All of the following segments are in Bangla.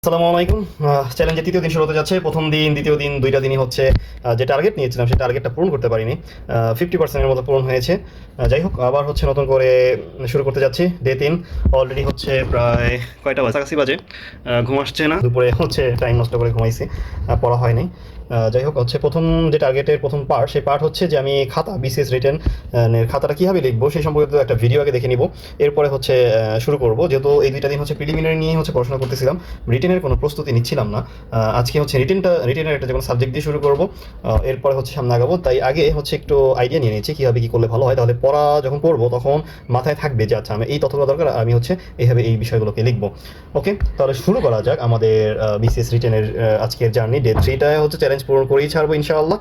আসসালামু আলাইকুম। চ্যালেঞ্জের তৃতীয় দিন শুরু হতে যাচ্ছে। প্রথম দিন, দ্বিতীয় দিন, দুইটা দিনই হচ্ছে যে টার্গেট নিয়েছিলাম সেই টার্গেটটা পূরণ করতে পারিনি। 50% এর মতো পূরণ হয়েছে। যাই হোক, আবার হচ্ছে নতুন করে শুরু করতে যাচ্ছি। ডে 3 অলরেডি হচ্ছে প্রায় কয়টা বাজে, কাছাকাছি বাজে। ঘুম আসছে না, দুপুরে হচ্ছে টাইম নষ্ট করে ঘুমাইছি, পড়া হয়নি। যাই হোক, হচ্ছে প্রথম যে টার্গেটের প্রথম পার্ট, সেই পার্ট হচ্ছে যে আমি খাতা বিসিএস রিটেন এর খাতাটা কীভাবে লিখবো সেই সম্পর্কিত একটা ভিডিও আগে দেখে নিব। এরপরে হচ্ছে শুরু করবো। যেহেতু এই দুইটা দিন হচ্ছে প্রিলিমিনারি নিয়ে হচ্ছে পড়াশোনা করতেছিলাম, রিটেনের কোনো প্রস্তুতি নিচ্ছিলাম না। আজকে হচ্ছে রিটেনের একটা যেমন সাবজেক্ট দিয়ে শুরু করবো। এরপরে হচ্ছে সামনে আগাবো, তাই আগে হচ্ছে একটু আইডিয়া নিয়ে নিয়েছি কীভাবে কী করলে ভালো হয়। তাহলে পড়া যখন পড়বো তখন মাথায় থাকবে যে আচ্ছা আমি এই তথ্যগুলো দরকার, আমি হচ্ছে এইভাবে এই বিষয়গুলোকে লিখবো। ওকে, তাহলে শুরু করা যাক আমাদের বিসিএস রিটেনের আজকের জার্নি। ডে 3টায় হচ্ছে চ্যালেঞ্জ পূরণ করেই ছাড়বো ইনশাআল্লাহ।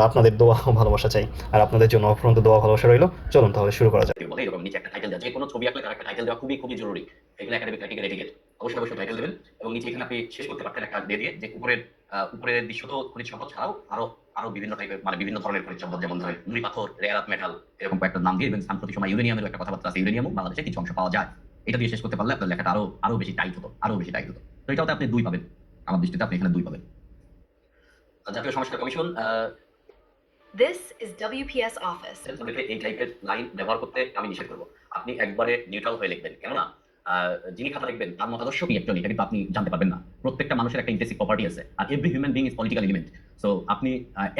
আপনাদের দোয়া ও ভালোবাসা চাই, আর আপনাদের জন্য অফুরন্ত দোয়া ভালোবাসা রইলো। চলুন তাহলে শুরু করা যাক। বলে এরকম নিচে একটা টাইটেল দেওয়া, যে কোনো ছবি আঁকলে তার একটা টাইটেল দেওয়া খুবই খুবই জরুরি। এগুলো একাডেমিক ক্রাইটেরিয়া রেটিকেট, অবশ্যই অবশ্যই টাইটেল দেবেন। এবং নিচে এখানে আপনি শেষ করতে পারতেন একটা দিয়ে দিয়ে যে উপরের দৃশ্য তো খনিজ সম্পদ ছাড়াও আরো আরো বিভিন্ন টাইপের মানে বিভিন্ন ধরনের খনিজ সম্পদ, যেমন ধরেন নুড়ি পাথর, রেয়ার আর্থ মেটাল, এরকম কয়েকটা নাম দিয়ে। এবং সাম্প্রতিক সময় ইউরেনিয়ামের একটা কথাবার্তা আছে, ইউরেনিয়ামও বাংলাদেশে কিছু অংশ পাওয়া যায়। এটা দিয়ে শেষ করতে পারলে আপনার লেখাটা আরো আরো বেশি টাইট হতো, আরো বেশি টাইট হতো। তো এটাতে আপনি 2 পাবেন, আমার দৃষ্টিতে আপনি এখানে 2 পাবেন। জাতীয় সংস্কার commission This is WPS Office. এই টাইপের লাইন ব্যবহার করতে আমি নিষেধ করবো। আপনি একবারে নিউট্রাল হয়ে লিখবেন, কেননা যিনি খাতা লিখবেন তার মতাদর্শ কি একজন, এটা কিন্তু আপনি জানতে পারবেন না। প্রত্যেকটা মানুষের একটা ইন্টারেস্টিং প্রপার্টি আছে, আর every human being is political element. So আপনি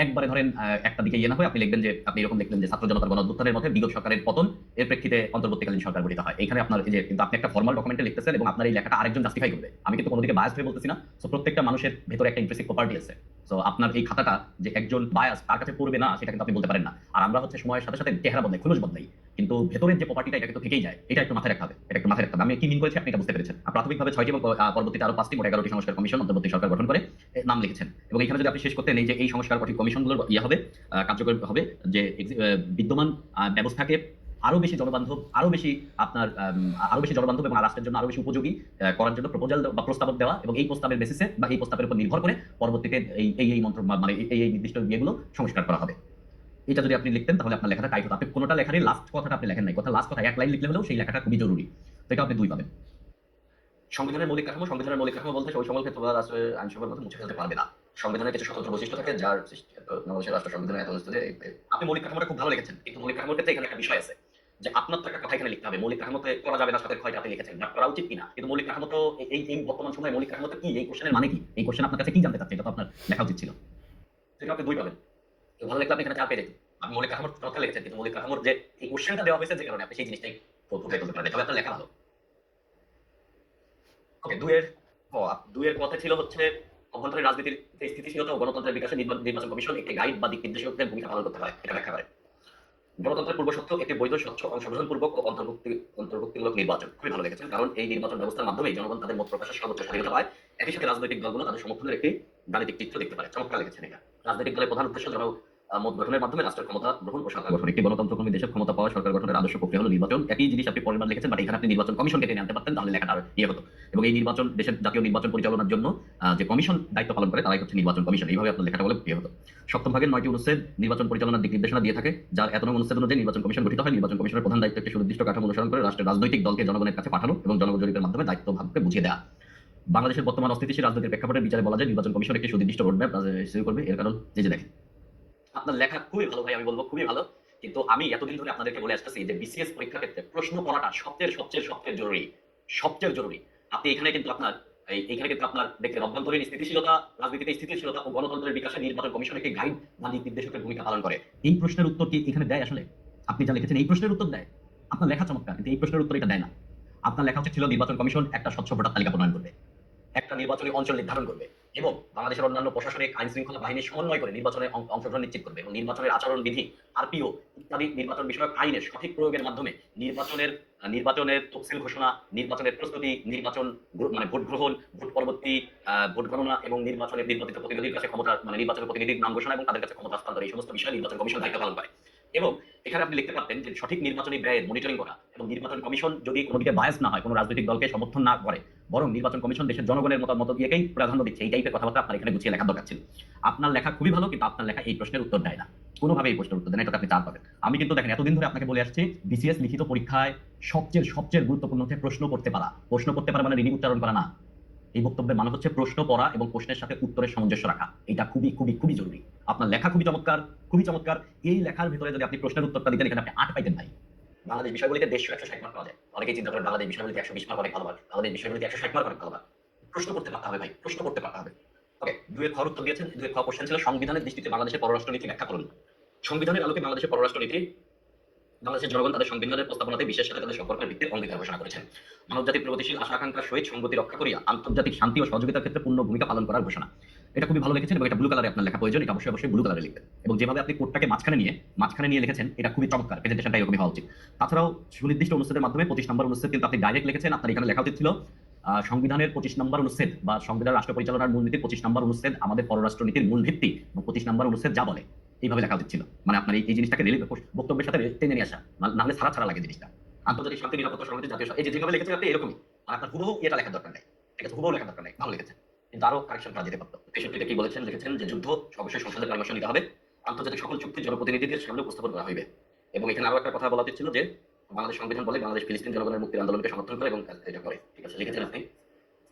একবারে ধরেন একটা দিকে ইয়ে না হয় আপনি লিখবেন যে আপনি এরকম লিখলেন যে ছাত্র জনতার গণ অভ্যুত্থানের মধ্যে বিগত সরকারের পতন এর প্রেক্ষিতে অন্তর্বর্তীকালীন সরকার গঠিত হয়। এখানে আপনার এই যে কিন্তু আপনি একটা ফর্মাল ডকুমেন্টে লিখতেছেন এবং আপনার এই লেখাটা আরেকজন জাস্টিফাই করবে। আমি কিন্তু কোনো দিকে বায়াস হয়ে বলতেছি না। সো প্রত্যেকটা মানুষের ভেতরে একটা ইন্টারেস্টিং প্রপার্টি আছে। সো আপনার এই খাতাটা যে একজন বায়াস তার কাছে পড়বে না সেটা কিন্তু আপনি বলতে পারেন না। আর আমরা হচ্ছে সময়ের সাথে সাথে চেহারা বদলাই, খুলুস বদলাই, কিন্তু ভেতরের যে প্রপার্টিটা এটা কিন্তু থেকেই যায়। এটা একটু মাথায় রাখতে হবে, এটা একটু মাথায় রাখতে হবে। আমি কি মিন করেছি আপনি এটা বুঝতে পেরেছেন। প্রাথমিকভাবে 6টি এবং পরবর্তীতে আরো 5টি, মোট 11টি সংস্কার কমিশন অন্তর্বর্তী সরকার গঠন করে নাম লিখেছেন। এবং এখানে যদি আপনি শেষ করতে নেই যে এই সংস্কার কমিশনগুলোর ইয়ে হবে, কার্যকর হবে, যে বিদ্যমান ব্যবস্থাকে আরো বেশি জনবান্ধব, আরো বেশি আপনার আরো বেশি জনবান্ধব এবং রাষ্ট্রের জন্য আরো বেশি উপযোগী করার জন্য প্রপোজাল বা প্রস্তাব দেওয়া, এবং এই প্রস্তাবের বেসিসে বা এই প্রস্তাবের উপর নির্ভর করে পরবর্তীতে এই মন্ত্র মানে এই নির্দিষ্ট ইয়েগুলো সংস্কার করা হবে। এটা যদি আপনি লিখতেন তাহলে আপনার লেখাটা টাইট হতো। আপনি কোনোটা লেখারই লাস্ট কথাটা আপনি লেখেন নাই, কথা লাস্ট কথা এক লাইন লিখলে হলেও সেই লেখাটা খুবই জরুরি। তো এটা আপনি 2 পাবেন। সংবিধানের মৌলিক কাঠামো, সংবিধানের মৌলিক কাঠামো বলতে ওই সকল ক্ষেত্রে রাষ্ট্রের আইনসভার মধ্যে মুছে ফেলতে পারবে না। সংবিধানের কিছু স্বতন্ত্র বৈশিষ্ট্য থাকে যার বাংলাদেশের রাষ্ট্র সংবিধানের এত অনুষ্ঠিত। আপনি মৌলিক কাঠামোটা খুব ভালো লিখেছেন, কিন্তু মৌলিক কাঠামোর ক্ষেত্রে এখানে একটা বিষয় আছে যে আপনার তো একটা কথা এখানে লিখতে হবে। মৌলিক কাঠামোতে করা যাবে না সাথে ক্ষয়টা আপনি লিখেছেন, বাট করা উচিত কিনা। কিন্তু মৌলিক কাঠামো তো এই বর্তমান সময়ে মৌলিক কাঠামোতে কি, এই কোশ্চেনের মানে কি, এই কোশ্চেন আপনার কাছে কি জানতে চাচ্ছে, এটা তো আপনার লেখা উচিত ছিল। সেটা আপনি 2 পাবেন। ভালো লাগলে আপনি এখানে 4 পেয়ে যেতেন। আপনি মৌলিক কাঠামোর কথা লিখেছেন, কিন্তু মৌলিক কাঠামোর যে এই কোশ্চেনটা দেওয়া হয়েছে যে কারণে আপনি সেই জিনিসটাই ফুটিয়ে তুলতে পারেন, তবে আপনার লেখা ভালো। ওকে, 2 এর কথা ছিল হচ্ছে অভ্যন্তরীণ রাজনীতির স্থিতিশীলতা ও গণতন্ত্রের বিকাশে নির্বাচন কমিশন একটি গাইড বা দিক নির্দেশকের ভূমিকা পালন করতে হয়, এটা ব্যাখ্যা করে। গণতন্ত্রের পূর্বশর্ত একটি বৈধ, স্বচ্ছ, অংশগ্রহণপূর্বক ও অন্তর্ভুক্তিমূলক নির্বাচন। খুবই ভালো লেগেছেন, কারণ এই নির্বাচন ব্যবস্থার মাধ্যমে জনগণ তাদের মত প্রকাশের সর্বোচ্চ স্বাধীনতা পায়। একই সাথে রাজনৈতিক দলগুলো তাদের সমর্থনের একটি গাণিতিক চিত্র দেখতে পারে। চমৎকার লেগেছেন এটা। রাজনৈতিক দলের প্রধান উদ্দেশ্য মত গঠনের মাধ্যমে রাষ্ট্রের ক্ষমতা গ্রহণ ও সরকার গঠন। একটি গণতন্ত্রকর্মী দেশের ক্ষমতা পাওয়া সরকার গঠনের আদর্শ প্রক্রিয়া হলো নির্বাচন। একই জিনিস আপনি পরিমাণ লিখেছেন, বাট এখানে আপনি নির্বাচন কমিশনকে টেনে আনতে পারতেন, তাহলে লেখাটা ইয়ে হতো। এবং এই নির্বাচন দেশের জাতীয় নির্বাচন পরিচালনার জন্য যে কমিশন দায়িত্ব পালন করে তারাই হচ্ছে নির্বাচন কমিশন। এইভাবে আপনার লেখাটা বলে ইয়ে হতো। সপ্তম ভাগের 9টি অনুচ্ছেদ নির্বাচন পরিচালনার দিক নির্দেশনা দিয়ে থাকে, যার 1 নং অনুচ্ছেদ অনুযায়ী নির্বাচন কমিশন গঠিত হয়। নির্বাচন কমিশনের প্রধান দায়িত্ব একটি সুনির্দিষ্ট কাঠামো অনুসরণ করে রাষ্ট্রের রাজনৈতিক দলকে জনগণের কাছে পাঠানো এবং জনগণ জরিপের মাধ্যমে দায়িত্ব ভাগকে বুঝিয়ে দেওয়া। বাংলাদেশের বর্তমান অস্থিতিশীল রাজনৈতিক প্রেক্ষাপটের বিচারে বলা যায় নির্বাচন কমিশন একটি সুনির্দিষ্ট রোডম্যাপ শুরু করবে। এর কারণ এই যে দেখেন, আপনার লেখা খুবই ভালো ভাই, আমি বলবো খুবই ভালো। কিন্তু আমি এতদিন ধরে আপনাদেরকে বলে আসতেছি যে বিসিএস পরীক্ষার ক্ষেত্রে প্রশ্ন পড়াটা সবচেয়ে জরুরি, সবচেয়ে জরুরি। আপনি এখানে কিন্তু আপনার দেখলেন অভ্যন্তরীণ স্থিতিশীলতা, রাজনীতিতে স্থিতিশীলতা ও গণতন্ত্রের বিকাশে নির্বাচন কমিশন একটি গাইড বা দিক নির্দেশকের ভূমিকা পালন করে। এই প্রশ্নের উত্তর কি এখানে দেয়? আসলে আপনি যা লিখেছেন এই প্রশ্নের উত্তর দেয়? আপনার লেখা চমৎকার, কিন্তু এই প্রশ্নের উত্তর এটা দেয় না। আপনার লেখা ছিল নির্বাচন কমিশন একটা স্বচ্ছ ভোটার তালিকা প্রণয়ন করবে, একটা নির্বাচনী অঞ্চল নির্ধারণ করবে এবং বাংলাদেশের অন্যান্য প্রশাসনিক আইন শৃঙ্খলা বাহিনীর সমন্বয় করে নির্বাচনে অংশগ্রহণ নিশ্চিত করবে এবং নির্বাচনের আচরণ বিধি, আরপিও ইত্যাদি নির্বাচন বিষয়ক আইনের সঠিক প্রয়োগের মাধ্যমে নির্বাচনের তফসিল ঘোষণা, নির্বাচনের প্রস্তুতি, নির্বাচন মানে ভোট গ্রহণ, ভোট পরবর্তী ভোট গণনা এবং নির্বাচনের নির্বাচিত প্রতিনিধির কাছে ক্ষমতা মানে নির্বাচনের প্রতিনিধির নাম ঘোষণা এবং তাদের কাছে ক্ষমতা হস্তান্তর, এই সমস্ত বিষয়ে নির্বাচন কমিশন দায়িত্ব পালন করে। এবং এখানে আপনি লিখতে পারতেন যে সঠিক নির্বাচনী ব্যয়ের মনিটরিং করা এবং নির্বাচন কমিশন যদি কোনো দিকে বায়াস না হয়, কোনো রাজনৈতিক দলকে সমর্থন না করে, বরং নির্বাচন কমিশন দেশের জনগণের মতামত দিয়েই প্রাধান্য দিচ্ছে, এই টাইপের কথাবার্তা আপনার এখানে গুছিয়ে লেখার দরকার ছিল। আপনার লেখা খুবই ভালো, কিন্তু আপনার লেখা এই প্রশ্নের উত্তর দেয় না, কোনোভাবে এই প্রশ্নের উত্তর দেয় না। এটাতে আপনি 4 পাবেন। আমি কিন্তু দেখেন এতদিন ধরে আপনাকে বলে আসছি বিসিএস লিখিত পরীক্ষায় সবচেয়ে গুরুত্বপূর্ণ হচ্ছে প্রশ্ন করতে পারা মানে রিডিং উচ্চারণ করা না। এই বক্তব্যের মানে হচ্ছে প্রশ্ন পড়া এবং প্রশ্নের সাথে উত্তরের সামঞ্জস্য রাখা। এটা খুবই খুবই খুবই জরুরি। আপনার লেখা খুবই চমৎকার, খুবই চমৎকার। এই লেখার ভিতরে যদি আপনি প্রশ্নের উত্তরটা দিতেন, এখানে আপনি 8 পাইতেন ভাই। বাংলাদেশ বিষয়গুলিতে 150-160 মার্ক পাওয়া যায়। অনেকেই চিন্তা করেন বাংলাদেশ বিষয়গুলিতে 120 মার্ক অনেক ভালো মার্ক, বাংলাদেশ বিষয়গুলিতে 160 মার্ক অনেক ভালো মার্ক। প্রশ্ন করতে পারতে হবে ভাই, প্রশ্ন করতে পারতে হবে। ওকে, 2 এর খ উত্তর দিয়েছেন। 2 এর খ কোশ্চেন ছিল সংবিধানের দৃষ্টিতে বাংলাদেশের পররাষ্ট্রনীতি ব্যাখ্যা করুন। সংবিধানের আলোকে বাংলাদেশের পররাষ্ট্রনীতি, বাংলাদেশের জনগণ তাদের সংবিধানের প্রস্তাবনাতে বিশ্বের সাথে তাদের সম্পর্কের ভিত্তিতে অঙ্গীকার ঘোষণা করেছেন। মানবজাতির প্রগতিশীল আশা আকাঙ্ক্ষার সহিত সংগতি রক্ষা করিয়া আন্তর্জাতিক শান্তি ও সহযোগিতার ক্ষেত্রে পূর্ণ ভূমিকা পালন করার ঘোষণা। এটা খুবই ভালো লিখেছেন এবং এটা ব্লু কালারে আপনার লেখা প্রয়োজন। এটা অবশ্যই অবশ্যই ব্লু কালারে লিখবেন। এবং যেভাবে আপনি কোডটাকে মাঝখানে নিয়ে লিখেছেন, এটা খুবই চমৎকার। প্রেজেন্টেশনটা এরকমই হওয়া উচিত। তাছাড়াও সুনির্দিষ্ট অনুচ্ছেদের মাধ্যমে 25 নম্বর অনুচ্ছেদ কিন্তু আপনি ডাইরেক্ট লিখেছেন। আপনার এখানে লেখা উচিত ছিল সংবিধানের 25 নম্বর অনুচ্ছেদ বা সংবিধান রাষ্ট্র পরিচালনার মূলনীতির 25 নম্বর অনুচ্ছেদ আমাদের পররাষ্ট্রনীতির মূল ভিত্তি এবং 25 নম্বর অনুচ্ছেদ যা বলে, এইভাবে লেখা উচিত ছিল। মানে আপনার এই জিনিসটাকে বক্তব্যের সাথে টেনে নিয়ে আসা, নাহলে ছাড়া ছাড়া লাগে জিনিসটা। আন্তর্জাতিক শান্তি, নিরাপত্তা, সংহতি, জাতীয় এই যে যেভাবে লিখেছেন আপনি এরকমই, আর আপনার পুরো এটা লেখার দরকার নেই। ঠিক আছে, পুরো লেখার দরকার নেই, ভালো লিখেছেন, কিন্তু আরো কারেকশন করা যেতে পারতো। 63-তে কি বলেছেন, লিখেছেন যে যুদ্ধ অবশ্যই সংসদের পরামর্শ নিতে হবে, আন্তর্জাতিক সকল চুক্তি জনপ্রতিনিধিদের সামনে উপস্থাপন করা হইবে। এবং এখানে আরো একটা কথা বলা উচিত ছিল যে বাংলাদেশ সংবিধান বলে বাংলাদেশ ফিলিস্তিন জনগণের মুক্তির আন্দোলনকে সমর্থন করে এবং এটা করে। ঠিক আছে, লিখেছেন আপনি।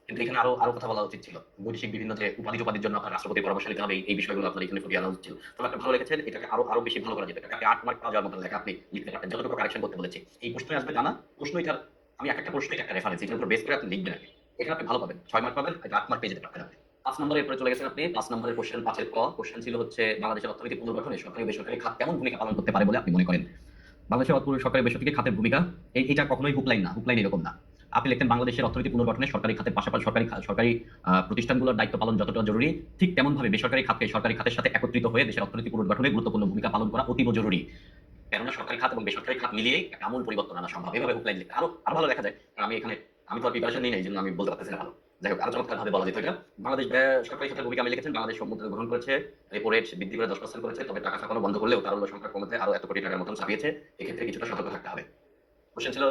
কিন্তু এখানে আরো কথা বলা উচিত ছিল। বৈদেশিক বিভিন্ন যে উপাধির জন্য আপনার রাষ্ট্রপতির পরামর্শ নিতে হবে, এই বিষয়গুলো আপনার এখানে ফুটিয়ে আনা উচিত ছিল। তবে আপনি ভালো লিখেছেন, এটাকে আরো বেশি ভালো করা যেত। এটাকে 8 মার্ক পাওয়া যাওয়ার মতো লেখা আপনি লিখতে পারতেন, যতটুকু কারেকশন করতে বলেছি। এই প্রশ্নই আসবে জানা, প্রশ্ন এটার আমি একটা প্রশ্নই একটা রেফারেন্স, এটার উপর বেস করে আপনি লিখবেন আগে। এখানে আপনি ভালো পাবেন, 6 মার্ক পাবেন, 8 মার্ক পেয়ে যেতে পারতেন আপনি। 5 নম্বরের এরপরে চলে গেছেন আপনি। 5 নম্বরের কোশ্চেন 5 এর ক কোশ্চেন ছিল হচ্ছে বাংলাদেশের অর্থনীতি পুনর্গঠনে সরকারি ও বেসরকারি খাত কেমন ভূমিকা পালন করতে পারে বলে আপনি মনে করেন। বাংলাদেশের সরকারি বেসরকারি খাতের ভূমিকা, এটা কখনোই হুকলাইন না, হুকলাইন এরকম না। আপনি লিখতেন বাংলাদেশের অর্থনীতি পুনর্গঠনে সরকারি খাতের পাশাপাশি সরকারি প্রতিষ্ঠানগুলোর দায়িত্ব পালন যতটা জরুরি, ঠিক তেমন ভাবে বেসরকারি খাতকে সরকারি খাতের সাথে একত্রিত হয়ে দেশের অর্থনীতি পুনর্গঠনে গুরুত্বপূর্ণ ভূমিকা পালন করা অতীব জরুরি। কেননা সরকারি খাত এবং বেসরকারি খাত মিলিয়ে একটা আমূল পরিবর্তন আনা সম্ভব। এভাবে হুকলাইন লিখতে আরো ভালো দেখা যায়। কারণ আমি তো আর প্রিপারেশন নেই না, এই জন্য আমি বলতে পারতেছি না ভালো। যাই হোক, আরো চমৎকার ভাবে বলা যেত এটা। বাংলাদেশ সরকারি খাতের ভূমিকা আমি লিখেছেন, বাংলাদেশ সমুদ্র গ্রহণ করেছে, রেপো রেট বৃদ্ধি করে 10% করেছে, তবে টাকা ছাপানো বন্ধ করলেও তারল্য সংখ্যা কমাতে আরো এত কোটি টাকার মতন ছাপিয়েছে। এক্ষেত্রে কিছুটা সতর্ক থাকতে হবে। কোশ্চেন ছিল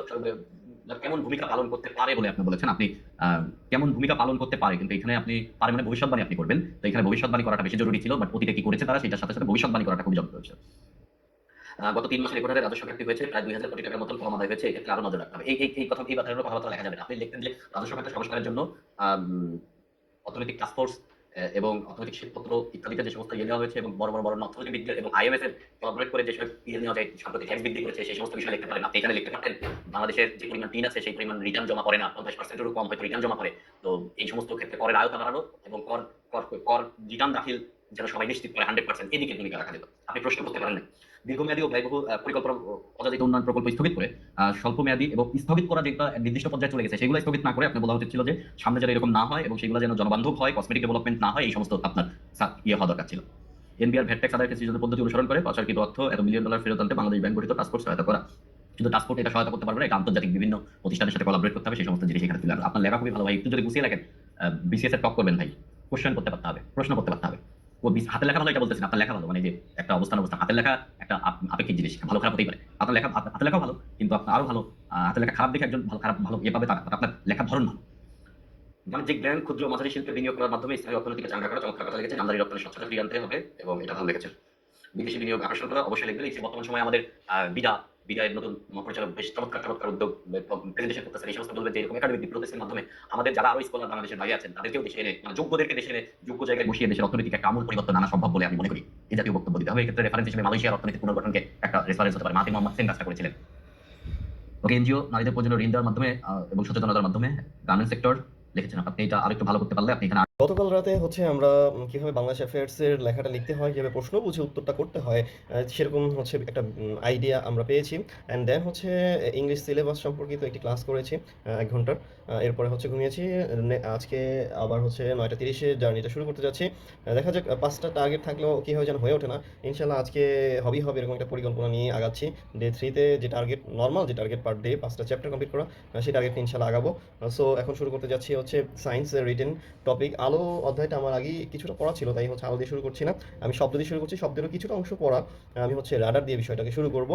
কেমন ভূমিকা পালন করতে পারে বলে আপনি বলেছেন। আপনি কেমন ভূমিকা পালন করতে পারে, কিন্তু এখানে আপনি পারে মানে ভবিষ্যৎবাণী আপনি করবেন। তো এখানে ভবিষ্যৎবাণী করাটা বেশি জরুরি ছিল, বাট অতীতে কি করেছে তারা সেটার সাথে সাথে ভবিষ্যৎবাণী করাটা খুবই জরুরি হয়েছে। গত 3 মাসে রেকর্ড হারে রাজস্ব ঘাটতি হয়েছে, প্রায় 2000 কোটি টাকার মতন কম আদায় হয়েছে। এক্ষেত্রে আরো নজর রাখতে হবে। এই কথাবার্তা লেখা যাবে না। আপনি লিখতেন যে রাজস্ব খাতের সংস্কারের জন্য অর্থনৈতিক টাস্কফোর্স এবং অর্থনৈতিক শ্বেতপত্র ইত্যাদিতে যে সমস্ত নেওয়া হয়েছে এবং বড় অর্থনীতিবিদদের এবং IMF এর কোলাবরেট করে যেসব নেওয়া যায়, সম্প্রতি ট্যাক্স বৃদ্ধি করেছে, সেই সমস্ত বিষয় লিখতে পারেন। আপনি এখানে লিখতে পারতেন বাংলাদেশের যে পরিমাণ ঋণ আছে সেই পরিমাণ রিটার্ন জমা করে না, 50%-এরও কম হয়তো রিটার্ন জমা করে। তো এই সমস্ত ক্ষেত্রে করের আয়তা বাড়ানো এবং কর রিটার্ন দাখিল যেন সবাই নিশ্চিত করে 100%, এদিকে ভূমিকা রাখা যেত। আপনি প্রশ্ন করতে পারেন না। দীর্ঘমেয়াদী ও ব্যয়বহুল পরিকল্পনা পর্যায়িত উন্নয়ন প্রকল্প স্থগিত করে স্বল্পমেয়াদী এবং স্থগিত করা যেটা নির্দিষ্ট পর্যায়ে চলে গেছে সেগুলো স্থগিত না করে আপনি বলা উচিত ছিল যে সামনে যেন এরকম না হয় এবং সেগুলো যেন জনবান্ধব হয়, কসমেটিক ডেভেলপমেন্ট না হয়, এই সমস্ত আপনার হওয়া দরকার ছিল। এনবিআর ভ্যাট ট্যাক্স আদায়ের ক্ষেত্রে যদি পদ্ধতি অনুসরণ করে পাচারকৃত অর্থ $1 মিলিয়ন ফেরত আনতে বাংলাদেশ ব্যাংক গঠিত টাস্কফোর্স সহায়তা করা। কিন্তু টাস্কফোর্স এটা সহায়তা করতে পারবে না, এটা আন্তর্জাতিক বিভিন্ন প্রতিষ্ঠানের সাথে কোলাবরেট করতে হবে, সেই সমস্ত জিনিস এখানে তুলে আনবে। আপনার লেখা খুবই ভালো ভাই, একটু যদি গুছিয়ে লেখেন বিসিএস এর টপ করবেন ভাই। কোশ্চেন করতে পারতে হবে, প্রশ্ন করতে পারতে হবে। ও হাতের লেখা ভালো এটা বলতেছেন, আপনার লেখা ভালো, মানে যে একটা অবস্থান হাতের লেখা একটা আপেক্ষিক জিনিস, ভালো খারাপ হতেই পারে। আপনার লেখা হাতের লেখাও ভালো, কিন্তু আপনার আরো ভালো হাতের লেখা খারাপ দেখে একজন ভালো পাবে, আপনার লেখার ধরন ভালো। বাণিজ্যিক ব্যাংক, ক্ষুদ্র মাঝারি শিল্পে বিনিয়োগ করার মাধ্যমে স্থানীয় অর্থনীতিকে চাঙ্গা করা, চমৎকার কথা লিখেছেন। আমদানি রপ্তানি স্বচ্ছতা ফিরিয়ে আনতে হবে এবং এটা ভালো লিখেছেন। বিদেশি বিনিয়োগ আকর্ষণ করা অবশ্যই লিখবেন। এই বর্তমান সময়ে আমাদের বিদায়ের নতুন মহাপরিচালক বেশ চমৎকার উদ্যোগ প্রেজেন্টেশন করতেছেন। এই সমস্ত বলবেন যে এরকম একাডেমিক প্রসেসের মাধ্যমে আমাদের যারা আরো স্কলার বাংলাদেশের বাইরে আছেন তাদেরকেও দেশে এনে, মানে যোগ্যদেরকে দেশে এনে যোগ্য জায়গায় বসিয়ে দেশের অর্থনৈতিক একটা আমূল পরিবর্তন আনা সম্ভব বলে আমি মনে করি। এই জাতীয় বক্তব্য দিতে হবে। এক্ষেত্রে রেফারেন্স হিসেবে মালয়েশিয়ার অর্থনৈতিক পুনর্গঠনকে একটা রেফারেন্স হতে পারে। মাহাথির মোহাম্মদ সেন কাজটা করেছিলেন। ওকে, এনজিও নারীদের প্রয়োজনীয় ঋণ দেওয়ার মাধ্যমে এবং সচেতনতার মাধ্যমে গার্মেন্টস সেক্টর লিখেছেন। আপনি এটা আরেকটু ভালো করতে পারলে আপনি এখানে। গতকাল রাতে আমরা কীভাবে বাংলাদেশ অ্যাফেয়ার্সের লেখাটা লিখতে হয়, কীভাবে প্রশ্ন বুঝে উত্তরটা করতে হয়, সেরকম একটা আইডিয়া আমরা পেয়েছি। অ্যান্ড দেন ইংলিশ সিলেবাস সম্পর্কিত একটি ক্লাস করেছি 1 ঘন্টার। এরপরে ঘুমিয়েছি। আজকে আবার 9:30-এ জার্নিটা শুরু করতে যাচ্ছি। দেখা যাক, 5টা টার্গেট থাকলেও কীভাবে যেন হয়ে ওঠে না। ইনশাল্লাহ আজকে হবে এরকম একটা পরিকল্পনা নিয়ে আগাচ্ছি। ডে 3-তে যে টার্গেট, নর্মাল যে টার্গেট পার ডে 5টা চ্যাপ্টার কমপ্লিট করা, সেই টার্গেট ইনশাল্লাহ আগাবো। সো এখন শুরু করতে যাচ্ছি সায়েন্সের রিটেন টপিক। আলো অধ্যায়টা আমার আগেই কিছুটা পড়া ছিল, তাই আলো দিয়ে শুরু করছি না, আমি শব্দ দিয়ে শুরু করছি। শব্দেরও কিছুটা অংশ পড়া, আমি রাডার দিয়ে বিষয়টাকে শুরু করব।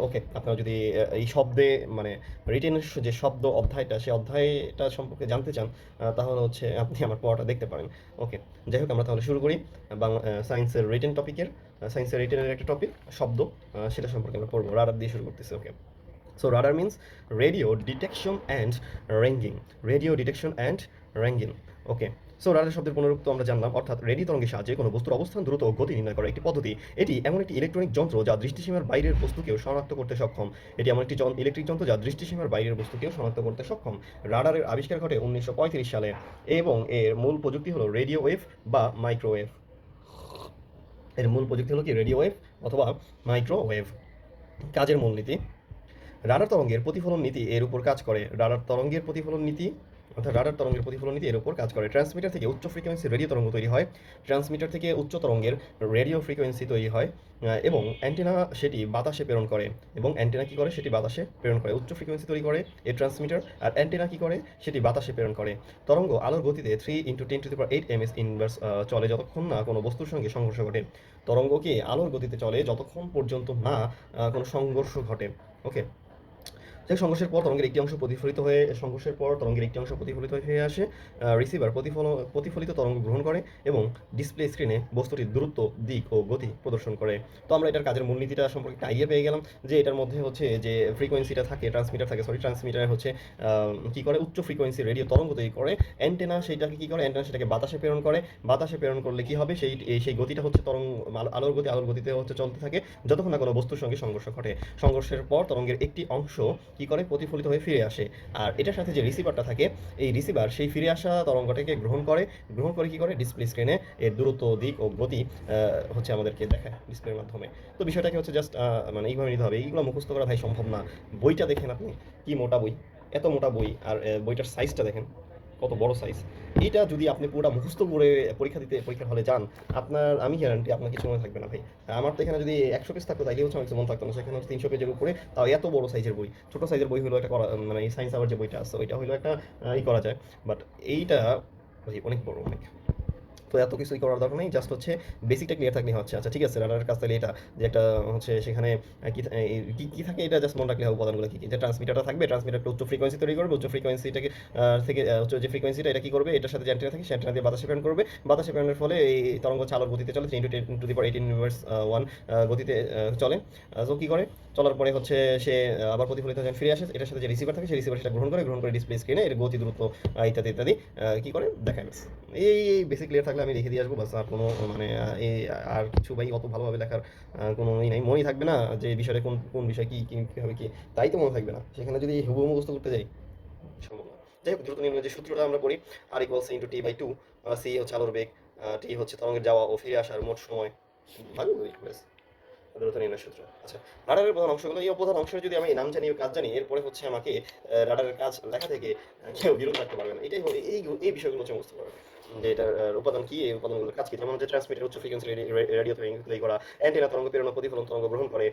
ওকে, আপনারা যদি এই শব্দে মানে রিটেন যে শব্দ অধ্যায়টা, সেই অধ্যায়টা সম্পর্কে জানতে চান, তাহলে আপনি আমার পড়াটা দেখতে পারেন। ওকে, যাই হোক, আমরা তাহলে শুরু করি। সায়েন্সের রিটেন টপিকের, সায়েন্সের রিটেনের একটা টপিক শব্দ, সেটা সম্পর্কে আমরা পড়বো। রাডার দিয়ে শুরু করতেছি। ওকে, so radar means radio detection and ranging. Radio detection and ranging. Okay, so radar শব্দের পুনরুক্ত আমরা জানলাম, অর্থাৎ রেডিও তরঙ্গের সাহায্যে কোনো বস্তুর অবস্থান, দ্রুত ও গতি নির্ণয় করার একটি পদ্ধতি। এটি এমন একটি ইলেকট্রনিক যন্ত্র যা দৃষ্টিসীমার বাইরের বস্তুকেও শনাক্ত করতে সক্ষম। এটি এমন একটি ইলেকট্রিক যন্ত্র যা দৃষ্টিসীমার বাইরের বস্তুকেও শনাক্ত করতে সক্ষম। রাডারের আবিষ্কার ঘটে 1935 সালে এবং এর মূল প্রযুক্তি হলো রেডিও ওয়েভ বা মাইক্রোওয়েভ। এর মূল প্রযুক্তি হলো কি রেডিও ওয়েভ অথবা মাইক্রোওয়েভ। কাজের মূলনীতি: রাডার তরঙ্গের প্রতিফলন নীতি এর উপর কাজ করে। রাডার তরঙ্গের প্রতিফলন নীতি এর উপর কাজ করে। ট্রান্সমিটার থেকে উচ্চ ফ্রিকোয়েন্সি রেডিও তরঙ্গ তৈরি হয়। ট্রান্সমিটার থেকে উচ্চ তরঙ্গের রেডিও ফ্রিকোয়েন্সি তৈরি হয় এবং অ্যান্টেনা সেটি বাতাসে প্রেরণ করে। উচ্চ ফ্রিকোয়েন্সি তৈরি করে এই ট্রান্সমিটার, আর অ্যান্টেনা কি করে, সেটি বাতাসে প্রেরণ করে। তরঙ্গ আলোর গতিতে 3 × 10⁸ ms ইনভার্স চলে যতক্ষণ না কোনো বস্তুর সঙ্গে সংঘর্ষ ঘটে। তরঙ্গ কি আলোর গতিতে চলে যতক্ষণ পর্যন্ত না কোনো সংঘর্ষ ঘটে। ওকে, সেই সংঘর্ষের পর তরঙ্গের একটি অংশ প্রতিফলিত হয়ে আসে। রিসিভার প্রতিফলিত তরঙ্গ গ্রহণ করে এবং ডিসপ্লে স্ক্রিনে বস্তুটির দূরত্ব, দিক ও গতি প্রদর্শন করে। তো আমরা এটার কাজের মূলনীতিটা সম্পর্কে একটা আইডিয়া পেয়ে গেলাম যে এটার মধ্যে হচ্ছে যে ফ্রিকোয়েন্সিটা থাকে, ট্রান্সমিটার হচ্ছে কি করে, উচ্চ ফ্রিকোয়েন্সি রেডিও তরঙ্গ তৈরি করে। অ্যান্টেনা সেটাকে বাতাসে প্রেরণ করে। বাতাসে প্রেরণ করলে কি হবে, সেই গতিটা হচ্ছে আলোর গতিতে হচ্ছে চলতে থাকে যতক্ষণ না কোনো বস্তুর সঙ্গে সংঘর্ষ ঘটে। সংঘর্ষের পর তরঙ্গের একটি অংশ কি করে, প্রতিফলিত হয়ে ফিরে আসে। আর এটার সাথে যে রিসিভারটা থাকে, এই রিসিভার সেই ফিরে আসা তরঙ্গটাকে গ্রহণ করে কি করে, ডিসপ্লে স্ক্রিনে এর দূরত্ব, দিক ও গতি হচ্ছে আমাদেরকে দেখায় ডিসপ্লের মাধ্যমে। তো বিষয়টাকে হচ্ছে জাস্ট মানে এইভাবে নিতে হবে। এইগুলো মুখস্থ করা ভাই সম্ভব না। বইটা দেখেন আপনি, কি মোটা বই, এত মোটা বই, আর বইটার সাইজটা দেখেন কত বড় সাইজ। এইটা যদি আপনি পুরোটা মুখস্থ করে পরীক্ষার হলে যান, আমি গ্যারান্টি আপনার কিছু মনে থাকবে না ভাই। আমার তো এখানে যদি 100 পেজ থাকতো তাইলে হচ্ছে আমার কিছু মনে থাকতো না, সেখানে হচ্ছে 300 পেজের উপরে, তাও এত বড় সাইজের বই। ছোট সাইজের বই হলো একটা মানে সায়েন্স আওয়ার যে বইটা আছে ওইটা হলো একটা করা যায়, বাট এইটা ভাই অনেক বড়, অনেক। তো এত কিছুই করার দরকার নেই, জাস্ট হচ্ছে বেসিকটা ক্লিয়ার থাকলে হচ্ছে। আচ্ছা ঠিক আছে, রাডারের কাজ তাহলে এটা যে একটা হচ্ছে সেখানে কি থাকে, এটা জাস্ট মনে রাখলে হবে উপাদানগুলো কি কি। যে ট্রান্সমিটারটা থাকবে, ট্রান্সমিটারটা উচ্চ ফ্রিকোয়েন্সি তৈরি করবে, উচ্চ ফ্রিকোয়েন্সিটাকে থেকে উচ্চ যে ফ্রিকোয়েন্সিটা এটা কি করবে, এটার সাথে যে অ্যান্টেনা থাকে সেই অ্যান্টেনা দিয়ে বাতাসে প্রেরণ করবে। বাতাসে প্রেরণের ফলে এই তরঙ্গ হচ্ছে আলোর গতিতে চলে, 3 × 10⁻⁸ গতিতে চলে। তো কি করে, চলার পরে হচ্ছে সে আবার প্রতিফলিত যখন ফিরে আসে, এটার সাথে যে রিসিভার থাকে সেই রিসিভার সেটা গ্রহণ করে ডিসপ্লে স্ক্রিনে এর গতি, দূরত্ব ইত্যাদি ইত্যাদি কি করে দেখায়। ব্যাস এই বেসিক ক্লিয়ার থাকলে আমি লিখে দিয়ে আসবো, বাস। আর কোনো মানে আর কিছু ভাই অত ভালোভাবে লেখার কোনো নাই, মনেই থাকবে না যে বিষয়টা কোন কোন বিষয় কীভাবে কি, তাই তো মনে থাকবে না। সেখানে যদি হুবহু মুখস্থ করতে যাই, সম্ভব না। যাই হোক, দ্রুত নির্ণয় যে সূত্রটা আমরা পড়ি, R = T/2, C হচ্ছে আলোর বেগ, T হচ্ছে তরঙ্গের যাওয়া ও ফিরে আসার মোট সময়, ভালো ব্যাস দ্রুত নির্ণয় সূত্র। আচ্ছা, রাডারের প্রধান অংশগুলো, এই প্রধান অংশের যদি আমি নাম জানি ও কাজ জানি, এরপরে হচ্ছে আমাকে রাডারের কাজ লেখা থেকে কেউ বিরত রাখতে পারবে না। এটাই হলো এই বিষয়গুলো হচ্ছে বুঝতে পারবে যে এটার উপাদান কি, এই উপাদানগুলোর কাজ কি। যেমন হচ্ছে ট্রান্সমিটার উচ্চ ফ্রিকোয়েন্সি রেডিও তৈরি করা, অ্যান্টেনা তরঙ্গ প্রেরণ ও প্রতিফলন তরঙ্গ গ্রহণ করে,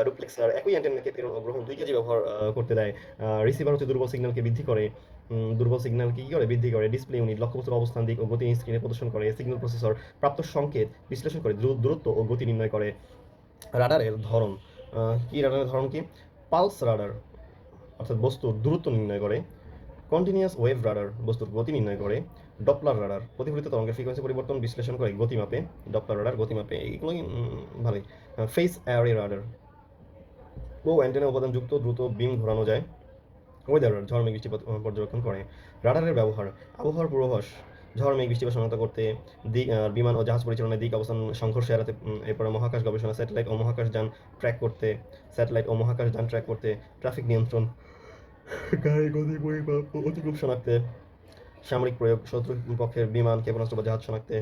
ডুপ্লেক্সার একই অ্যান্টেনাকে প্রেরণ ও গ্রহণ 2 কাজে ব্যবহার করতে দেয়। রিসিভার হচ্ছে দুর্বল সিগন্যালকে বৃদ্ধি করে। ডিসপ্লে ইউনিট লক্ষ্যবস্তুর অবস্থান, দিক ও গতি স্ক্রিনে প্রদর্শন করে। সিগন্যাল প্রসেসর প্রাপ্ত সংকেত বিশ্লেষণ করে দূরত্ব ও গতি নির্ণয় করে। রাডারের ধরন রাডারের ধরন কি, পালস রাডার অর্থাৎ বস্তুর দূরত্ব নির্ণয় করে। কন্টিনিউয়াস ওয়েভ রাডার বস্তুর গতি নির্ণয় করে। ডপলার রাডার প্রতিফলিত তরঙ্গের ফ্রিকোয়েন্সি পরিবর্তন বিশ্লেষণ করে গতি মাপে। ডপলার রাডার গতি মাপে, এইগুলোই ভালোই। ফেস অ্যারে রাডার ও অ্যান্টেনা উপাদানযুক্ত দ্রুত বিম ঘোরানো যায়। ওয়েদার রাডার ঝড় মেঘ বৃষ্টিপাত পর্যবেক্ষণ করে। রাডারের ব্যবহার: আবহাওয়ার পূর্বাভাস, ঝড় মেঘ বৃষ্টিপাত শনাক্ত করতে, দিক বিমান ও জাহাজ পরিচালনায়, দিক অবস্থান সংঘর্ষ এড়াতে, এরপরে মহাকাশ গবেষণা, স্যাটেলাইট ও মহাকাশ যান ট্র্যাক করতে, ট্রাফিক নিয়ন্ত্রণ, গাড়ি গতি পরিমাপ ও অতিরূপ শনাক্তে, সামরিক প্রয়োগ, শত্রু পক্ষের বিমান, ক্ষেপণাস্ত্র বা জাহাজ শনাক্তে।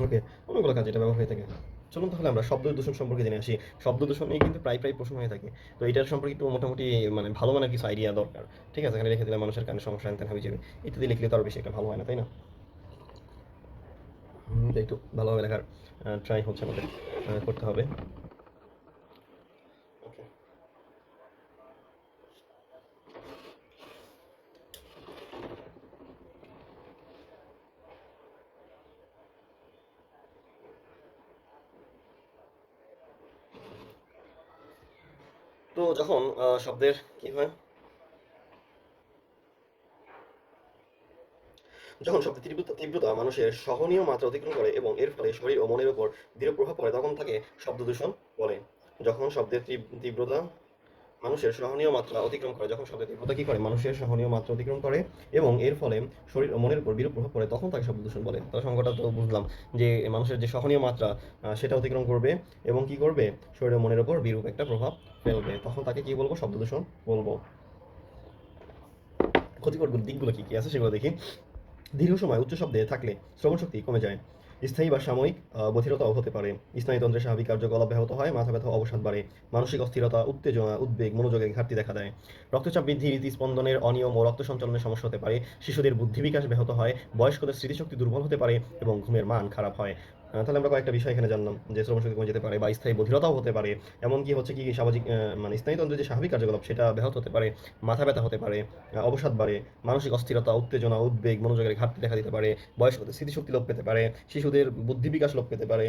ওকে, অনেকগুলো কাজ এটা ব্যবহার হয়ে থাকে। চলুন তাহলে আমরা শব্দ দূষণ সম্পর্কে জেনে আসি। শব্দ দূষণ নিয়ে কিন্তু প্রায় প্রশ্ন হয়ে থাকে, তো এটার সম্পর্কে একটু মোটামুটি মানে ভালো মানের কিছু আইডিয়া দরকার। ঠিক আছে, এখানে লিখে দিলে মানুষের কানে সমস্যা আনতে হবে যাবে, ইত্যাদি লিখলে তো আরও বেশি একটা ভালো হয় না, তাই না? একটু ভালোভাবে লেখার ট্রাই হচ্ছে আমাদের করতে হবে। ওকে, তো যখন শব্দের কি হয়, যখন শব্দের তীব্রতা মানুষের সহনীয় মাত্রা অতিক্রম করে এবং এর ফলে শরীর ও মনের উপর দৃঢ় প্রভাব পড়ে, তখন তাকে শব্দ দূষণ বলে। যখন শব্দের তীব্রতা মানুষের সহনীয় মাত্রা অতিক্রম করে, যখন শব্দের তীব্রতা কি করে মানুষের সহনীয় মাত্রা অতিক্রম করে এবং এর ফলে শরীর ও মনের উপর বিরূপ প্রভাব পড়ে, তখন তাকে শব্দ দূষণ বলে। তাহলে সংজ্ঞাটা তো বুঝলাম যে মানুষের যে সহনীয় মাত্রা সেটা অতিক্রম করবে এবং কি করবে, শরীর ও মনের উপর বিরূপ একটা প্রভাব ফেলবে, তখন তাকে কি বলবো, শব্দ দূষণ বলবো। ক্ষতিকর দিকগুলো কি কি আছে সেগুলো দেখি। দীর্ঘ সময় উচ্চ শব্দে থাকলে শ্রবণ শক্তি কমে যায়, স্থায়ী বা সাময়িক বধিরতাও হতে পারে, স্নায়ুতন্ত্রের স্বাভাবিক কার্যকলাপ ব্যাহত হয়, মাথা ব্যথা, অবসাদ বাড়ে, মানসিক অস্থিরতা, উত্তেজনা, উদ্বেগ, মনোযোগের ঘাটতি দেখা দেয়, রক্তচাপ বৃদ্ধি, হৃদস্পন্দনের অনিয়ম ও রক্ত সঞ্চালনের সমস্যা হতে পারে, শিশুদের বুদ্ধি বিকাশ ব্যাহত হয়, বয়স্কদের স্মৃতিশক্তি দুর্বল হতে পারে এবং ঘুমের মান খারাপ হয়। তাহলে আমরা কয়েকটা বিষয় এখানে জানলাম যে শ্রবণ শক্তি কমে যেতে পারে বা স্থায়ী বধিরতাও হতে পারে। এমনকি হচ্ছে কি সামাজিক মানে স্নায়ুতন্ত্রের যে স্বাভাবিক কার্যকলাপ সেটা ব্যাহত হতে পারে, মাথা ব্যথা হতে পারে, অবসাদ বাড়ে, মানসিক অস্থিরতা, উত্তেজনা, উদ্বেগ, মনোযোগের ঘাটতি দেখা দিতে পারে, বয়স্কদের স্মৃতিশক্তি লোপ পেতে পারে, শিশুদের বুদ্ধি বিকাশ লোপ পেতে পারে,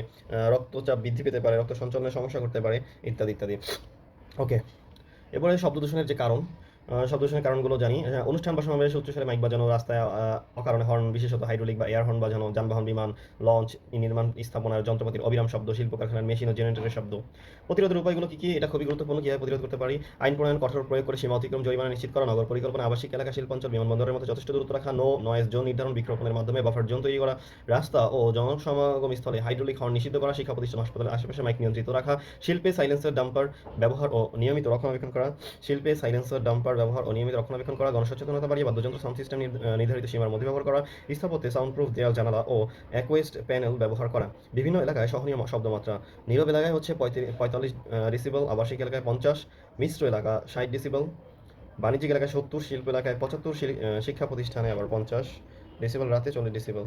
রক্তচাপ বৃদ্ধি পেতে পারে, রক্ত সঞ্চালনের সমস্যা করতে পারে, ইত্যাদি ইত্যাদি। ওকে, এরপরে শব্দ দূষণের যে কারণ, শব্দ দূষণের কারণগুলো জানি। অনুষ্ঠান বা সমাবেশে উচ্চস্বরে মাইক বাজানো, রাস্তায় অকারণে হর্ন, বিশেষত হাইড্রোলিক বা এয়ার হর্ন বাজানো, যানবাহন, বিমান, লঞ্চ, নির্মাণ স্থাপনার যন্ত্রপাতির অবিরাম শব্দ, শিল্প কারখানার মেশিন ও জেনারেটরের শব্দ। প্রতিরোধের উপায়গুলো কি কি, এটা খুবই গুরুত্বপূর্ণ, কীভাবে প্রতিরোধ করতে পারি। আইন প্রণয়ন, কঠোর প্রয়োগ করে সীমা অতিক্রম, জরিমানা নিশ্চিত করা, নগর পরিকল্পনা, আবাসিক এলাকা, শিল্পাঞ্চল, বিমানবন্দরের মতো যথেষ্ট দূরত্ব রাখা, নো নয়েজ জোন নির্ধারণ, বৃক্ষরোপণের মাধ্যমে বাফার জোন তৈরি করা, রাস্তা ও জনসমাগম স্থলে হাইড্রোলিক হর্ন নিষিদ্ধ করা, শিক্ষা প্রতিষ্ঠান, হাসপাতালের আশেপাশে মাইক নিয়ন্ত্রিত রাখা, শিল্পে সাইলেন্সার ডাম্পার ব্যবহার ও নিয়মিত রক্ষণাবেক্ষণ করা, শিল্পে সাইলেন্সার ডাম্পার ব্যবহার ও নিয়মিত রক্ষণাবেক্ষণ করা, গণসচেতনতা বাড়িয়ে বাদ্যযন্ত্র সাউন্ড সিস্টেম নির্ধারিত সীমার মধ্যে ব্যবহার করা, স্থাপত্যে সাউন্ড প্রুফ দেয়াল, জানালা ও অ্যাকোয়েস্ট প্যানেল ব্যবহার করা। বিভিন্ন এলাকায় সহনীয় শব্দমাত্রা, নীরব এলাকায় হচ্ছে 45 ডেসিবেল, আবাসিক এলাকায় 50, মিশ্র এলাকা 60 ডেসিবেল, বাণিজ্যিক এলাকায় 70, শিল্প এলাকায় 75, শিক্ষা প্রতিষ্ঠানে আবার 50 ডেসিবেল, রাতে 40 ডেসিবেল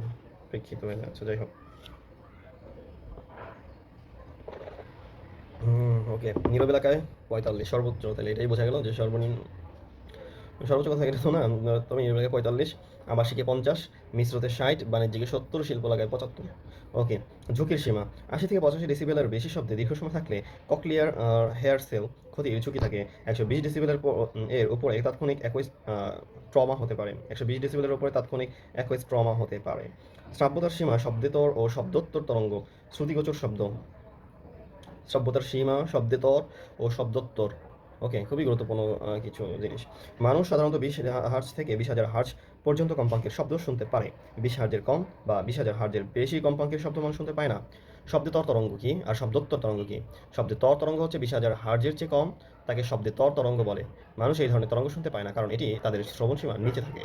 প্রেক্ষিত হয়ে যাচ্ছে। যাই হোক, ওকে, নীরব এলাকায় 45 সর্বোচ্চ, তাহলে এটাই বোঝা গেল যে সর্বোচ্চ কথা এটা তো না, তবে নীরব এলাকায় 45, আবাসিকে 50, মিশ্রতে 60, বাণিজ্যিকে 70, শিল্প এলাকায় 75। ওকে, ঝুঁকির সীমা 80 থেকে 85 ডেসিবেলের বেশি শব্দে দীর্ঘ সময় থাকলে ককলিয়ার হেয়ার সেল ক্ষতির ঝুঁকি থাকে। 120 ডেসিবেলের এর উপরে তাৎক্ষণিক অ্যাকুয়েস ট্রমা হতে পারে। 120 ডেসিবেলের উপরে তাৎক্ষণিক অ্যাকুয়েস ট্রমা হতে পারে। শ্রাব্যতার সীমা শব্দেতর ও শব্দোত্তর তরঙ্গ, শ্রুতিগোচর শব্দ, সভ্যতার সীমা শব্দেতর ও শব্দোত্তর। ওকে, খুবই গুরুত্বপূর্ণ কিছু জিনিস। মানুষ সাধারণত 20 হার্জ থেকে 20,000 হার্জ পর্যন্ত কম্পাঙ্কের শব্দ শুনতে পারে। 20 হার্জের কম বা 20,000 হার্জের বেশি কম্পাঙ্কের শব্দ মানুষ শুনতে পায় না। শব্দেতর তরঙ্গ কি আর শব্দোত্তর তরঙ্গ কি? শব্দেতর তরঙ্গ হচ্ছে 20,000 হার্জের চেয়ে কম, তাকে শব্দেতর তরঙ্গ বলে। মানুষ এই ধরনের তরঙ্গ শুনতে পায় না কারণ এটি তাদের শ্রবণ সীমার নিচে থাকে।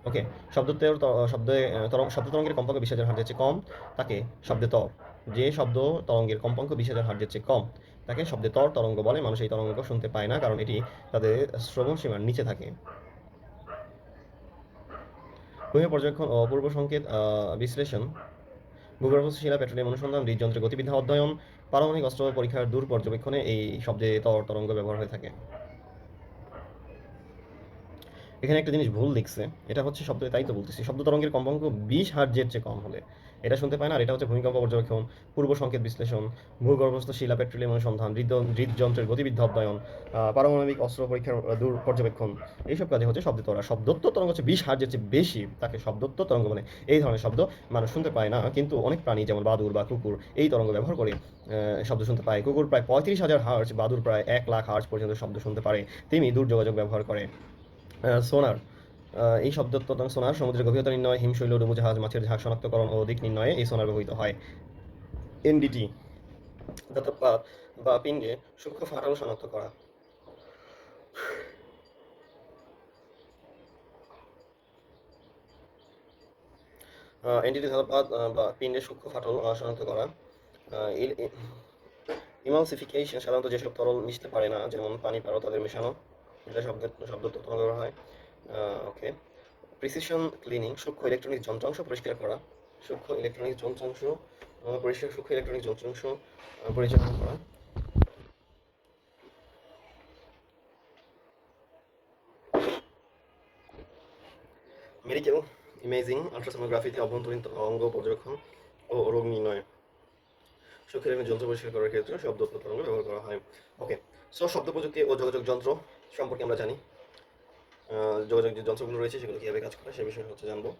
ওকে, শব্দোত্তর শব্দ তরঙ্গের কম্পাঙ্ক 20,000 হার্জের চেয়ে কম, তাকে শব্দেতর। যে শব্দ তরঙ্গের কম্পাঙ্ক 20,000 হার্জের চেয়ে কম তাকে শব্দেতর তরঙ্গ বলে। মানুষ এই তরঙ্গ শুনতে পায় না কারণ এটি তাদের শ্রবণ সীমার নিচে থাকে। ভূমি পর্যবেক্ষণ ও পূর্ব সংকেত বিশ্লেষণ, ভূগর্ভস্থ শিলা, পেট্রোলিয়াম অনুসন্ধান, হৃদযন্ত্রের গতিবিদ্যা অধ্যয়ন, পারমাণবিক অস্ত্র পরীক্ষার দূর পর্যবেক্ষণে এই শব্দেতর তরঙ্গ ব্যবহার হয়ে থাকে। এখানে একটা জিনিস ভুল লিখছে, এটা হচ্ছে শব্দ, তাই তো বলতেছি, শব্দ তরঙ্গের কম্পাঙ্ক 20 হার্জের চেয়ে কম হলে এটা শুনতে পায় না, আর এটা হচ্ছে ভূমিকম্প পর্যবেক্ষণ, পূর্ব সংকেত বিশ্লেষণ, ভূগর্ভস্থ শিলা, পেট্রোলিয়াম অনুসন্ধান, হৃদযন্ত্রের গতিবিদ্যা অধ্যয়ন, পারমাণবিক অস্ত্র পরীক্ষার দূর পর্যবেক্ষণ, এইসব কাজে হচ্ছে শব্দতর। আর শব্দোত্তর তরঙ্গ হচ্ছে 20 হার্জের চেয়ে বেশি, তাকে শব্দোত্তর তরঙ্গ বলে। এই ধরনের শব্দ মানুষ শুনতে পায় না, কিন্তু অনেক প্রাণী যেমন বাদুড় বা কুকুর এই তরঙ্গ ব্যবহার করে শব্দ শুনতে পায়। কুকুর প্রায় 35,000 হার্জ, বাদুড় প্রায় 1,00,000 হার্জ পর্যন্ত শব্দ শুনতে পারে। তিমি দূরযোগাযোগ ব্যবহার করে। সোনার, এই শব্দোত্তর সোনার সমুদ্রের গভীরতা নির্ণয়, হিমশৈল, ডুবোজাহাজ, মাছের ঝাঁক শনাক্তকরণ ও দিক নির্ণয়ে এই সোনার ব্যবহৃত হয়। এনডিটি, দাঁতপাত বা পিণ্ডে সূক্ষ্ম ফাটল শনাক্ত করা। এনডিটি ধাতপাত বা পিণ্ডে সূক্ষ্ম ফাটল শনাক্ত করা। ইমালসিফিকেশন, সাধারণত যেসব তরল মিশতে পারে না যেমন পানি, পারো, তাদের মেশানো, এটা শব্দোত্তর ব্যবহার হয়। ওকে, প্রিসিশন ক্লিনিং, সূক্ষ্ম ইলেকট্রনিক যন্ত্রাংশ পরিষ্কার করা, সূক্ষ্ম ইলেকট্রনিক যন্ত্রাংশ পরিচালনা করা। মেডিকেল ইমেজিং, আলট্রাসোনোগ্রাফিতে অভ্যন্তরীণ অঙ্গ পর্যবেক্ষণ ও রোগ নির্ণয়, সূক্ষ্ম ইলেকট্রনিক যন্ত্র পরিষ্কার করার ক্ষেত্রে শব্দোত্তর তরঙ্গ ব্যবহার করা হয়। ওকে, সো শব্দ প্রযুক্তি ও যোগাযোগ যন্ত্র সম্পর্কে আমরা জানি। যোগাযোগ যে যন্ত্রগুলো রয়েছে সেগুলো কীভাবে কাজ করে সে বিষয়ে হচ্ছে জানবো।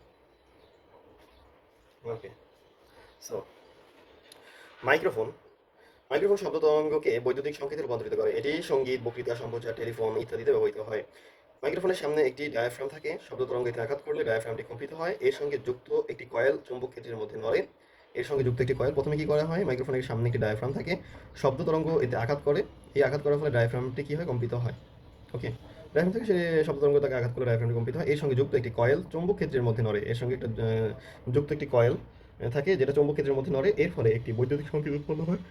ওকে, সো মাইক্রোফোন মাইক্রোফোন শব্দ তরঙ্গকে বৈদ্যুতিক সংকেতে রূপান্তরিত করে। এটি সঙ্গীত, বক্তৃতা, সম্প্রচার, টেলিফোন ইত্যাদিতে ব্যবহৃত হয়। মাইক্রোফোনের সামনে একটি ডায়াফ্রাম থাকে। শব্দ তরঙ্গ এতে আঘাত করলে ডায়াফ্রামটি কম্পিত হয়। এর সঙ্গে যুক্ত একটি কয়েল চৌম্বক ক্ষেত্রের মধ্যে নড়ে। এর সঙ্গে যুক্ত একটি কয়েল প্রথমে কি করা হয়, মাইক্রোফোনের সামনে একটি ডায়াফ্রাম থাকে। শব্দ তরঙ্গ এতে আঘাত করে। এই আঘাত করার ফলে ডায়াফ্রামটি কি হয়, কম্পিত হয়। ওকে, ডায়াফ্রাম থেকে সে শব্দ তরঙ্গ তাকে আঘাত করলে ডায়াফ্রামটি কম্পিত হয়। এর সঙ্গে যুক্ত একটি কয়েল চৌম্বক ক্ষেত্রের মধ্যে নড়ে। এর সঙ্গে একটা যুক্ত একটি কয়েল থাকে যেটা চৌম্বক ক্ষেত্রের মধ্যে নড়ে। এর ফলে একটি বৈদ্যুতিক সংকেত উৎপন্ন হয়।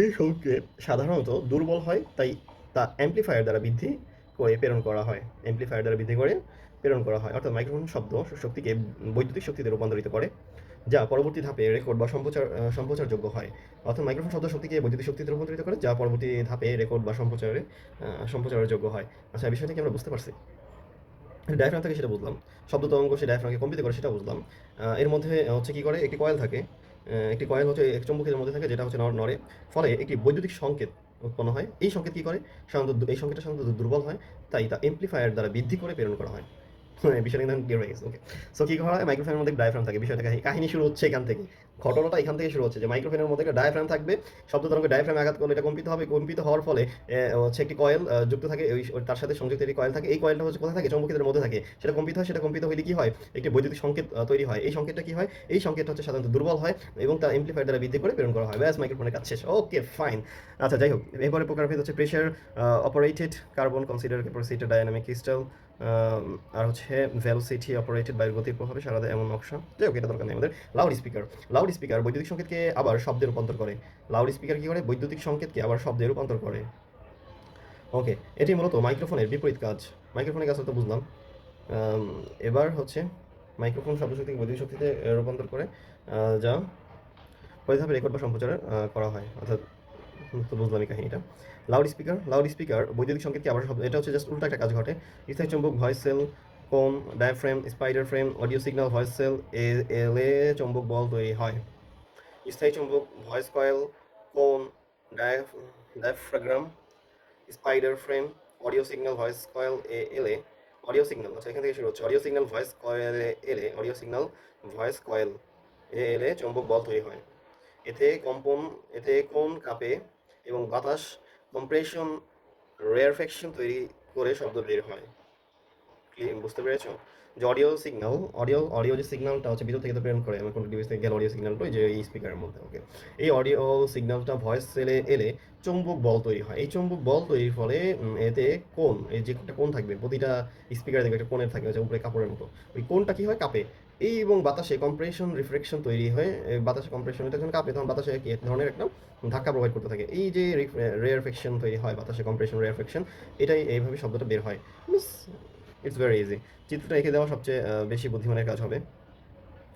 এই সংকেত সাধারণত দুর্বল হয়, তাই তা অ্যাম্প্লিফায়ার দ্বারা বৃদ্ধি করে প্রেরণ করা হয়। অ্যাম্প্লিফায়ার দ্বারা বৃদ্ধি করে প্রেরণ করা হয়, অর্থাৎ মাইক্রোফোন শব্দ শক্তিকে বৈদ্যুতিক শক্তিতে রূপান্তরিত করে, যা পরবর্তী ধাপে রেকর্ড বা সম্প্রচারযোগ্য হয়। অর্থাৎ মাইক্রোফোন শব্দ শক্তিকে বৈদ্যুতিক শক্তিতে রূপান্তরিত করে, যা পরবর্তী ধাপে রেকর্ড বা সম্প্রচারের যোগ্য হয়। আচ্ছা, বিষয়টা কি আমরা বুঝতে পারছি? ডায়াফ্রাম থেকে সেটা বুঝলাম। শব্দ তরঙ্গ সে ডায়াফ্রামকে কম্পিত করে সেটা বুঝলাম। এর মধ্যে হচ্ছে কি করে, একটি কয়েল থাকে। একটি কয়েল হচ্ছে এক চুম্বকের মধ্যে থাকে যেটা হচ্ছে নড়ে। ফলে একটি বৈদ্যুতিক সংকেত উৎপন্ন হয়। এই সংকেত কি করে, সাধারণত এই সংকেতটা সাধারণত দুর্বল হয়, তাই তা এমপ্লিফায়ার দ্বারা বৃদ্ধি করে প্রেরণ করা হয়। বিষয়টা কিন্তু ক্লিয়ার হয়ে গেছে। ওকে, সো কি করা হয়, মাইক্রোফোনের মধ্যে ডায়াফ্রাম থাকে। বিষয়টা কাহিনী শুরু হচ্ছে এখান থেকে, ঘটনাটা এখান থেকে শুরু হচ্ছে যে মাইক্রোফোনের মধ্যে একটা ডায়াফ্রাম থাকবে। শব্দ তরঙ্গ ডায়াফ্রামে আঘাত করলে এটা কম্পিত হবে। কম্পিত হওয়ার ফলে হচ্ছে একটি কয়েল যুক্ত থাকে, তার সাথে সংযুক্ত একটি কয়েল থাকে। এই কয়েলটা হচ্ছে কোথায় থাকে, চৌম্বকের মধ্যে থাকে। সেটা কম্পিত হয়, সেটা কম্পিত হলে কি হয়, একটি বৈদ্যুতিক সংকেত তৈরি হয়। এই সংকেতটা কি হয়, এই সংকেতটা হচ্ছে সাধারণত দুর্বল হয় এবং তা এমপ্লিফায়ার দ্বারা বৃদ্ধি করে প্রেরণ করা হয়। ব্যাস, মাইক্রোফোনের কাজ শেষ। Okay, fine. আচ্ছা, যাই হোক, এরপরে প্রকারভেদ হচ্ছে pressure operated carbon, condenser capacity, dynamic crystal, আর হচ্ছে ভেলোসিটি অপারেটেড, বায়ুর গতির প্রভাবে সারা দেয় এমন নকশা। যাই হোক, এটা দরকার নেই আমাদের। লাউড স্পিকার বৈদ্যুতিক সংকেতকে আবার শব্দে রূপান্তর করে। লাউড স্পিকার কি করে, বৈদ্যুতিক সংকেতকে আবার শব্দে রূপান্তর করে। ওকে, এটি মূলত মাইক্রোফোনের বিপরীত কাজ। মাইক্রোফোনের কাজ তো বুঝলাম। আম, এবার হচ্ছে মাইক্রোফোন শব্দ শক্তিকে বৈদ্যুতিক শক্তিতে রূপান্তর করে, যা পরে ধাপে রেকর্ড বা সম্প্রচার করা হয়। অর্থাৎ তো বুঝলাম এই কাহিনীটা। লাউড স্পিকার বৈদ্যুতিক সংকেতকে আবার শব্দ, এটা হচ্ছে জাস্ট উল্টা একটা কাজ ঘটে। স্থায়ী চুম্বক, voice cell, cone, diaphragm, spider frame, audio signal, voice cell, এলে চুম্বক বল তৈরি হয়। স্থায়ী চুম্বক, voice coil, cone, diaphragm, spider frame, audio signal, voice coil, এলে অডিও সিগন্যাল। আচ্ছা, এখান থেকে শুরু হচ্ছে। অডিও সিগন্যাল, ভয়েস কয়েলে এলে অডিও সিগন্যাল, ভয়েস কয়েল এলে চুম্বক বল তৈরি হয়। এতে কম্পন, এতে কোন কাঁপে এবং বাতাস কম্প্রেশন রেয়ারফেকশন তৈরি করে শব্দ বের হয়। বুঝতে পেরেছো? যে অডিও যে সিগন্যালটা হচ্ছে ভিতর থেকে তো প্রেরণ করে, আমার কোনো ডিভাইস থেকে গেল অডিও সিগন্যালটা, ওই যে এই স্পিকারের মধ্যে। ওকে, এই অডিও সিগন্যালটা ভয়েস সেলে এলে চৌম্বক বল তৈরি হয়। এই চৌম্বক বল তৈরির ফলে এতে কোন, এই যে একটা কোন থাকবে প্রতিটা স্পিকারে, দেখবে একটা কোণের থাকবে, হচ্ছে উপরে কাপড়ের মতো। ওই কোনটা কি হয়, কাঁপে। এই এবং বাতাসে কম্প্রেশন রিফ্লেকশন তৈরি হয়। বাতাসে কম্প্রেশন, এটা যখন কাঁপে তখন বাতাসে কি এক ধরনের একটা ধাক্কা প্রোভাইড করতে থাকে। এই যে রেয়ারফেকশন তৈরি হয়, বাতাসে কম্প্রেশন রেয়ারফেকশন, এটাই এইভাবে শব্দটা বের হয়। It's very easy. চিত্রটা এঁকে দেওয়া সবচেয়ে বেশি বুদ্ধিমানের কাজ হবে।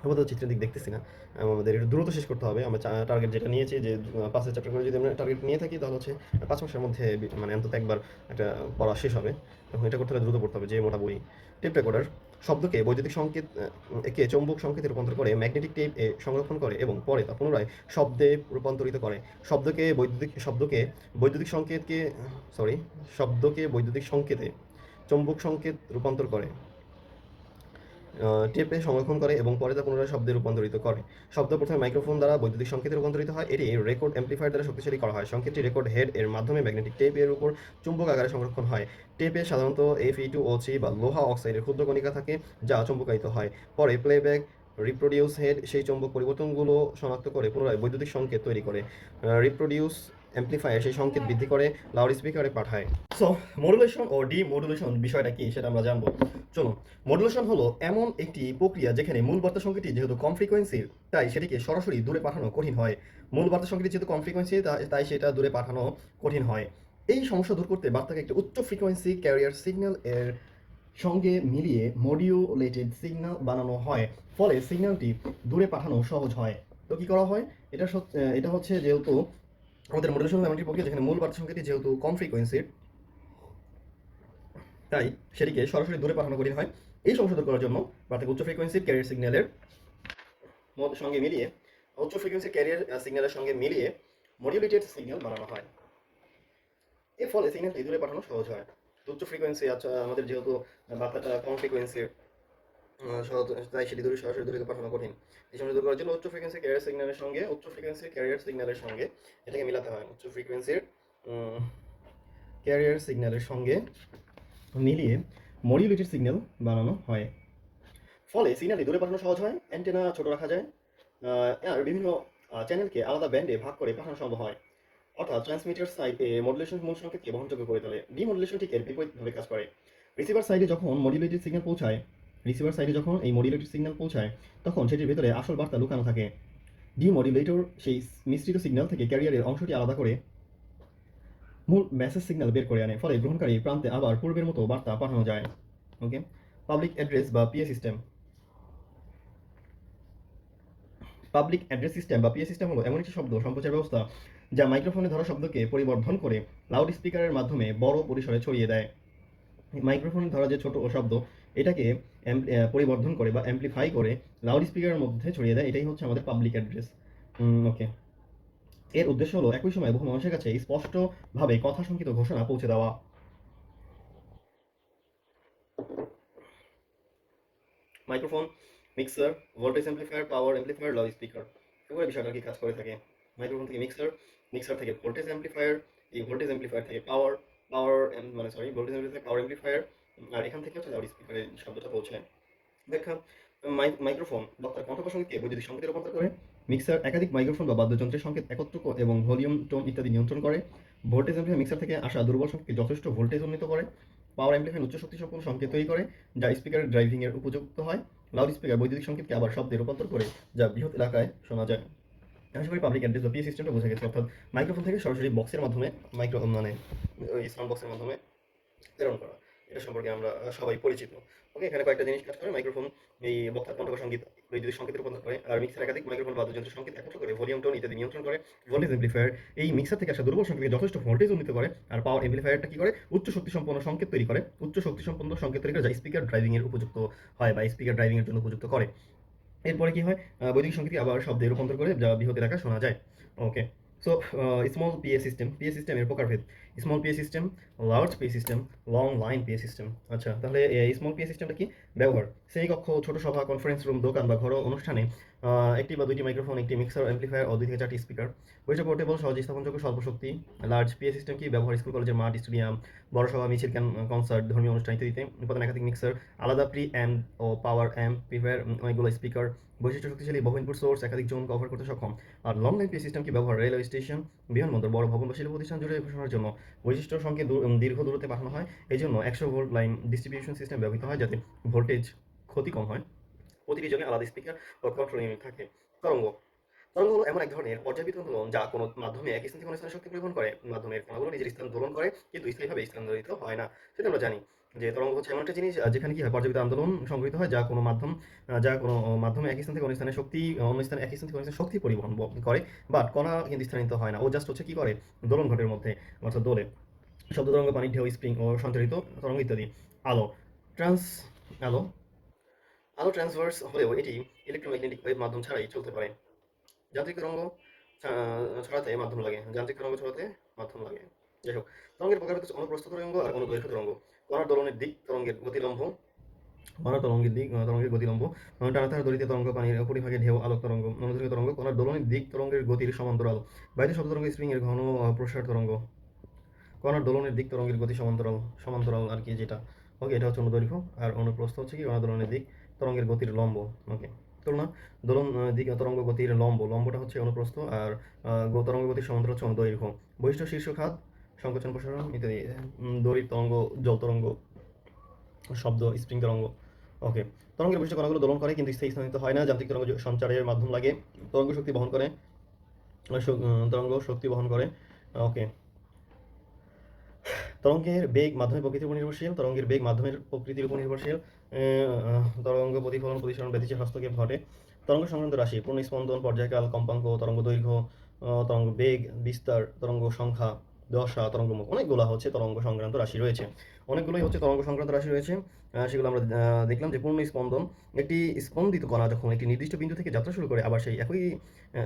আপাতত চিত্রের দিক দেখতেছি না, আমাদের একটু দ্রুত শেষ করতে হবে। আমরা টার্গেট যেটা নিয়েছি যে 5 চ্যাপ্টার করে যদি আমরা টার্গেট নিয়ে থাকি, তাহলে হচ্ছে 5 মাসের মধ্যে মানে অন্তত একবার একটা পড়া শেষ হবে। তখন এটা করতে হলে দ্রুত পড়তে হবে, যে মোটা বই। টেপ রেকর্ডার শব্দকে বৈদ্যুতিক সংকেত একে চৌম্বক সংকেতে রূপান্তর করে ম্যাগনেটিক টেপ সংরক্ষণ করে এবং পরে তা পুনরায় শব্দে রূপান্তরিত করে। শব্দকে বৈদ্যুতিক সংকেতকে সরি শব্দকে বৈদ্যুতিক সংকেতে চৌম্বক সংকেত রূপান্তর করে, টেপে সংরক্ষণ করে এবং পরে তা পুনরায় শব্দে রূপান্তরিত করে। শব্দ প্রথমে মাইক্রোফোন দ্বারা বৈদ্যুতিক সংকেতে রূপান্তরিত হয়। এটি রেকর্ড অ্যাম্প্লিফায়ার দ্বারা শক্তিশালী করা হয়। সংকেতটি রেকর্ড হেড এর মাধ্যমে ম্যাগনেটিক টেপ এর উপর চুম্বক আকারে সংরক্ষণ হয়। টেপে সাধারণত Fe2O3 বা লোহা অক্সাইডের ক্ষুদ্র কণিকা থাকে, যা চুম্বকায়িত হয়। পরে প্লেব্যাক রিপ্রোডিউস হেড সেই চুম্বক পরিবর্তনগুলো শনাক্ত করে পুনরায় বৈদ্যুতিক সংকেত তৈরি করে। রিপ্রোডিউস অ্যাম্প্লিফায়ার সেই সংকেত বৃদ্ধি করে লাউড স্পিকারে পাঠায়। সো মডুলেশন ও ডিমডুলেশন বিষয়টা কি সেটা আমরা জানবো। চলুন। মডুলেশন হলো এমন একটি প্রক্রিয়া যেখানে মূল বার্তা সংকেতটি যেহেতু কম ফ্রিকোয়েন্সির, তাই সেটিকে সরাসরি দূরে পাঠানো কঠিন হয়। মূল বার্তা সংকেতটি যেহেতু কম ফ্রিকোয়েন্সি, তাই সেটা দূরে পাঠানো কঠিন হয়। এই সমস্যা দূর করতে বার্তাকে একটি উচ্চ ফ্রিকোয়েন্সি ক্যারিয়ার সিগন্যাল এর সঙ্গে মিলিয়ে মডিউলেটেড সিগন্যাল বানানো হয়। ফলে সিগন্যালটি দূরে পাঠানো সহজ হয়। তো কি করা হয়, এটা হচ্ছে যেহেতু আমাদের মডুলেশন এমন একটি প্রক্রিয়া যেখানে মূল বার্তা সংকেতটি যেহেতু কম ফ্রিকোয়েন্সির, তাই সেটিকে সরাসরি দূরে পাঠানো কঠিন হয়। এই সমস্যা দূর করার জন্য বার্তাকে উচ্চ ফ্রিকোয়েন্সির ক্যারিয়ার সিগন্যালের সঙ্গে মিলিয়ে মডিউলেটেড সিগন্যাল বানানো হয়। এর ফলে সিগন্যালটি দূরে পাঠানো সহজ হয়। উচ্চ ফ্রিকোয়েন্সি, আচ্ছা আমাদের যেহেতু বার্তাটা কম ফ্রিকোয়েন্সির, তাই সেটি দূরে সরাসরি দূরে পাঠানো কঠিন। এই সমস্যা দূর করার জন্য উচ্চ ফ্রিকোয়েন্সি ক্যারিয়ার সিগন্যালের সঙ্গে এটাকে মিলাতে হয়। উচ্চ ফ্রিকোয়েন্সির ক্যারিয়ার সিগন্যালের সঙ্গে মিলিয়ে মডিউলেটেড সিগন্যাল বানানো হয়। ফলে সিগন্যালটি দূরে পাঠানো সহজ হয়, অ্যান্টেনা ছোট রাখা যায়, আর বিভিন্ন চ্যানেলকে আলাদা ব্যান্ডে ভাগ করে পাঠানো সম্ভব হয়। অর্থাৎ ট্রান্সমিটার সাইডে মডুলেশন মূল সংকেতকে বহনযোগ্য করে তোলে। ডিমডুলেশন ঠিক এর বিপরীতভাবে কাজ করে। রিসিভার সাইডে যখন মডিউলেটেড সিগন্যাল পৌঁছায় রিসিভার সাইডে যখন এই মডিউলেটেড সিগন্যাল পৌঁছায় তখন সেটির ভেতরে আসল বার্তা লুকানো থাকে। ডিমডুলেটর সেই মিশ্রিত সিগন্যাল থেকে ক্যারিয়ারের অংশটি আলাদা করে মূল মেসেজ সিগন্যাল বের করে আনে। ফলে গ্রহণকারী প্রান্তে আবার পূর্বের মতো বার্তা পাঠানো যায়। ওকে, পাবলিক অ্যাড্রেস বা PA system. Public address system বা পিএ সিস্টেম হলো এমন একটি শব্দ সম্প্রচার ব্যবস্থা যা মাইক্রোফোনে ধরা শব্দকে পরিবর্ধন করে লাউড স্পিকারের মাধ্যমে বড় পরিসরে ছড়িয়ে দেয়। মাইক্রোফোনে ধরা যে ছোট শব্দ এটাকে পরিবর্ধন করে বা অ্যাম্প্লিফাই করে লাউড স্পিকারের মধ্যে ছড়িয়ে দেয়। এটাই হচ্ছে আমাদের পাবলিক অ্যাড্রেস। ওকে, এর উদ্দেশ্য হলো একই সময়ে বহু মানুষের কাছে স্পষ্টভাবে কথা সংকিত ঘোষণা পৌঁছে দেওয়া। মাইক্রোফোন, মিক্সার, ভোল্টেজ অ্যাম্প্লিফায়ার, পাওয়ার অ্যাম্প্লিফায়ার, লাউড স্পিকার, এগুলো বিষয়টা কি কাজ করে থাকে। মাইক্রোফোন থেকে মিক্সার থেকে ভোল্টেজ অ্যাম্প্লিফায়ার, এই ভোল্টেজ অ্যাম্প্লিফায়ার থেকে ভোল্টেজ অ্যাম্প্লিফায়ার পাওয়ার অ্যাম্প্লিফায়ার, আর এখান থেকে হচ্ছে লাউড স্পিকারে শব্দটা পৌঁছায়। ব্যাখ্যা, মাইক্রোফোন বক্তার কণ্ঠ প্রসঙ্গকে বৈদ্যুতিক সংকেতে রূপান্তর করে। মিক্সার একাধিক মাইক্রোফোন বা বাদ্যযন্ত্রের সংকেত একত্র এবং ভলিউম, টোন ইত্যাদি নিয়ন্ত্রণ করে। ভোল্টেজ অ্যাম্প্লিফায়ার মিক্সার থেকে আসা দুর্বল সংকেতকে যথেষ্ট ভোল্টেজ উন্নীত করে। পাওয়ার অ্যাম্প্লিফায়ার উচ্চ শক্তি সম্পন্ন সংকেত তৈরি করে যা স্পিকারের ড্রাইভিং এর উপযুক্ত হয়। লাউড স্পিকার বৈদ্যুতিক সংকেতকে আবার শব্দে রূপান্তর করে যা বৃহৎ এলাকায় শোনা যায়। আশা করি পাবলিক অ্যাড্রেস বা পিএ সিস্টেমটা বোঝা গেছে। অর্থাৎ মাইক্রোফোন থেকে সরাসরি বক্সের মাধ্যমে ওই সাউন্ড বক্সের মাধ্যমে প্রেরণ করা, এটা সম্পর্কে আমরা সবাই পরিচিত। ওকে, এখানে কয়েকটা জিনিস কাজ করে। মাইক্রোফোন এই বক্তার কণ্ঠ বা সংগীত বৈদ্যুতিক সংকেতে রূপান্তর করে, আর মিক্সার একাধিক মাইক্রোফোন বাদ্যযন্ত্রের সংকেত একত্র করে ভলিউম, টোন ইত্যাদি নিয়ন্ত্রণ করে। ভোল্টেজ অ্যাম্প্লিফায়ার এই মিক্সার থেকে আসা দুর্বল সংকেতকে যথেষ্ট ভোল্টেজ উন্নীত করে। আর পাওয়ার অ্যাম্প্লিফায়ারটা কি করে, উচ্চ শক্তি সম্পন্ন সংকেত তৈরি করে যা স্পিকার ড্রাইভিং এর উপযুক্ত হয় বা স্পিকার ড্রাইভিং এর জন্য উপযুক্ত করে। এরপরে কি হয়, বৈদ্যুতিক সংকেতকে আবার শব্দে রূপান্তর করে যা বৃহৎ এলাকায় শোনা যায়। ওকে, সো স্মল পিএ সিস্টেমের প্রকারভেদ। Small PA system, large PA system, long line PA system. আচ্ছা, তাহলে স্মল পিএ সিস্টেমটা কি? ব্যবহার: শ্রেণীকক্ষ, ছোট সভা, কনফারেন্স রুম, দোকান বা ঘরোয়া অনুষ্ঠানে একটি বা দুইটি মাইক্রোফোন, একটি মিক্সার অ্যাম্প্লিফায়ার ও 2 থেকে 4টি স্পিকার। বৈশিষ্ট্য: পোর্টেবল, সহজে স্থাপনযোগ্য, স্বল্প শক্তি। লার্জ পিএ সিস্টেম কি? ব্যবহার: স্কুল, কলেজের মাঠ, স্টেডিয়াম, বড় সভা, মিছিল, কনসার্ট, ধর্মীয় অনুষ্ঠান ইত্যাদিতে। উপাদান: একাধিক মিক্সার, আলাদা প্রি অ্যাম্প ও পাওয়ার অ্যাম্প্লিফায়ার, অনেকগুলো স্পিকার। বৈশিষ্ট্য: শক্তিশালী, বহু ইনপুট সোর্স, একাধিক জোন কভার করতে সক্ষম। আর লং লাইন পিএ সিস্টেম কি? ব্যবহার: রেলওয়ে স্টেশন, বিমানবন্দর, বড় ভবন বা শিল্প প্রতিষ্ঠান জুড়ে ঘোষণার জন্য। বৈশিষ্ট্য: সংকেত দীর্ঘ দূরত্বে পাঠানো হয়, এই জন্য 100 ভোল্ট লাইন ডিস্ট্রিবিউশন সিস্টেম ব্যবহৃত হয় যাতে ভোল্টেজ ক্ষতি কম হয়। প্রতিটি জনে আলাদা স্পিকার ও কন্ট্রোল ইউনিট থাকে। তরঙ্গ তরঙ্গ হলো এমন এক ধরনের পর্যায়বৃত্ত দোলন যা কোনো মাধ্যমে এক স্থান থেকে অন্য স্থানে শক্তি পরিবহন করে। মাধ্যমের কণাগুলো নিজের স্থান দোলন করে কিন্তু স্থায়ীভাবে স্থানান্তরিত হয় না। সেটা আমরা জানি যে তরঙ্গ হচ্ছে এমন একটা জিনিস যেখানে কি হয়, পর্যায়বৃত্ত আন্দোলন সংঘটিত হয় যা কোনো মাধ্যমে এক স্থান থেকে অন্য স্থানে এক স্থান থেকে অন্য স্থানে শক্তি পরিবহন করে, বাট কণা কিন্তু স্থানান্তরিত হয় না। ও জাস্ট হচ্ছে কি করে, দোলন ঘটের মধ্যে, অর্থাৎ দোলে। শব্দ তরঙ্গ, পানির ঢেউ, স্প্রিং ও সঞ্চারিত তরঙ্গ ইত্যাদি। আলো ট্রান্স আলো আলো ট্রান্সভার্স হলেও এটি ইলেকট্রোম্যাগনেটিক ওয়েভ মাধ্যম ছাড়াই চলতে পারে। যান্ত্রিক তরঙ্গ ছড়াতে মাধ্যম লাগে। যাই হোক, তরঙ্গের প্রকারভেদ হচ্ছে অনুপ্রস্থ তরঙ্গ আর অনুদৈর্ঘ্য তরঙ্গ। কণার দোলনের দিক তরঙ্গের গতিলম্ব, তরঙ্গের গতিলম্ব। টানাতার দড়িতে তরঙ্গ, পানির উপরিভাগে ঢেউ, আলোক তরঙ্গ। অনুদৈর্ঘ্য তরঙ্গ, কণার দোলনের দিক তরঙ্গের গতির সমান্তরাল। বায়ুতে শব্দ তরঙ্গ, স্প্রিং এর ঘন প্রসার তরঙ্গ। কণার দোলনের দিক তরঙ্গের গতি সমান্তরাল আর কি, যেটা ওকে, এটা হচ্ছে অনুদৈর্ঘ্য। আর অনুপ্রস্থ হচ্ছে কি, কণার দোলনের দিক তরঙ্গের গতির লম্ব। ওকে, তুলনা: দোলন দিক তরঙ্গ গতির লম্বটা হচ্ছে অনুপ্রস্থ, আর তরঙ্গ গতির সমান্তরাল হচ্ছে অনুদৈর্ঘ্য। বৈশিষ্ট্য: শীর্ষ খাত, সংকোচন প্রসারণ ইত্যাদি। দড়ির তরঙ্গ, জল তরঙ্গ, শব্দ, স্প্রিং তরঙ্গ। ওকে, তরঙ্গের বৈশিষ্ট্য: কণাগুলো দোলন করে কিন্তু স্থায়িত হয় না। যান্ত্রিক তরঙ্গ সঞ্চারের মাধ্যম লাগে। তরঙ্গ শক্তি বহন করে। ওকে, তরঙ্গের বেগ মাধ্যমের প্রকৃতির উপর নির্ভরশীল। তরঙ্গ প্রতিফলন, প্রতিসরণ, ব্যতিচার, হস্তক্ষেপ ঘটে। তরঙ্গ সংক্রান্ত রাশি: পূর্ণ স্পন্দন, পর্যায়কাল, কম্পাঙ্ক, তরঙ্গ দৈর্ঘ্য, তরঙ্গ বেগ, বিস্তার, তরঙ্গ সংখ্যা, দশা, তরঙ্গ মুখ, অনেকগুলো হচ্ছে তরঙ্গ সংক্রান্ত রাশি রয়েছে। অনেকগুলোই হচ্ছে তরঙ্গ সংক্রান্ত রাশি রয়েছে। সেগুলো আমরা দেখলাম যে পূর্ণ স্পন্দন, একটি স্পন্দিত কণা যখন একটি নির্দিষ্ট বিন্দু থেকে যাত্রা শুরু করে আবার সেই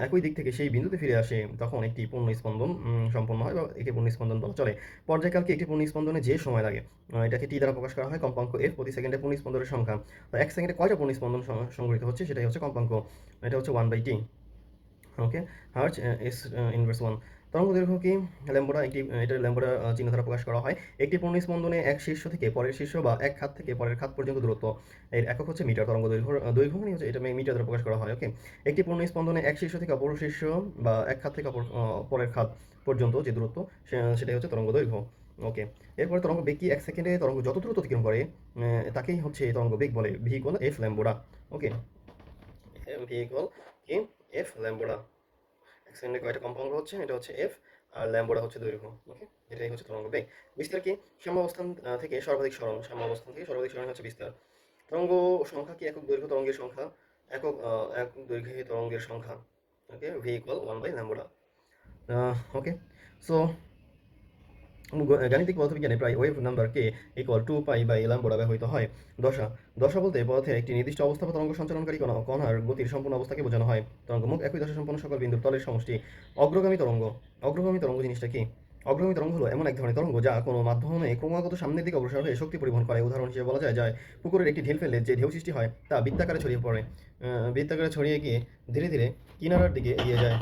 একই দিক থেকে সেই বিন্দুতে ফিরে আসে, তখন একটি পূর্ণ স্পন্দন সম্পন্ন হয় বা একে পূর্ণ স্পন্দন বলা চলে। পর্যায়কালকে একটি পূর্ণ স্পন্দনে যে সময় লাগে এটাকে টি দ্বারা প্রকাশ করা হয়। কম্পাঙ্ক এফ, প্রতি সেকেন্ডে পূর্ণ স্পন্দনের সংখ্যা। তো এক সেকেন্ডে কয়টা পূর্ণ স্পন্দন সংঘটিত হচ্ছে সেটাই হচ্ছে কম্পাঙ্ক। এটা হচ্ছে 1/t। ওকে, হার্জ এস ইনভার্স 1। তরঙ্গ দৈর্ঘ্য কি? ল্যাম্বোডা, এটা ল্যাম্বোডা চিহ্ন দ্বারা প্রকাশ করা হয়। একটি পূর্ণ স্পন্দনে এক শীর্ষ থেকে পরের শীর্ষ বা এক খাত থেকে পরের খাত পর্যন্ত দূরত্ব, এর একক হচ্ছে মিটার। তরঙ্গ দৈর্ঘ্য মানে হচ্ছে এটা মিটার দ্বারা প্রকাশ করা হয়। ওকে, একটি পূর্ণ স্পন্দনে এক শীর্ষ থেকে অপর শীর্ষ বা এক খাত থেকে পরের খাত পর্যন্ত যে দূরত্ব সেটাই হচ্ছে তরঙ্গ দৈর্ঘ্য। ওকে, এরপরে তরঙ্গ বেগ কি? এক সেকেন্ডে তরঙ্গ যত দ্রুত অতিক্রম করে তাকেই হচ্ছে তরঙ্গ বেগ বলে। V F lambda. Okay, V কি? F lambda. এক সেকেন্ডে কয়টা কম্পাঙ্ক হচ্ছে? এটা হচ্ছে এফ, আর ল্যাম্বোডা হচ্ছে দৈর্ঘ্য। ওকে, এটাই হচ্ছে তরঙ্গ বেগ। বিস্তার কি? সাম্য অবস্থান থেকে সর্বাধিক সরণ। সাম্য অবস্থান থেকে সর্বাধিক সরণ হচ্ছে বিস্তার। তরঙ্গ সংখ্যা কি? একক দৈর্ঘ্য তরঙ্গের সংখ্যা, একক দৈর্ঘ্যে তরঙ্গের সংখ্যা। ওকে, ভি ইকুয়াল 1/ল্যাম্বোডা। ওকে, সো গাণিতিক পদার্থবিজ্ঞানে প্রায় ওয়েভ নাম্বার কে ইকুয়াল 2π/ল্যাম্বোডা ব্যবহৃত হয়। দশা দশা বলতে পদার্থের একটি নির্দিষ্ট অবস্থা বা তরঙ্গ সঞ্চালনকারী কণার গতির সম্পূর্ণ অবস্থাকে বোঝানো হয়। তরঙ্গমুখ একই দশা সম্পন্ন সকল বিন্দুর তলের সমষ্টি। অগ্রগামী তরঙ্গ জিনিসটা কি? অগ্রগামী তরঙ্গ হলো এমন এক ধরনের তরঙ্গ যা কোনো মাধ্যমে ক্রমাগত সামনের দিকে অগ্রসর হয়ে শক্তি পরিবহন করে। উদাহরণ হিসেবে বলা যায় পুকুরের একটি ঢিল ফেললে যে ঢেউ সৃষ্টি হয় তা বৃত্তাকারে ছড়িয়ে পড়ে, বৃত্তাকারে ছড়িয়ে গিয়ে ধীরে ধীরে কিনারার দিকে এগিয়ে যায়।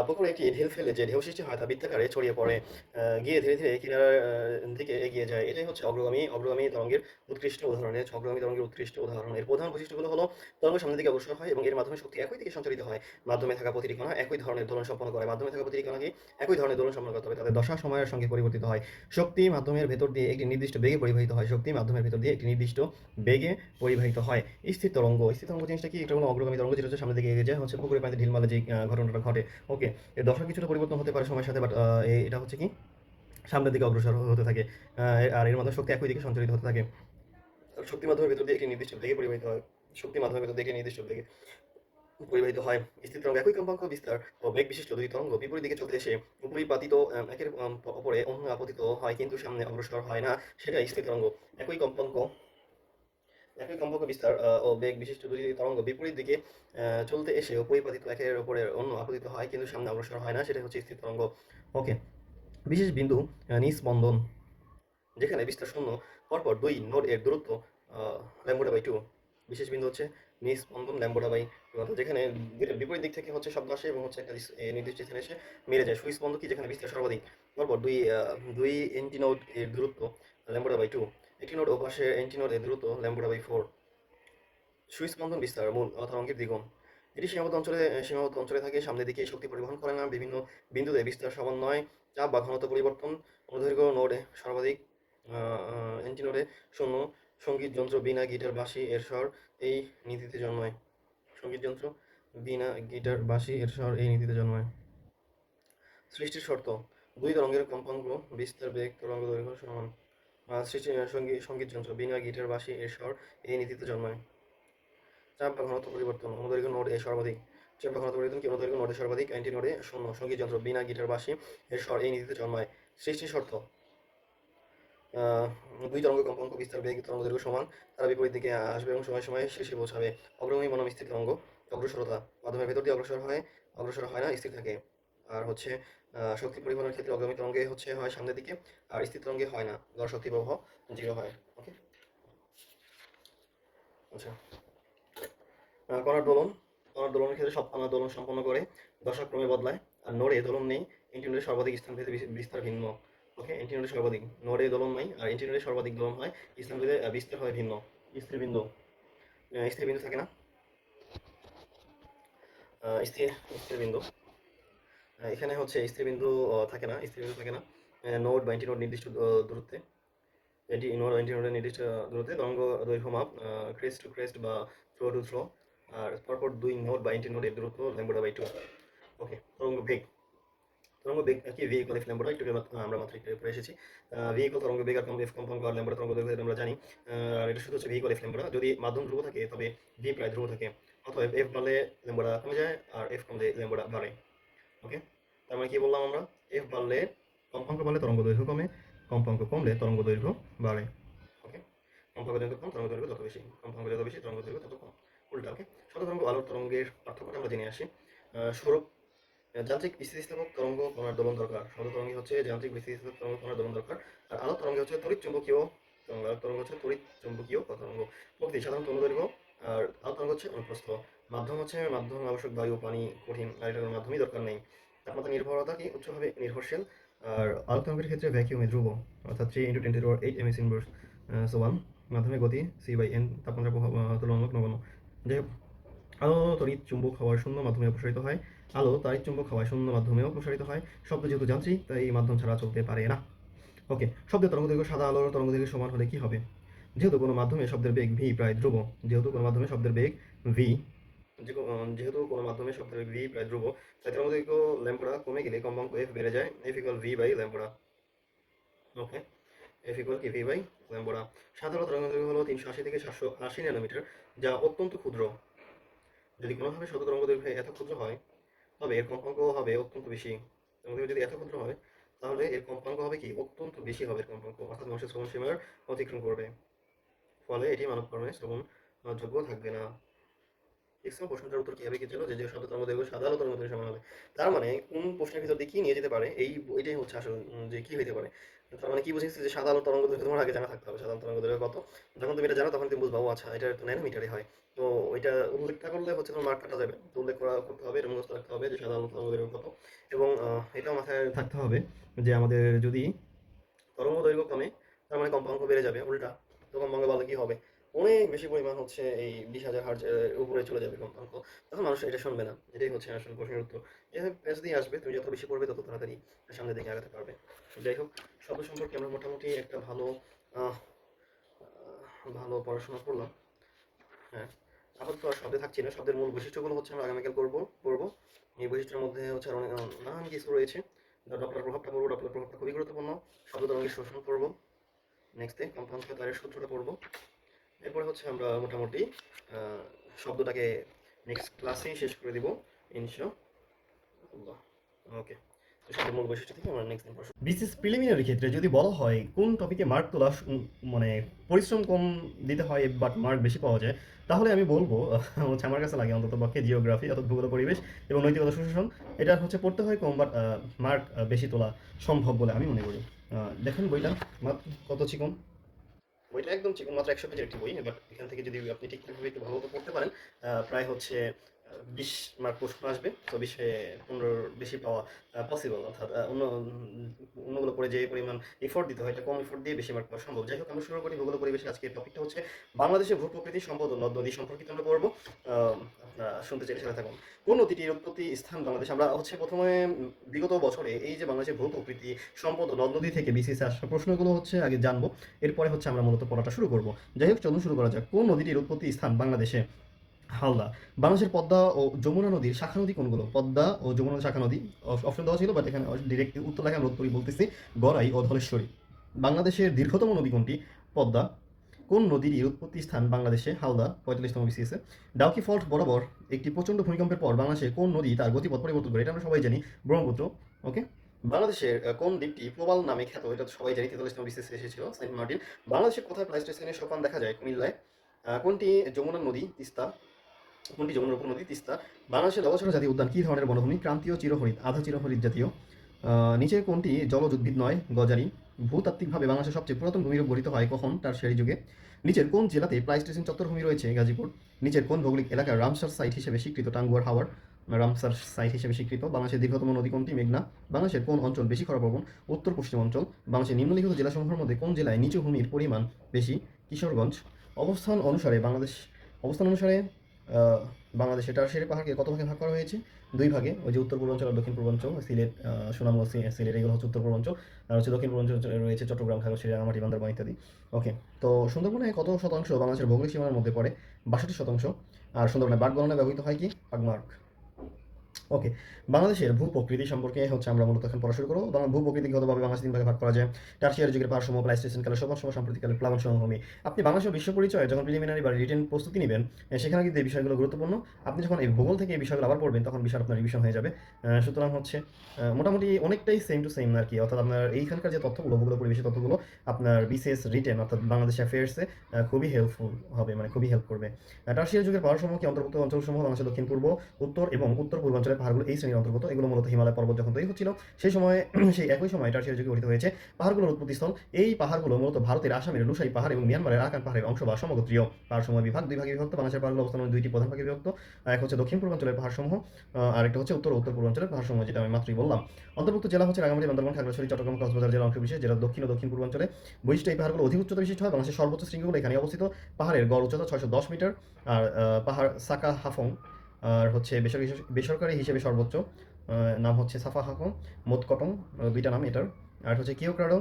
পুকুরে একটি ঢিল ফেলে যে ঢেউ সৃষ্টি হয় তা বৃত্তাকারে ছড়িয়ে পড়ে, গিয়ে ধীরে ধীরে কিনারার দিকে এগিয়ে যায়। এটাই হচ্ছে অগ্রগামী তরঙ্গের উৎকৃষ্ট উদাহরণ। এর হচ্ছে অগ্রগামী তরঙ্গের উৎকৃষ্ট উদাহরণ। এর প্রধান বৈশিষ্ট্যগুলো হলো তরঙ্গ সামনের দিকে অগ্রসর হয় এবং এর মাধ্যমে শক্তি একই দিকে সঞ্চারিত হয়। মাধ্যমে থাকা প্রতিটি কণা একই ধরনের দোলন সম্পন্ন করে। মাধ্যমে থাকা প্রতিটি কণাকে একই ধরনের দোলন সম্পন্ন করতে হবে। তাদের দশা সময়ের সঙ্গে পরিবর্তিত হয়। শক্তি মাধ্যমের ভেতর দিয়ে একটি নির্দিষ্ট বেগে পরিবাহিত হয়। শক্তি মাধ্যমের ভেতর দিয়ে একটি নির্দিষ্ট বেগে পরিবাহিত হয়। স্থির তরঙ্গ জিনিসটা কি? এটা হলো অগ্রগামী তরঙ্গ, যেটা হচ্ছে সামনের দিকে এগিয়ে যায়, হচ্ছে পুকুরে পানিতে ঢিল মারলে যে ঘটনাটা ঘটে। ওকে, এর দশা কিছুটা পরিবর্তন হতে পারে সময়ের সাথে, বাট এটা হচ্ছে কি সামনের দিকে অগ্রসর হতে থাকে। আর এর মাধ্যমে শক্তি একই দিকে সঞ্চারিত হতে থাকে। শক্তি মাধ্যমের ভেতর দিয়ে একটি নির্দিষ্ট বেগে পরিবাহিত হয়। শক্তি মাধ্যমের ভেতর দিয়ে একটি নির্দিষ্ট বেগে পরিবাহিত হয়। স্থির তরঙ্গ একই কম্পাঙ্ক বিস্তার ও বেগ বিশিষ্ট দুই তরঙ্গ বিপরীত দিকে চলতে এসে পরিপাতিত একের অপরে আপতিত হয় কিন্তু সামনে অগ্রসর হয় না, সেটা স্থির তরঙ্গ। একই কম্পাঙ্ক একই কম্পাঙ্ক বিস্তার ও বেগ বিশিষ্ট দুই তরঙ্গ বিপরীত দিকে চলতে এসে পরিপাতিত একের উপরে অন্য আপতিত হয় কিন্তু সামনে অগ্রসর হয় না, সেটা হচ্ছে স্থির তরঙ্গ। ওকে, বিশেষ বিন্দু নিস্পন্দন, যেখানে বিস্তার শূন্য, পরপর দুই নোড এর দূরত্ব λ/2। বিশেষ বিন্দু হচ্ছে নিস্পন্দন λ/2, অর্থাৎ যেখানে দুইটা বিপরীত দিক থেকে হচ্ছে শব্দ আসে এবং হচ্ছে একটা নির্দিষ্ট স্থানে এসে মিলে যায়। সুস্পন্দন কি? যেখানে বিস্তার সর্বাধিক, পরপর দুই এন্টিনোড এর দূরত্ব λ/2। একটি নোড ও পাশে এন্টিনোড এর দূরত্ব λ/4। সুস্পন্দন বিস্তার মূল তরঙ্গের দ্বিগুণ। এটি সীমাবদ্ধ অঞ্চলে থাকে, সামনের দিকে শক্তি পরিবহন করে না। বিভিন্ন বিন্দুতে বিস্তার সমন্বয়, চাপ বা ঘনত্ব পরিবর্তন। অনুদৈর্ঘ্য নোডে সর্বাধিক, অ্যান্টিনোডে শূন্য। সঙ্গীত যন্ত্র বীণা গিটার বাঁশি এর স্বর এই নীতিতে জন্মায়। সঙ্গীত যন্ত্র বীণা গিটার বাঁশি এর স্বর এই নীতিতে জন্মায়। সৃষ্টির শর্ত: দুই তরঙ্গের কম্পাঙ্ক বিস্তার বেগ তরঙ্গ দৈর্ঘ্য সমান। সঙ্গীত যন্ত্র বীণা গিটার বাঁশি এর স্বর এই নীতিতে জন্মায়। চাপ বা ঘনত্ব পরিবর্তন: অনুদৈর্ঘ্য নোড এ সর্বাধিক। চাপ বা ঘনত্ব পরিবর্তন কি? অনুদৈর্ঘ্য নোডে সর্বাধিক, অ্যান্টিনোডে শূন্য। সঙ্গীত যন্ত্র বীণা গিটার বাঁশি এর স্বর এই নীতিতে জন্মায়। সৃষ্টির শর্ত: দুই তরঙ্গ কম্পাঙ্ক বিস্তার বেগ তরঙ্গ দৈর্ঘ্য সমান, তারা বিপরীত দিকে আসবে এবং সময় সময় শেষে পৌঁছাবে। অগ্রগামী বনাম স্থির তরঙ্গ অগ্রসরতা: মাধ্যমের ভেতর দিয়ে অগ্রসর হয় না, স্থির থাকে। আর হচ্ছে শক্তি পরিবহনের ক্ষেত্রে অগ্রগামী তরঙ্গে হচ্ছে হয় সামনের দিকে, আর স্থির তরঙ্গে হয় না, গড় শক্তি প্রবাহ 0 হয়। ওকে, আচ্ছা, কণার দোলনের ক্ষেত্রে সব কণা দোলন সম্পন্ন করে, দশাক্রমে বদলায়। আর নোডে দোলন নেই, এন্টিনোডে সর্বাধিক স্থানভেদে বিস্তার ভিন্ন। ওকে, এন্টিনোডে সর্বাধিক, নোডে দোলন নাই আর এন্টিনোডে সর্বাধিক দোলন হয়, স্থানভেদে বিস্তার হয় ভিন্ন। স্থির বিন্দু স্থির বিন্দু থাকে না, স্থির স্থির বিন্দু এখানে হচ্ছে স্থির বিন্দু থাকে না। নোড বা এন্টিনোড নির্দিষ্ট দূরত্বে, এটি নোড বা এন্টিনোডের নির্দিষ্ট দূরত্বে তরঙ্গ দৈর্ঘ্য মাপ, ক্রেস্ট টু ক্রেস্ট বা থ্রো টু থ্রো। আর পরপর দুই নোড বা এন্টিনোডের দূরত্ব λ/2। ওকে, তরঙ্গ বেগ কি? ভি ইকুয়াল এফ ল্যাম্বডা, একটু আমরা মাত্র একটু পড়ে এসেছি। ভি ইকুয়াল তরঙ্গ বেগ আর এফ কম্পাঙ্ক আর ল্যাম্বডা তরঙ্গ দৈর্ঘ্য, আমরা জানি। আর এটা শুধু হচ্ছে ভি ইকুয়াল এফ ল্যাম্বডা। যদি মাধ্যম ধ্রুব থাকে তবে ভি প্রায় ধ্রুব থাকে, অতএব এফ বাড়লে ল্যাম্বডা কমে যায় আর এফ কমলে ল্যাম্বডা বাড়ে। ওকে, তার মানে কি বললাম আমরা? এফ বাড়লে কম্পাঙ্ক বাড়লে তরঙ্গ দৈর্ঘ্য কমে, কম্পাঙ্ক কমলে তরঙ্গ দৈর্ঘ্য বাড়ে। ওকে, কম্পাঙ্ক যত কম তরঙ্গ দৈর্ঘ্য তত বেশি, কম্পাঙ্ক যত বেশি তরঙ্গ দৈর্ঘ্য তত কম, উল্টা। ওকে, শত তরঙ্গ আলোর তরঙ্গের পার্থক্যটা আমরা জেনে আসি। স্বরূপ, যান্ত্রিক স্থিতিস্থাপক তরঙ্গ কণার দোলন দরকার। শত তরঙ্গে হচ্ছে যান্ত্রিক স্থিতিস্থাপক তরঙ্গ কণার দোলন দরকার। আর আলোর তরঙ্গে হচ্ছে তড়িৎ চুম্বকীয় তরঙ্গ, আলোর তরঙ্গ হচ্ছে তড়িৎ চুম্বকীয় তরঙ্গ। প্রকৃতি সাধারণ তরঙ্গদৈর্ঘ্য, আর আলোর তরঙ্গ হচ্ছে অনুপ্রস্থ। মাধ্যম আবশ্যক বায়ু, পানি, কঠিন, আর এটার মাধ্যমই দরকার নেই। তাপমাত্রা নির্ভরতা কি উচ্চভাবে নির্ভরশীল। আর আলোক তরঙ্গের ক্ষেত্রে ভ্যাকিউমে ধ্রুব, অর্থাৎ 3 × 10⁸ ms ইনভার্স সো 1। মাধ্যমে গতি c/n, তাপমাত্রা তুলনামূলক নগণ্য। যাই হোক, আলো তড়িৎ চুম্বক হওয়ার শূন্য মাধ্যমে অপসারিত হয়। আলো তাড়িৎ চুম্বক হওয়ায় শূন্য মাধ্যমেও প্রসারিত হয়। শব্দ যেহেতু যান্ত্রিক, তাই এই মাধ্যম ছাড়া চলতে পারে না। ওকে, শব্দের তরঙ্গদৈর্ঘ্য সাদা আলোর তরঙ্গদৈর্ঘ্যের সমান হলে কি হবে? যেহেতু কোনো মাধ্যমে শব্দের বেগ v প্রায় ধ্রুব, যেহেতু কোনো মাধ্যমে শব্দের বেগ v যেহেতু কোনো মাধ্যমে শব্দের বেগ v প্রায় ধ্রুব, তাই তরঙ্গদৈর্ঘ্য ল্যাম্বডা কমে গেলে কম্পাঙ্ক f বেড়ে যায়, f = v/ল্যাম্বডা। ওকে, f = কি? v/ল্যাম্বডা। সাধারণ তরঙ্গদৈর্ঘ্য হলো 380 থেকে 780 ন্যানোমিটার, যা অত্যন্ত ক্ষুদ্র। যদি কোনোভাবে শত তরঙ্গদৈর্ঘ্য এত ক্ষুদ্র হয়, তবে এর কম্পাঙ্ক হবে অত্যন্ত বেশি। তরঙ্গদৈর্ঘ্য যদি এত ক্ষুদ্র হয়, তাহলে এর কম্পাঙ্ক হবে কি? অত্যন্ত বেশি হবে এর কম্পাঙ্ক, অর্থাৎ মানুষের শ্রবণ সীমার অতিক্রম করবে। ফলে এটি মানবকর্মে শ্রবণ যোগ্য থাকবে না। প্রশ্নটার উত্তর কি হবে? কি ছিল যে শত তরঙ্গদৈর্ঘ্য সাদা আলো তরঙ্গদৈর্ঘ্যের সমান হবে। তার মানে কোন প্রশ্নের ভিতর দিয়ে কি নিয়ে যেতে পারে, এটাই হচ্ছে আসল যে কি হইতে পারে। তার মানে কি বুঝেছি যে সাদা আলো তরঙ্গদৈর্ঘ্য তোমার আগে জানা থাকতে হবে। সাদা আলো তরঙ্গদৈর্ঘ্য কত? যখন তুমি এটা জানো তখন তুমি বুঝবা, ও আচ্ছা, এটা তো ন্যানোমিটারে হয়। তো ওইটা উল্লেখটা করলে হচ্ছে তোমার মার্ক কাটা যাবে। তো উল্লেখ করতে হবে, এটা মুখস্থ রাখতে হবে যে সাদা আলো তরঙ্গদৈর্ঘ্য কত। এবং এটাও মাথায় থাকতে হবে যে আমাদের যদি তরঙ্গ দৈর্ঘ্য কমে, তার মানে কম্পাঙ্ক বেড়ে যাবে। উল্টা, তো কম্পাঙ্ক বাড়লে কি হবে? অনেক বেশি পরিমাণ হচ্ছে এই 20,000 হার্জ উপরে চলে যাবে কম্পাঙ্ক। তখন মানুষ এটা শুনবে না। এটাই হচ্ছে আসল প্রশ্নের উত্তর। এভাবে পেজ দিয়ে আসবে, তুমি যত বেশি পড়বে তত তাড়াতাড়ি সামনের দিকে আগাতে পারবে। যাই হোক, শব্দ সম্পর্কে আমরা মোটামুটি একটা ভালো আহ, ভালো পড়াশোনা করলাম। হ্যাঁ, আপাতত আর শব্দে থাকছি না। শব্দের মূল বৈশিষ্ট্যগুলো হচ্ছে আমরা আগামীকাল পড়বো। এই বৈশিষ্ট্যের মধ্যে হচ্ছে আর অনেক নানান কিছু রয়েছে। ডপলার প্রভাবটা পড়বো, ডপলার প্রভাবটা খুবই গুরুত্বপূর্ণ। শব্দ তরঙ্গের শোষণ পড়বো। নেক্সটে কম্পাঙ্ক তারের সূত্রটা পড়বো। এরপরে হচ্ছে আমরা মোটামুটি শব্দটাকে নেক্সট ক্লাসেই শেষ করে দিব ইনশাআল্লাহ। ওকে, তো শব্দের মূল বৈশিষ্ট্য থেকে আমরা নেক্সট দিন পড়ব। বিসিএস প্রিলিমিনারি ক্ষেত্রে যদি বলা হয় কোন টপিকে মার্ক তোলা মানে পরিশ্রম কম দিতে হয় বাট মার্ক বেশি পাওয়া যায়, তাহলে আমি বলবো হচ্ছে আমার কাছে লাগে অন্তত পক্ষে জিওগ্রাফি অর্থাৎ ভূগোল পরিবেশ এবং নৈতিকতা সুশাসন। এটা হচ্ছে পড়তে হয় কম বাট মার্ক বেশি তোলা সম্ভব বলে আমি মনে করি। দেখুন বইটা মাত্র কত চিকন, বইটা একদম চিকন, মাত্র 100 পেজের একটি বই। বাট এখান থেকে যদি আপনি ঠিকঠাকভাবে একটু ভালো মতো পড়তে পারেন, প্রায় হচ্ছে 20 মার্ক প্রশ্ন আসবে। তো 20-15 বেশি পাওয়া পসিবল, অর্থাৎ অন্যগুলো পড়ে যে পরিমাণ এফোর্ট দিতে হয়, এটা কম এফোর্ট দিয়ে বেশি মার্ক পাওয়া সম্ভব। যাই হোক, আমরা শুরু করি ভূগোল পরিবেশে। আজকের টপিকটা হচ্ছে বাংলাদেশের ভূপ্রকৃতি, সম্পদ ও নদ নদী সম্পর্কিত আমরা পড়বো। আপনারা শুনতে চাইলে সাথে থাকুন। কোন নদীটির উৎপত্তি স্থান বাংলাদেশ? আমরা হচ্ছে প্রথমে বিগত বছরে এই যে বাংলাদেশের ভূপ্রকৃতি, সম্পদ ও নদ নদী থেকে বিসিএস আসা প্রশ্নগুলো হচ্ছে আগে জানবো, এরপরে হচ্ছে আমরা মূলত পড়াটা শুরু করব। যাই হোক, চলুন শুরু করা যাক। কোন নদীটির উৎপত্তি স্থান বাংলাদেশে? হালদা। বাংলাদেশের পদ্মা ও যমুনা নদীর শাখা নদী কোনগুলো? পদ্মা ও যমুনা শাখা নদী অপশন দেওয়া ছিল, বাট এখানে ডিরেক্ট উত্তর লেখা আমি উত্তরই বলতেছি, গড়াই ও ধলেশ্বরী। বাংলাদেশের দীর্ঘতম নদী কোনটি? পদ্মা। কোন নদীর উৎপত্তি স্থান বাংলাদেশে? হালদা, 45তম বিসিএসে। ডাউকি ফল্ট বরাবর একটি প্রচণ্ড ভূমিকম্পের পর বাংলাদেশে কোন নদী তার গতিপথ পরিবর্তন করে? এটা আমরা সবাই জানি, ব্রহ্মপুত্র। ওকে, বাংলাদেশের কোন দ্বীপটি প্রবাল নামে খ্যাত? এটা তো সবাই জানি, 43তম বিসিএসে এসেছিল, সেন্ট মার্টিন। বাংলাদেশের কোথায় প্লাইস্টোসিনের সোপান দেখা যায়? কুমিল্লায়। কোনটি যমুনা নদী? তিস্তা। কোনটি যমুনার উপনদী? তিস্তা। বাংলাদেশের লবছড়া জাতীয় উদ্যান কী ধরনের বনভূমি? ক্রান্তীয় চিরহরিৎ, আধা চিরহরিৎ জাতীয়। নিচে কোনটি জলজ উদ্ভিদ নয়? গজারি। ভূতাত্ত্বিকভাবে বাংলাদেশের সবচেয়ে পুরাতন ভূমিরূপ গঠিত হয় কখন? টারশিয়ারি যুগে। নিচের কোন জেলাতে প্লাইস্টোসিন চত্বরভূমি রয়েছে? গাজীপুর। নিচের কোন ভৌগোলিক এলাকা রামসার সাইট হিসেবে স্বীকৃত? টাঙ্গুয়ার হাওর রামসার সাইট হিসেবে স্বীকৃত। বাংলাদেশের দীর্ঘতম নদী কোনটি? মেঘনা। বাংলাদেশের কোন অঞ্চল বেশি খরাপ্রবণ? উত্তর পশ্চিম অঞ্চল। বাংলাদেশের নিম্নলিখিত জেলাসমূহের মধ্যে কোন জেলায় নিচু ভূমির পরিমাণ বেশি? কিশোরগঞ্জ। অবস্থান অনুসারে বাংলাদেশে টারশিয়ারি পাহাড়কে কত ভাগে ভাগ করা হয়েছে? 2 ভাগে। ওই যে উত্তর পূর্বাঞ্চল আর দক্ষিণ পূর্বাঞ্চল, সিলেট, সুনামগঞ্জ, সিলেট, এগুলো হচ্ছে উত্তর পূর্বাঞ্চল। আর হচ্ছে দক্ষিণ পূর্বাঞ্চল রয়েছে চট্টগ্রাম, খাগড়াছড়ি, রাঙামাটি, বান্দরবান ইত্যাদি। ওকে, তো সুন্দরবনে কত শতাংশ বাংলাদেশের ভৌগোলিক সীমানার মধ্যে পড়ে? 62%। আর সুন্দরবনে বাঘ গণনায় ব্যবহৃত হয় কি? পাগমার্ক। ওকে, বাংলাদেশের ভূ-প্রকৃতি সম্পর্কে হচ্ছে আমরা মূলত এখন পড়া শুরু করব। ভূ-প্রকৃতিগতভাবে বাংলাদেশ ৩ ভাগে ভাগ করা যায়। টারশিয়ারি যুগের পাহাড়সমূহ, প্লাইস্টোসিন কালের সোপানসমূহ, সাম্প্রতিককালের প্লাবন সমভূমি। আপনি বাংলাদেশের বিশ্ব পরিচয়ে যখন প্রিলিমিনারি বা রিটেন প্রস্তুতি নিবেন, সেখানে কিন্তু এই বিষয়গুলো গুরুত্বপূর্ণ। আপনি যখন এই ভূগোল থেকে এই বিষয়গুলো আবার পড়বেন, তখন বিষয় আপনার রিভিশন হয়ে যাবে। সুতরাং হচ্ছে মোটামুটি অনেকটাই সেম টু সেম আরকি। অর্থাৎ আপনার এইখানকার যে তথ্যগুলো, ভূগোল পরিবেশের তথ্যগুলো আপনার বিসিএস রিটেন অর্থাৎ বাংলাদেশ অ্যাফেয়ার্সে খুবই হেল্পফুল হবে, মানে খুবই হেল্প করবে। টারশিয়ারি যুগের পাহাড়সমূহকে অন্তর্ভুক্ত অঞ্চলসমূহ বাংলাদেশের দক্ষিণ পূর্ব, উত্তর এবং উত্তর পূর্বাঞ্চলের পাহাড়গুলো এই শ্রেণীর অন্তর্গত। এগুলো মূলত হিমালয় পর্বত যখন তৈরি হচ্ছিল, সেই সময়ে সেই একই সময় টারশিয়ারি যুগে গঠিত হয়েছে। পাহাড়গুলোর উৎপত্তিস্থল এই পাহাড়গুলো মূলত ভারতের আসামের লুসাই পাহাড় এবং মিয়ানমারের আরাকান পাহাড়ের অংশ বা সমগোত্রীয়। পাহাড়সমূহ বিভাগ দুই ভাগে বিভক্ত। বাংলাদেশের পাহাড়গুলো অবস্থান দুইটি প্রধান ভাগে বিভক্ত। এক হচ্ছে দক্ষিণ পূর্বাঞ্চলের পাহাড়সমূহ, আরেকটা হচ্ছে উত্তর ও উত্তর পূর্বাঞ্চলের পাহাড়সমূহ, যেটা আমি মাত্রই বললাম। অন্তর্ভুক্ত জেলা হচ্ছে রাঙ্গামাটি, বান্দরবান, খাগড়াছড়ি, চট্টগ্রাম, কক্সবাজার জেলা অংশবিশেষ, যেটা দক্ষিণ ও দক্ষিণ পূর্বাঞ্চলে। বৈশিষ্ট্য, এই পাহাড়গুলো অধিক উচ্চতা বিশিষ্ট হয়। বাংলাদেশের সর্বোচ্চ শৃঙ্গগুলো এখানে অবস্থিত। পাহাড়ের গড় উচ্চতা 610 মিটার। আর পাহাড় সাকা হাফং আর হচ্ছে বেসরকারি হিসেবে সর্বোচ্চ নাম হচ্ছে সাফা হাফং, মোতকটং, দুইটা নাম এটার। আর হচ্ছে কিওক্রাডং,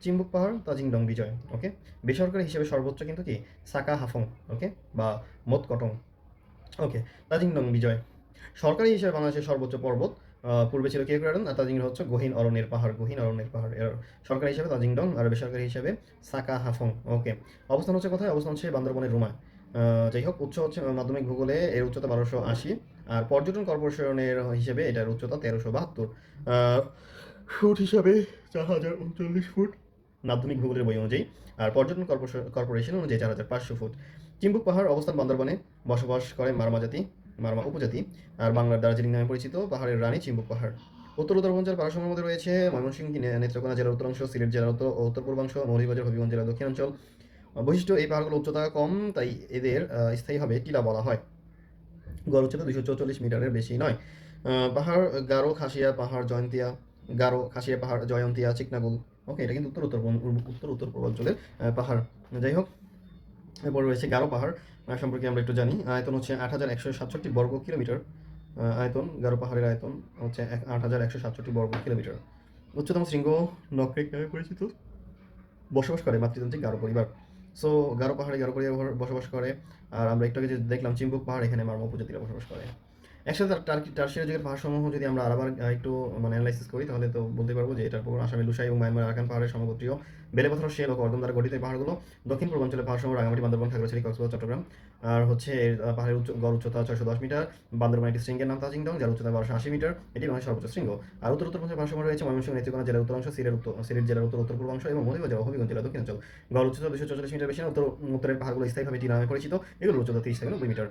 চিম্বুক পাহাড়, তাজিংডং বিজয়। ওকে, বেসরকারি হিসেবে সর্বোচ্চ কিন্তু কি সাকা হাফং, ওকে, বা মোতকটং। ওকে, তাজিংডং বিজয়। সরকারি হিসেবে বাংলাদেশের সর্বোচ্চ পর্বত পূর্বে ছিল কিওক্রাডং, আর তাজিং হচ্ছে গহীন অরণ্যের পাহাড়, গহীন অরণ্যের পাহাড়। এর সরকারি হিসেবে তাজিংডং আর বেসরকারি হিসেবে সাকা হাফং। ওকে, অবস্থান হচ্ছে কোথায়? অবস্থান হচ্ছে বান্দরবনের রুমা। যাই হোক, উচ্চ হচ্ছে মাধ্যমিক ভূগোলে এর উচ্চতা 1280, আর পর্যটন কর্পোরেশনের হিসেবে এটার উচ্চতা 1372 ফুট হিসাবে 4039 ফুট মাধ্যমিক ভূগোলের বই অনুযায়ী, আর পর্যটন কর্পোরেশন অনুযায়ী 4500 ফুট। চিম্বুক পাহাড় অবস্থান বান্দরবানে, বসবাস করে মারমা উপজাতি, আর বাংলার দার্জিলিং নামে পরিচিত পাহাড়ের রানী চিম্বুক পাহাড়। উত্তর উত্তরাঞ্চল পাহাড়সমূহের মধ্যে রয়েছে ময়মনসিংহ, নেত্রকোনা জেলার উত্তরাংশ, সিলেট জেলার উত্তর ও উত্তর পূর্বাংশ, মৌলভীবাজার, হবিগঞ্জ জেলার দক্ষিণাঞ্চল। বৈশিষ্ট্য, এই পাহাড়গুলোর উচ্চতা কম, তাই এদের স্থায়ীভাবে টিলা বলা হয়। গড় উচ্চতা 244 মিটারের বেশি নয়। পাহাড় গারো, খাসিয়া পাহাড়, জয়ন্তিয়া, চিকনাগুল। ওকে, এটা কিন্তু উত্তর পূর্বাঞ্চলের পাহাড়। যাই হোক, এরপর রয়েছে গারো পাহাড় সম্পর্কে আমরা একটু জানি। আয়তন হচ্ছে 8167 বর্গ কিলোমিটার। গারো পাহাড়ের আয়তন হচ্ছে 8167 বর্গ কিলোমিটার। উচ্চতম শৃঙ্গ নকরেক নামে পরিচিত। বসবাস করে মাতৃতান্ত্রিক গারো পরিবার। সো গারো পাহাড়ে গারো পরিবার বসবাস করে। আর আমরা একটু আগে যে দেখলাম চিম্বুক পাহাড়, এখানে মারমা উপজাতিরা বসবাস করে। একসাথে টারশিয়ারি যুগের পাহাড়সমূহ যদি আমরা আবার একটু মানে অ্যানালাইসিস করি, তাহলে তো বলতে পারবো যে এটার পর আসামের লুসাই এবং মায়ানমার আরাকান পাহাড়ের সমগোত্রীয়। বেলেপাথর, শেল ও কর্দম দ্বারা গঠিত এই পাহাড়গুলো। দক্ষিণ পূর্বাঞ্চলের পাহাড়সমূহ রাঙ্গামাটি, বান্দরবান, খাগড়াছড়ি, কক্সবাজার, চট্টগ্রাম। আর হচ্ছে এর পাহাড়ের গড় উচ্চতা 610 মিটার। বান্দরবান একটি শৃঙ্গের নাম তাজিংডং, যার উচ্চতা 1280 মিটার। এটি বাংলাদেশের সর্বোচ্চ শৃঙ্গ। আর উত্তর পূর্বাঞ্চলের পাহাড়সমূহ রয়েছে ময়মনসিংহ, নেত্রকোনা জেলার উত্তরাংশ, সিলেট জেলার উত্তর পূর্বাংশ এবং মৌলভীবাজার ও হবিগঞ্জ জেলার দক্ষিণাঞ্চল। গড় উচ্চতা 244 মিটার বেশি না। উত্তরের পাহাড়গুলো স্থায়ীভাবে টি নামে পরিচিত। এগুলোর উচ্চতা 30 থেকে 90 মিটার।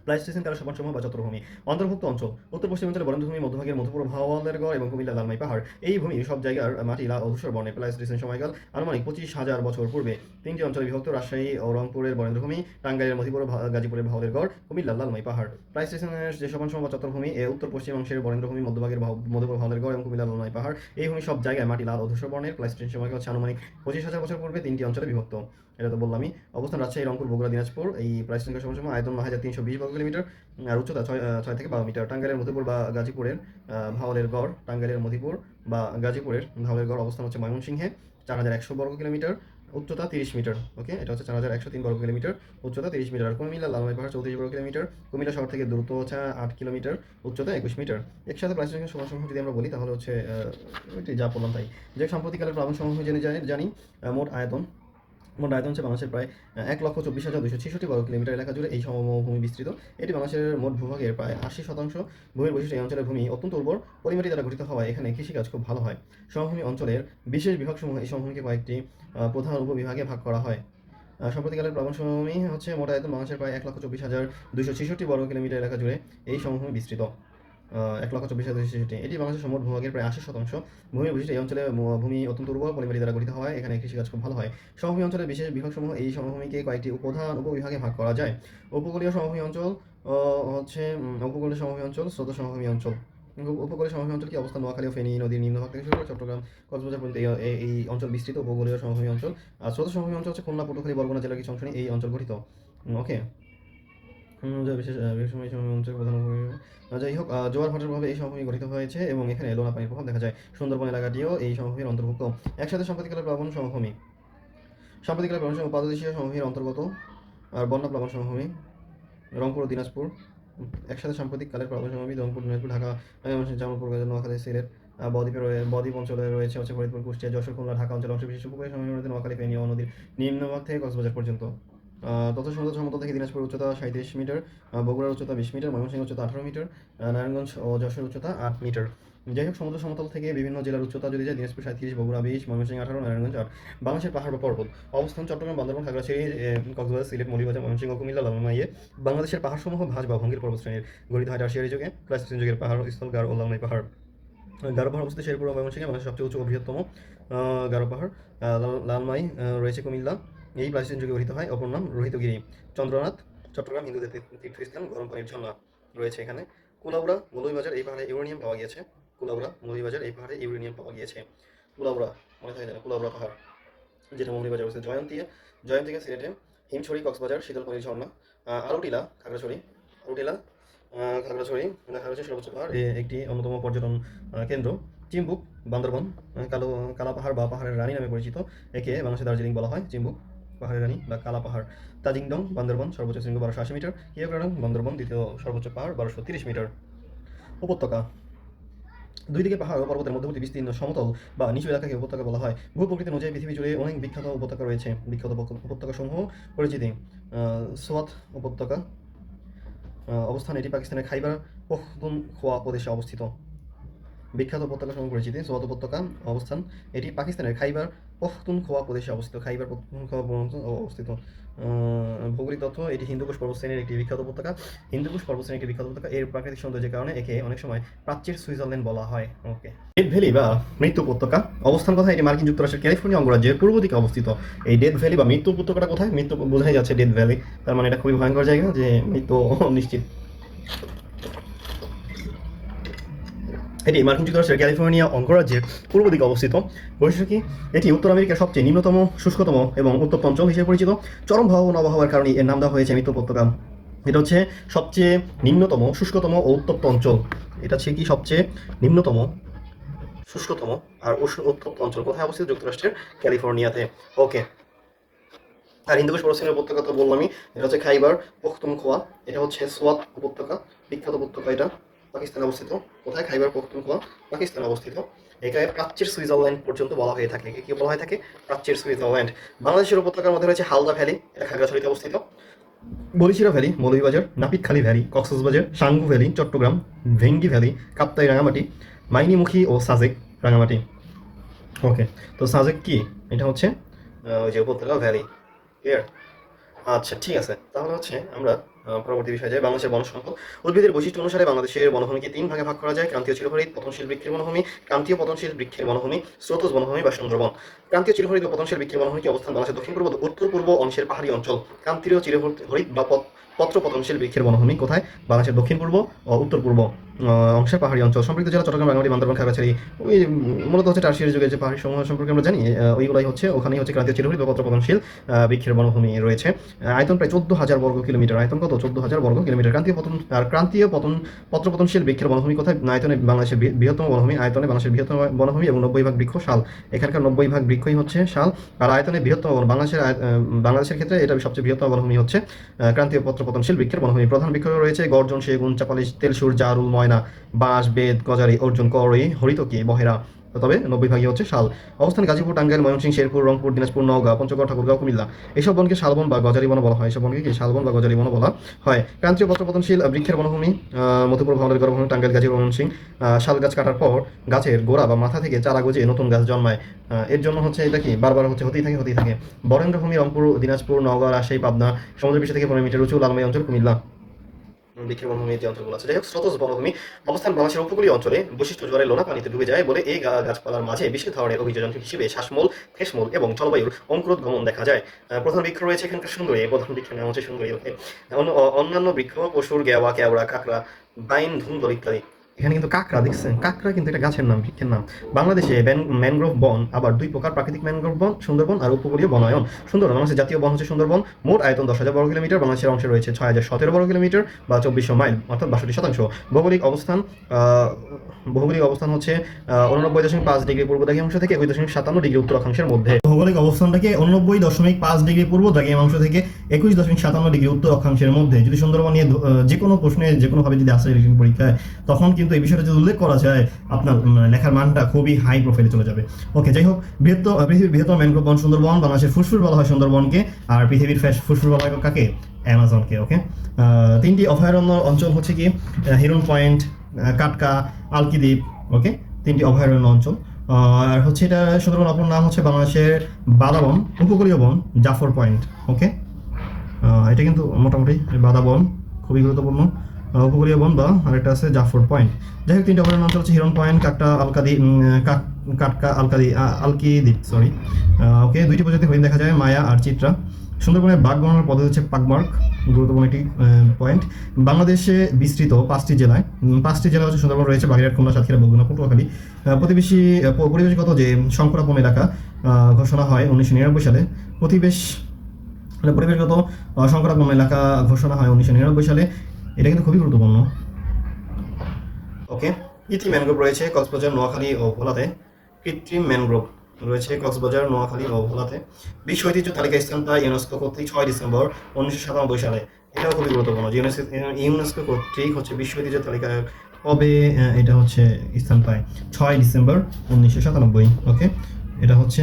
প্লাইস্টোসিন কালের সোপানসমূহ বা চত্বরভূমি। অন্তর্ভুক্ত অঞ্চল: উত্তর পশ্চিমাঞ্চলে বরেন্দ্রভূমি, মধ্যভাগের মধুপুর ভাওয়ালের গড় এবং কুমিল্লার লালমাই পাহাড়। এই ভূমি সব জায়গার মাটি লাল ও ধূসর বর্ণের। প্লাইস্টোসিন সময়কাল আনুমানিক 25,000 বছর পূর্বে। তিনটি অঞ্চলে বিভক্ত: রাজশাহী ও রংপুরের বরেন্দ্রভূমি, টাঙ্গাইলের মধুপুর, গাজীপুরের ভাওয়ালের গড়, কুমিল্লার লালমাই পাহাড়। প্লাইস্টোসিনের যে সোপানসমূহ বা চত্বরভূমি, উত্তর পশ্চিমাংশের বরেন্দ্রভূমি, মধ্যভাগের মধুপুর ভাওয়ালের গড় এবং কুমিল্লার লালমাই পাহাড়। এই ভূমি সব জায়গায় মাটি লাল ও ধূসর বর্ণের। প্লাইস্টোসিন সময়কাল হচ্ছে আনুমানিক 25,000 বছর পূর্বে। তিনটি অঞ্চলে বিভক্ত, এটা তো বললামই। অবস্থান: রাজশাহী, রংপুর, বগুড়া, দিনাজপুর। এই প্লাইস্টোসিন সময়সমূহ আয়তন 9320 বর্গ কিলোমিটার, আর উচ্চতা 6 থেকে 12 মিটার। টাঙ্গাইলের মধুপুর বা গাজীপুরের ভাওয়ালের গড়, ভাওয়ালের গড় অবস্থান হচ্ছে ময়মনসিংহে, 4100 বর্গ কিলোমিটার, উচ্চতা 30 মিটার। ওকে, এটা হচ্ছে 4103 বর্গ কিলোমিটার, উচ্চতা 30 মিটার। আর কুমিল্লা লালমাই পাহাড় 34 বর্গ কিলোমিটার। কুমিল্লা শহর থেকে দূরত্ব হচ্ছে 8 কিলোমিটার, উচ্চতা 21 মিটার। একসাথে প্লাস্টিকের সময়সমূহ যদি আমরা বলি, তাহলে হচ্ছে এটি যা বললাম তাই। যে সাম্প্রতিককালের প্লাবনসমূহ জানি। মোট আয়তন হচ্ছে বাংলাদেশের প্রায় 1,24,266 বর্গ কিলোমিটার এলাকা জুড়ে এই সমভূমি বিস্তৃত। এটি বাংলাদেশের মোট ভূভাগের প্রায় 80%। ভূমির বৈশিষ্ট্য: এই অঞ্চলের ভূমি অত্যন্ত উর্বর, পলিমাটি দ্বারা গঠিত হওয়ায় এখানে কৃষিকাজ খুব ভালো হয়। সমভূমি অঞ্চলের বিশেষ বিভাগসমূহ: এই সমভূমিকে কয়েকটি প্রধান উপবিভাগে ভাগ করা হয়। সাম্প্রতিককালের প্লাবন সমভূমি হচ্ছে মোট আয়তন বাংলাদেশের প্রায় 1,24,266 বর্গ কিলোমিটার এলাকা জুড়ে এই সমভূমি বিস্তৃত। 1,24,266। এটি বাংলাদেশের মোট ভূভাগের প্রায় 80%। ভূমির বৈশিষ্ট্য: এই অঞ্চলে ভূমি অত্যন্ত উর্বর, পলিমাটি দ্বারা গঠিত হওয়ায় এখানে কৃষিকাজ খুব ভালো হয়। সমভূমি অঞ্চলের বিশেষ বিভাগসমূহ: এই সমভূমিকে কয়েকটি প্রধান উপবিভাগে ভাগ করা যায়। উপকূলীয় সমভূমি অঞ্চল স্রোত সমভূমি অঞ্চল। উপকূলীয় সমভূমি অঞ্চল কি অবস্থান: নোয়াখালী ও ফেনী নদীর নিম্নভাগ থেকে শুরু করে চট্টগ্রাম, কক্সবাজার পর্যন্ত এই অঞ্চল বিস্তৃত উপকূলীয় সমভূমি অঞ্চল। আর স্রোত সমভূমি অঞ্চল হচ্ছে খুলনা, পটুয়াখালী, বরগুনা জেলার কিছু অংশ নিয়ে এই অঞ্চল গঠিত। ওকে, বিশেষ সমভূমি অঞ্চল প্রধান উপভূমি। যাই হোক, জোয়ার ভাটার প্রভাবে এই সমভূমি গঠিত হয়েছে এবং এখানে লোনা পানির প্রভাব দেখা যায়। সুন্দরবন এলাকাটিও এই সমভূমির অন্তর্ভুক্ত। একসাথে সাম্প্রতিককালের প্লাবন সমভূমি পাদদেশীয় সমভূমির অন্তর্গত। আর বন্যা প্লাবন সমভূমি: রংপুর ও দিনাজপুর, একসাথে সাম্প্রতিক কালের পর্বতভূমি রংপুর, দিনাজপুর, ঢাকা, জামালপুর, নোয়াখালী, সিলেট, বদ্বীপ অঞ্চলে রয়েছে হচ্ছে ফরিদপুর, কুষ্টিয়া, যশোর, খুলনা, ঢাকা অঞ্চল অংশ বিশেষ উপকূলীয় সমভূমি নদী, নোয়াখালী, ফেনী ও নদীর নিম্নভাগ থেকে কক্সবাজার পর্যন্ত। তথ্য সমতল থেকে দিনাজপুর উচ্চতা 37 মিটার, বগুড়ার উচ্চতা 20 মিটার, ময়মনসিংহ উচ্চতা 18 মিটার, নারায়ণগঞ্জ ও যশোর উচ্চতা 8 মিটার। যাই হোক, সমুদ্র সমতল থেকে বিভিন্ন জেলার উচ্চতা যদি যায়, দিনাজপুর 37, বগুড়া 20, ময়মনসিংহ 18, নারায়ণগঞ্জ 8। বাংলাদেশের পাহাড় বা পর্বত অবস্থান: চট্টগ্রাম, বান্দরবান, খাগড়াছড়ি, কক্সবাজার, সিলেট, মৌলভীবাজার, ময়মনসিংহ, কুমিল্লা, লালমাইয়ে। বাংলাদেশের পাহাড়সমূহ ভাঁজ বা ভঙ্গির পর্বত শ্রেণীর, গঠিত হয় টারশিয়ারি যুগে, প্লাইস্টোসিন যুগের পাহাড় স্থল গারো ও লালমাই পাহাড়। গারো পাহাড় অবস্থিত শেরপুর ও ময়মনসিংহে, বাংলাদেশের সবচেয়ে উঁচু ও বৃহত্তম গারো পাহাড়। লালমাই রয়েছে কুমিল্লা, এই প্লাইস্টোসিন যুগে গঠিত হয়, অপর নাম রোহিতগিরি। চন্দ্রনাথ, চট্টগ্রাম, হিন্দুদের তীর্থস্থান, গরম পানির ঝর্ণা রয়েছে এখানে। কুলাউড়া, মৌলভীবাজার, এই পাহাড়ে ইউরেনিয়াম পাওয়া গিয়েছে। কুলাউড়া, মৌলভীবাজার, এই পাহাড়ে ইউরেনিয়াম পাওয়া গিয়েছে। কুলাউড়া মনে থাকে না, কুলাউড়া পাহাড় যেটা মৌলভীবাজার অবস্থিত। জয়ন্তীকা সিলেটে, হিমছড়ি, কক্সবাজার, শীতলপানির ঝর্ণা। আরুটিলা, খাগড়াছড়ি, আরুটিলা খাগড়াছড়ি দেখা যাচ্ছে সর্বোচ্চ পাহাড়, একটি অন্যতম পর্যটন কেন্দ্র। চিম্বুক, বান্দরবন, কালা পাহাড় বা পাহাড়ের রানী নামে পরিচিত, একে বাংলাদেশের দার্জিলিং বলা হয়। চিম্বুক, পাহাড়ের রানী বা কালা পাহাড়। তাজিংডং, বান্দরবন, সর্বোচ্চ শৃঙ্গ 1280 মিটার। কিয়াগ্রাডং, বান্দরবন, দ্বিতীয় সর্বোচ্চ পাহাড়, 1230 মিটার। উপত্যকা: দুই দিকে পাহাড় ও পর্বতের মধ্যবর্তী বিস্তীর্ণ সমতল বা নিচু এলাকাকে উপত্যকা বলা হয়। ভূপ্রকৃতি অনুযায়ী পৃথিবী জুড়ে অনেক বিখ্যাত উপত্যকা রয়েছে। বিখ্যাত উপত্যকা সমূহ পরিচিতি: সোয়াত উপত্যকা অবস্থান: এটি পাকিস্তানের খাইবার পখতুনখোয়া প্রদেশে অবস্থিত। বিখ্যাত উপত্যকা সমূহ পরিচিতি: সোয়াত উপত্যকা অবস্থান: এটি পাকিস্তানের খাইবার পখতুনখোয়া প্রদেশে অবস্থিত। খাইবার পখতুনখোয়া অবস্থিত। ভৌগোলিক তথ্য: এটি হিন্দুকুশ পর্বতশ্রেণীর একটি বিখ্যাত উপত্যকা। হিন্দুকুশ পর্বতশ্রেণীর একটি বিখ্যাত উপত্যকা। এর প্রাকৃতিক সৌন্দর্যের কারণে একে অনেক সময় প্রাচ্যের সুইজারল্যান্ড বলা হয়। ওকে। ডেথ ভ্যালি বা মৃত্যু উপত্যকা অবস্থান কোথায়? এটি মার্কিন যুক্তরাষ্ট্রের ক্যালিফোর্নিয়া অঙ্গরাজ্যের পূর্ব দিকে অবস্থিত। এই ডেথ ভ্যালি বা মৃত্যু উপত্যকাটা কোথায়? মৃত্যু বোঝাই যাচ্ছে ডেথ ভ্যালি, তার মানে এটা খুবই ভয়ঙ্কর জায়গা, যে মৃত্যু নিশ্চিত। এটি মার্কিন যুক্তরাষ্ট্রের ক্যালিফোর্নিয়া অঙ্গরাজ্যের পূর্ব দিকে অবস্থিত। বৈশিষ্ট্য কি? এটি উত্তর আমেরিকার সবচেয়ে নিম্নতম, শুষ্কতম এবং উত্তপ্ত অঞ্চল হিসেবে পরিচিত। চরম ভয়াবহ আবহাওয়ার কারণে এর নাম দেওয়া হয়েছে মৃত্যু উপত্যকা। এটা হচ্ছে সবচেয়ে নিম্নতম, শুষ্কতম ও উত্তপ্ত অঞ্চল। এটা হচ্ছে কি? সবচেয়ে নিম্নতম, শুষ্কতম আর উত্তপ্ত অঞ্চল কোথায় অবস্থিত? যুক্তরাষ্ট্রের ক্যালিফোর্নিয়াতে। ওকে। আর হিন্দুকুশ পর্বতশ্রেণীর উপত্যকা তো বললামই, এটা হচ্ছে খাইবার পখতুনখোয়া। এটা হচ্ছে সোয়াত উপত্যকা, বিখ্যাত উপত্যকা। এটা পাকিস্তানে অবস্থিত। কোথায়? খাইবার পখতুনখোয়া, পাকিস্তানে অবস্থিত। এটাকে প্রাচ্যের সুইজারল্যান্ড পর্যন্ত বলা হয়ে থাকে। কি বলা হয়ে থাকে? প্রাচ্যের সুইজারল্যান্ড। বাংলাদেশের উপত্যকার মধ্যে রয়েছে হালদা ভ্যালি, এটা খাগড়াছড়িতে অবস্থিত। Birishiri valley, Moulvibazar. Napitkhali valley, Cox's Bazar. Sangu valley, Chattogram. Bhengi valley, Kaptai, Rangamati. Mainimukhi ও সাজেক, রাঙামাটি। ওকে। তো সাজেক কি? এটা হচ্ছে ওই যে উপত্যকা ভ্যালি। ক্লিয়ার? আচ্ছা, ঠিক আছে। তাহলে হচ্ছে আমরা পরবর্তী বিষয়ে যাই। বাংলাদেশের বন সম্পদ। উদ্ভিদের বৈশিষ্ট্য অনুসারে বাংলাদেশের বনভূমিকে 3 ভাগে ভাগ করা যায়: ক্রান্তীয় চিরহরিৎ, পতনশীল বৃক্ষের বনভূমি, ক্রান্তীয় পতনশীল বৃক্ষের বনভূমি, স্রোতজ বনভূমি বা সুন্দরবন। ক্রান্তীয় চিরহরিৎ ও পতনশীল বৃক্ষের বনভূমিটি অবস্থান বাংলাদেশের দক্ষিণ-পূর্ব ও উত্তর-পূর্ব অংশের পাহাড়ি অঞ্চল। ক্রান্তীয় চিরহরিৎ বা পত্র পতনশীল বৃক্ষের বনভূমি কোথায়? বাংলাদেশের দক্ষিণ-পূর্ব ও উত্তর-পূর্ব অংশের পাহাড়ি অঞ্চল। সম্পৃক্ত জেলা: চট্টগ্রাম, রাঙ্গামাটি, বান্দরবান, খাগড়াছড়ি। ওই মূলত হচ্ছে টারশিয়ারি যুগের যে পাহাড়ি সমূহ সম্পর্কে আমরা জানি, ওইগুলাই হচ্ছে, ওখানেই হচ্ছে ক্রান্তীয় চিরহরিৎ বা পত্র পতনশীল বৃক্ষের বনভূমি রয়েছে। আয়তন প্রায় 14,000 বর্গ কিলোমিটার। আয়তন কত? 14,000 বর্গ কিলোমিটার। ক্রান্তীয় পত্র পতনশীল বৃক্ষের বনভূমি কোথায়? আয়তনে বাংলাদেশের বৃহত্তম বনভূমি, আয়তনে বাংলাদেশের বৃহত্তম বনভূমি এবং 90% বৃক্ষ শাল। এখানকার 90% বৃক্ষই হচ্ছে শাল। আর আয়তনে বৃহত্তম বাংলাদেশের ক্ষেত্রে এটা সবচেয়ে বৃহত্তম বনভূমি হচ্ছে ক্রান্তীয় পত্র পতনশীল বৃক্ষের বনভূমি। প্রধান বৃক্ষ রয়েছে গর্জন, সেগুন, চাপালি, তেলসুর, জারুল, ময়না, বাঁশ, বেত, গজারি, অর্জুন, করই, হরিতকি, বহেরা। তবে 90% হচ্ছে শাল। অবস্থান: গাজীপুর, টাঙ্গাইল, ময়মনসিংহ, শেরপুর, রংপুর, দিনাজপুর, নওগাঁ, পঞ্চগড়, ঠাকুরগাঁও, কুমিল্লা। এইসব বনকে শালবন বা গজারি বন বলা হয়। এসব বনকে কি? শালবন বা গজারি বন বলা হয়। ক্রান্তীয় পত্র পতনশীল বৃক্ষের বনভূমি: মধুপুর, ভাওয়ালের গর্ভভূমি, টাঙ্গাইল, গাজীপুর, ময়মনসিংহ। শাল গাছ কাটার পর গাছের গোড়া বা মাথা থেকে চারা গজিয়ে নতুন গাছ জন্মায়। এর জন্য হচ্ছে এটা কি? বারবার হচ্ছে হতেই থাকে। বরেন্দ্রভূমি: রংপুর, দিনাজপুর, নওগাঁ, রাজশাহী, পাবনা। সমুদ্রপৃষ্ঠ থেকে 15 মিটার উঁচু। লালমাই অঞ্চল, কুমিল্লা। বৃক্ষের বনভূমি যে অঞ্চলগুলো আছে। যাই হোক, স্রোতজ বনভূমি অবস্থান বাংলাদেশের উপকূলীয় অঞ্চলে। বৈশিষ্ট্য: জোয়ারে লোনা পানিতে ডুবে যায় বলে এই গাছপালার মাঝে বিশেষ ধরনের অভিযোজন হিসেবে শ্বাসমূল, ফেসমূল এবং জলবায়ুর অঙ্কুরোদ্গমন দেখা যায়। প্রধান বৃক্ষ রয়েছে এখানকার সুন্দরী। প্রধান বৃক্ষের নাম হচ্ছে সুন্দরী। অন্যান্য বৃক্ষ: পশুর, গেওয়া, কেওড়া, কাঁকড়া, বাইন, ধুন্দর ইত্যাদি। এখানে কিন্তু কাঁকড়া দেখছেন, কাঁকড়া কিন্তু এটা গাছের নাম, বৃক্ষের নাম। বাংলাদেশে ম্যানগ্রোভ বন আবার দুই প্রকার, প্রাকৃতিক ম্যানগ্রোভ বন সুন্দরবন আর উপকূলীয় বনায়ন। সুন্দরবন বাংলাদেশের জাতীয় বন হচ্ছে সুন্দরবন। মোট আয়তন 10,000 বর্গ কিলোমিটার, বাংলাদেশের অংশে রয়েছে 6,017 বর্গ কিলোমিটার বা 2400 মাইল অর্থাৎ 62%। ভৌগোলিক অবস্থান হচ্ছে 89.5 ডিগ্রি পূর্ব দ্রাঘিমাংশ থেকে 21.57 ডিগ্রি উত্তর অক্ষাংশের মধ্যে। ভৌগোলিক অবস্থানটাকে 89.5 ডিগ্রি পূর্ব দ্রাঘিমাংশ থেকে 21.57 ডিগ্রি উত্তর অক্ষাংশের মধ্যে। যদি সুন্দরবন নিয়ে যে কোনো প্রশ্নে যে কোনোভাবে যদি আসে রিটেন পরীক্ষায়, তখন কিন্তু এই বিষয়টা যদি উল্লেখ করা যায়, আপনার লেখার মানটা খুবই হাই প্রোফাইলে চলে যাবে। ওকে, যাই হোক, পৃথিবীর বৃহত্তম ম্যানগ্রোভ বন সুন্দরবন। বাংলাদেশের ফুসফুস বলা হয় সুন্দরবনকে, আর পৃথিবীর ফুসফুস বলা হয় কাকে? অ্যামাজনকে। ওকে, 3টি অভয়ারণ্য অঞ্চল হচ্ছে কি হিরন পয়েন্ট, কাটকা, আলকি দ্বীপ। ওকে, 3টি অভয়ারণ্য অঞ্চল। আর হচ্ছে এটা সুন্দরবন অপর নাম হচ্ছে বাংলাদেশের বাদা বন, উপকূলীয় বন জাফর পয়েন্ট। ওকে, এটা কিন্তু মোটামুটি বাদা বন খুবই গুরুত্বপূর্ণ, উপকূলীয় বন বা আরেকটা আছে জাফর পয়েন্ট। যাই হোক, 3টি অভয়ারণ্য অঞ্চল হচ্ছে হিরন পয়েন্ট, কাটকা, আলকি দ্বীপ, সরি। ওকে, 2টি প্রজাতির হরিণ দেখা যায়, মায়া আর চিত্রা। সুন্দরবনের বাঘ গণনার পদ্ধতি হচ্ছে পাকমার্ক, গুরুত্বপূর্ণ একটি পয়েন্ট। বাংলাদেশে বিস্তৃত 5টি জেলায়, 5টি জেলা হচ্ছে সুন্দরবন রয়েছে, বাগেরহাট, খুলনা, সাতক্ষীরা, বরগুনা, পটুয়াখালী। পরিবেশগত যে শঙ্করাপন এলাকা ঘোষণা হয় 1999 সালে। পরিবেশগত শঙ্করাপন এলাকা ঘোষণা হয় 1999 সালে। এটা কিন্তু খুবই গুরুত্বপূর্ণ। ওকে, কৃত্রিম ম্যানগ্রোভ রয়েছে কক্সবাজার, নোয়াখালী ও ভোলাতে। কৃত্রিম ম্যানগ্রোভ রয়েছে কক্সবাজার, নোয়াখালী ও ভোলাতে। বিশ্ব ঐতিহ্য তালিকায় স্থান পায় ইউনেস্কো কর্তৃক 6 ডিসেম্বর 1997 সালে। এটাও খুবই গুরুত্বপূর্ণ। ইউনেস্কো কর্তৃক হচ্ছে বিশ্ব ঐতিহ্য তালিকায় কবে এটা হচ্ছে স্থান পায়? 6 ডিসেম্বর 1997। ওকে, এটা হচ্ছে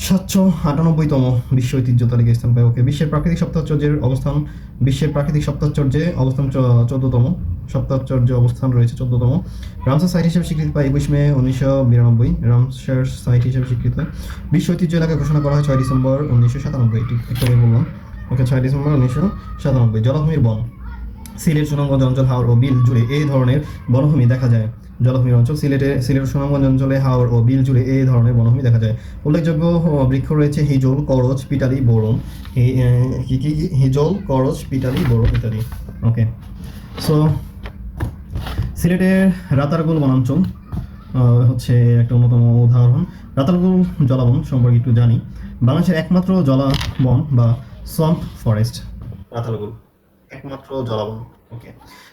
798তম বিশ্ব ঐতিহ্য তালিকায় স্থান পায়। ওকে, বিশ্বের প্রাকৃতিক সপ্তাহাশ্চর্যের অবস্থান, 14তম সপ্তাহাশ্চর্য অবস্থান রয়েছে 14তম। রামসার সাইট হিসেবে স্বীকৃতি পায় 21 মে 1992, রামসার সাইট হিসেবে স্বীকৃত। বিশ্ব ঐতিহ্য এলাকা ঘোষণা করা হয় 6 ডিসেম্বর 1997, এটি একটু বললাম। ওকে, 6 ডিসেম্বর 1997। জলাভূমির বন, সিলেট, সুনামগঞ্জ অঞ্চল, হাওর ও বিল জুড়ে এই ধরনের বনভূমি দেখা যায়। জলাভূমির অঞ্চল সিলেট, সুনামগঞ্জ অঞ্চলে হাওর ও বিল জুড়ে এই ধরনের বনভূমি দেখা যায়। উল্লেখযোগ্য বৃক্ষ রয়েছে হিজল, করচ, পিটালি, বোরন। হিজল, করচ, পিটালি, বোরন ইত্যাদি। ওকে, সো সিলেটের রাতারগুল বনাঞ্চল হচ্ছে একটা অন্যতম উদাহরণ। রাতারগুল জলাবন সম্পর্কে একটু জানি। বাংলাদেশের একমাত্র জলাবন বা সোয়াম্প ফরেস্ট রাতারগুল, একমাত্র জলাবন। ওকে,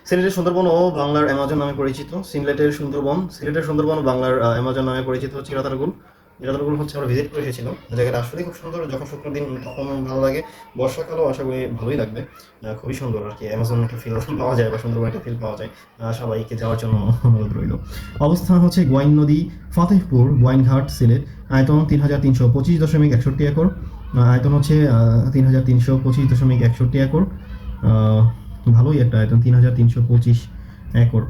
সিলেটের সুন্দরবন ও বাংলার অ্যামাজন নামে পরিচিত। সিলেটের সুন্দরবন ও বাংলার অ্যামাজন নামে পরিচিত হচ্ছে রাতারগুল। রাতারগুল হচ্ছে আমরা ভিজিট করে এসেছিলাম, জায়গাটা আসলে খুব সুন্দর। যখন শুকনো দিন তখন ভালো লাগে, বর্ষাকালও আশা করি ভালোই লাগবে। খুবই সুন্দর আর কি, অ্যামাজন একটা ফিল পাওয়া যায় বা সুন্দরবন একটা ফিল পাওয়া যায়। সবাইকে যাওয়ার জন্য অনুরোধ রইল। অবস্থান হচ্ছে গোয়াইন নদী, ফতেহপুর, গোয়াইনঘাট, সিলেট। আয়তন 3325.61 একর। আয়তন হচ্ছে 3325.61 একর। ভালোই একটা আয়তন, 3325 একর।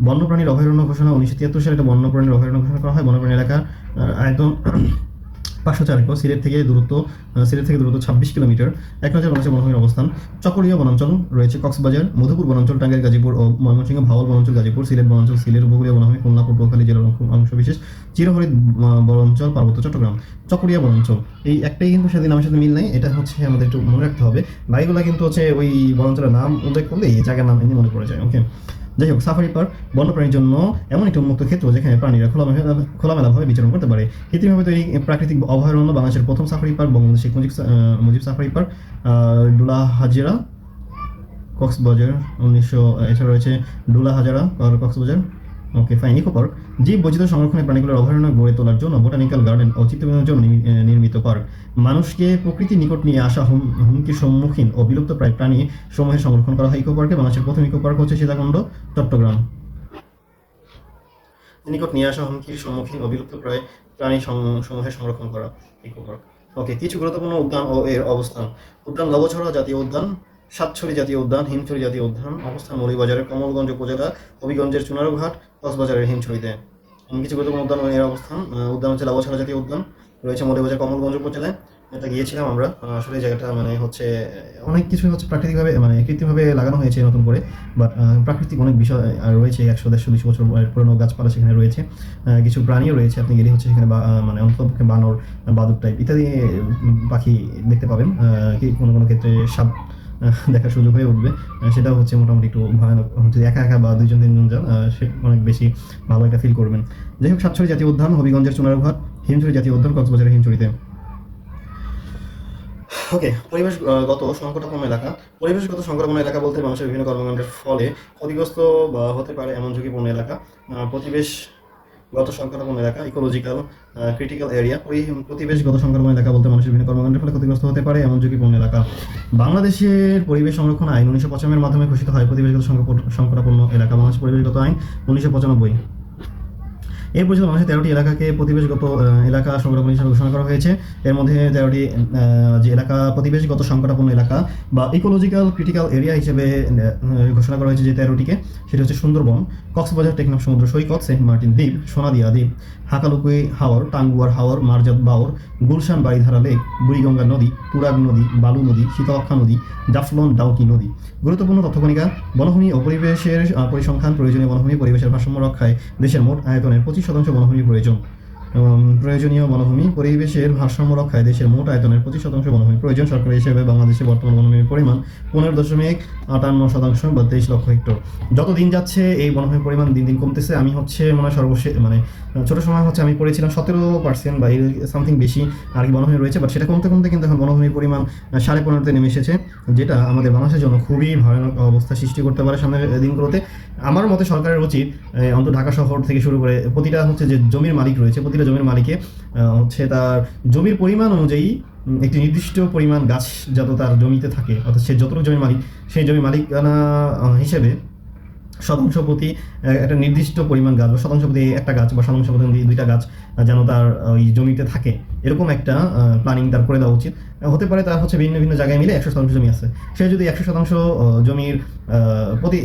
বন্যপ্রাণীর অভয়ারণ্য ঘোষণা 1973 সালে একটা বন্যপ্রাণীর অভয়ারণ্য ঘোষণা করা হয়। বন্যপ্রাণী এলাকার আয়তন 504 একর। সিলেট থেকে দূরত্ব 26 কিলোমিটার। এক নজর বাংলাদেশের বনভূমির অবস্থান। চকরিয়া বনাঞ্চল রয়েছে কক্সবাজার, মধুপুর বনাঞ্চল টাঙ্গাইল, গাজীপুর ও ময়মনসিংহ, ভাওয়াল বনাঞ্চল গাজীপুর, সিলেট বনাঞ্চল সিলেট, উপকূলীয় বনভূমি খুলনা, পটুয়াখালী জেলার অংশবিশেষ, চিরহরিৎ বনাঞ্চল পার্বত্য চট্টগ্রাম। চকরিয়া বনাঞ্চল এই একটাই কিন্তু সেদিন আমার সাথে মিল নেই, এটা হচ্ছে আমাদের একটু মনে রাখতে হবে। বাকিগুলো কিন্তু হচ্ছে ওই বনাঞ্চলের নাম উল্লেখ করলে এই জায়গার নাম এমনি মনে পড়ে যায়। ওকে, যাই হোক, সাফারি পার্ক বন্যপ্রাণীর জন্য এমন একটি উন্মুক্ত ক্ষেত্র যেখানে প্রাণীরা খোলামেলাভাবে বিচরণ করতে পারে। কৃত্রিমভাবে তৈরি প্রাকৃতিক অভয়ারণ্য বাংলাদেশের প্রথম safari park Bangabandhu Sheikh Mujib safari park, Dulahazra, Cox's Bazar 1900। এছাড়া রয়েছে Dulahazra, Cox's Bazar. Okay, fine. Eco park জীব বৈচিত্র্য সংরক্ষণে প্রাণীগুলোর অভয়ারণ্য গড়ে তোলার জন্য বোটানিক্যাল গার্ডেন ও চিত্তবিনোদনের জন্য নির্মিত পার্ক। মানুষকে প্রকৃতির নিকট নিয়ে আসা হুমকির সম্মুখীন ও বিলুপ্ত প্রায় প্রাণী সমূহের সংরক্ষণ করা হয় ইকো পার্কে। বাংলাদেশের প্রথম ইকো পার্ক হচ্ছে সীতাকুণ্ড, চট্টগ্রাম। নিকট নিয়ে আসা হুমকির সম্মুখীন ও বিলুপ্ত প্রায় প্রাণী সমূহের সংরক্ষণ করা ইকো পার্ক। ওকে, কিছু গুরুত্বপূর্ণ উদ্যান ও এর অবস্থান। উদ্যান লবছড়া জাতীয় উদ্যান, সাতছড়ি জাতীয় উদ্যান, হিমছড়ি জাতীয় উদ্যান। অবস্থান মৌলভীবাজারের কমলগঞ্জ উপজেলা, হবিগঞ্জের চুনারুঘাট, কক্সবাজারের হিমছড়িতে। কিছু গুরুত্বপূর্ণ উদ্যান ও এর অবস্থান। উদ্যান হচ্ছে লাবছড়া জাতীয় উদ্যান, রয়েছে মৌলভীবাজার কমলগঞ্জ উপজেলায়। এটা গিয়েছিলাম আমরা। আসলে জায়গাটা মানে হচ্ছে অনেক কিছু হচ্ছে প্রাকৃতিকভাবে মানে কৃত্রিমভাবে লাগানো হয়েছে নতুন করে, বাট প্রাকৃতিক অনেক বিষয় রয়েছে। 100-150 বছর পুরনো গাছপালা সেখানে রয়েছে, কিছু প্রাণীও রয়েছে। আপনি গেলে হচ্ছে সেখানে মানে অন্ততপক্ষে বানর, বাদুড় টাইপ ইত্যাদি পাখি দেখতে পাবেন। কোনো কোনো ক্ষেত্রে দেখার সুযোগ হয়ে উঠবে। সেটা হচ্ছে মোটামুটি একটু ভয়ানক, যদি একা একা বা দুইজন তিনজন যান সে অনেক বেশি ভালো একটা ফিল করবেন। যাই হোক, সাতছড়ি জাতীয় উদ্যান, হবিগঞ্জের চুনারুঘাট, হিমছড়ি জাতীয় উদ্যান, কক্সবাজারের হিমছড়িতে। ওকে, পরিবেশগত সংকটাপন্ন এলাকা। পরিবেশগত সংকটাপন্ন এলাকা বলতে মানুষের বিভিন্ন কর্মকাণ্ডের ফলে ক্ষতিগ্রস্ত বা হতে পারে এমন ঝুঁকিপূর্ণ এলাকা। পরিবেশগত সংকটাপন্ন এলাকা, ইকোলজিক্যাল ক্রিটিক্যাল এরিয়া। পরিবেশগত সংকটাপন্ন এলাকা বলতে মানুষের বিভিন্ন কর্মকাণ্ডের ফলে ক্ষতিগ্রস্ত হতে পারে এমন ঝুঁকিপূর্ণ এলাকা। বাংলাদেশের পরিবেশ সংরক্ষণ আইন 1995 এর মাধ্যমে ঘোষিত হয় পরিবেশগত সংকটাপন্ন এলাকা। বাংলাদেশ পরিবেশগত আইন 1995। এর পর্যন্ত বাংলাদেশের 13টি এলাকাকে পরিবেশগত এলাকা সংরক্ষণ হিসেবে ঘোষণা করা হয়েছে। এর মধ্যে 13টি যে এলাকা পরিবেশগত সংকটাপন্ন এলাকা বা ইকোলজিক্যাল ক্রিটিক্যাল এরিয়া হিসেবে ঘোষণা করা হয়েছে যে 13টিকে, সেটা হচ্ছে সুন্দরবন, কক্সবাজার টেকনাফ সমুদ্র সৈকত, সেন্ট মার্টিন দ্বীপ, সোনাদিয়া দ্বীপ, হাকালুকুই হাওর, টাঙ্গুয়ার হাওর, মারজাত বাওর, গুলশান বাড়িধারা লেক, বুড়িগঙ্গা নদী, তুরাগ নদী, বালু নদী, শীতলক্ষা নদী, জাফলং ডাউকি নদী। গুরুত্বপূর্ণ তথ্যকণিকা। বনভূমি ও পরিবেশের পরিসংখ্যান। প্রয়োজনীয় বনভূমি পরিবেশের ভারসাম্য রক্ষায় দেশের মোট আয়তনের 25% বনভূমি প্রয়োজন। প্রয়োজনীয় বনভূমি পরিবেশের ভারসাম্য রক্ষায় দেশের মোট আয়তনের 25% বনভূমি প্রয়োজন। সরকারি হিসেবে বাংলাদেশে বর্তমান বনভূমির পরিমাণ 15.58% বা 23 লক্ষ হেক্টর। যত দিন যাচ্ছে এই বনভূমির পরিমাণ দিন দিন কমতেছে। আমি হচ্ছে মনে হয় সর্বশেষ ছোটো সময় হচ্ছে আমি পড়েছিলাম 17% বা সামথিং বেশি আর কি বনভূমি রয়েছে, বাট সেটা কমতে কমতে কিন্তু এখন বনভূমির পরিমাণ 15.5-তে নেমে এসেছে, যেটা আমাদের বাংলাদেশের জন্য খুবই ভয়ানক অবস্থা সৃষ্টি করতে পারে সামনের দিনগুলোতে। আমার মতে সরকারের উচিত অন্তত ঢাকা শহর থেকে শুরু করে প্রতিটা হচ্ছে যে জমির মালিক রয়েছে, প্রতিটা জমির মালিকে হচ্ছে তার জমির পরিমাণ অনুযায়ী একটি নির্দিষ্ট পরিমাণ গাছ যত তার জমিতে থাকে, অর্থাৎ সে যতটুকু জমির মালিক সেই জমির মালিকানা হিসেবে শতাংশ প্রতি একটা নির্দিষ্ট পরিমাণ গাছ বা শতাংশ প্রতি একটা গাছ বা শতাংশ প্রতি দুইটা গাছ যেন তার ওই জমিতে থাকে, এরকম একটা প্ল্যানিং তার করে দেওয়া উচিত। হতে পারে তার হচ্ছে ভিন্ন ভিন্ন জায়গায় মিলে 100% জমি আছে, সে যদি 100% জমির প্রতি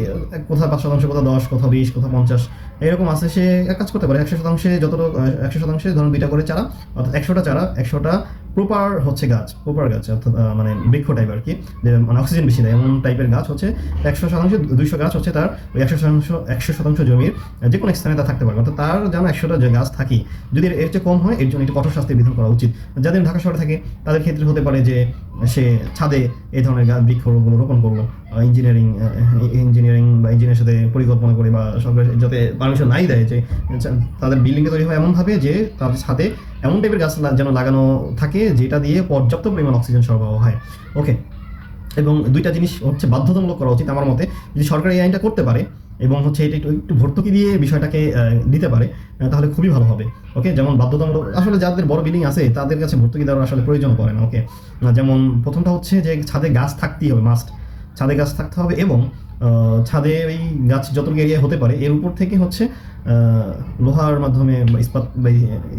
কোথাও 5%, কোথাও 10, কোথাও 20, কোথাও 50 এরকম আছে, সে এক কাজ করতে পারে 100% যতটুকু 100% ধরুন 2টা করে চারা, অর্থাৎ 100টা চারা 100টা প্রপার হচ্ছে গাছ, প্রপার গাছ অর্থাৎ মানে বৃক্ষ টাইপ আর কি, যে মানে অক্সিজেন বেশি দেয় এমন টাইপের গাছ হচ্ছে 100%, 200 গাছ হচ্ছে তার ওই 100% জমির যে কোনো স্থানে তা থাকতে পারবে, অর্থাৎ তার যেন 100টা যে গাছ থাকি। যদি এর চেয়ে কম হয় এর জন্য একটু কঠোর শাস্তি বিধান করা উচিত। যাদের ঢাকা শহরে থাকে তাদের ক্ষেত্রে হতে পারে যে সে ছাদে এই ধরনের বৃক্ষগুলো রোপণ করলো, ইঞ্জিনিয়ারিং বা ইঞ্জিনিয়ারের সাথে পরিকল্পনা করে বা সরকার যাতে পারমিশন নাই দেয় যে তাদের বিল্ডিংটা তৈরি হয় এমনভাবে যে তাদের ছাদে এমন টাইপের গাছ যেন লাগানো থাকে যেটা দিয়ে পর্যাপ্ত পরিমাণ অক্সিজেন সরবরাহ হয়। ওকে, এবং দুইটা জিনিস হচ্ছে বাধ্যতামূলক করা উচিত আমার মতে। যদি সরকার এই আইনটা করতে পারে এবং হচ্ছে এটা একটু ভর্তুকি দিয়ে বিষয়টাকে দিতে পারে তাহলে খুবই ভালো হবে। ওকে, যেমন বাধ্যতামূলক, আসলে যাদের বড় বিল্ডিং আছে তাদের কাছে ভর্তুকি দেওয়ার আসলে প্রয়োজন পড়ে না। ওকে, যেমন প্রথমটা হচ্ছে যে ছাদে গাছ থাকতেই হবে, মাস্ট ছাদে গাছ থাকতে হবে, এবং ছাদে এই গাছ যতটুকু এরিয়া হতে পারে এর উপর থেকে হচ্ছে লোহার মাধ্যমে বা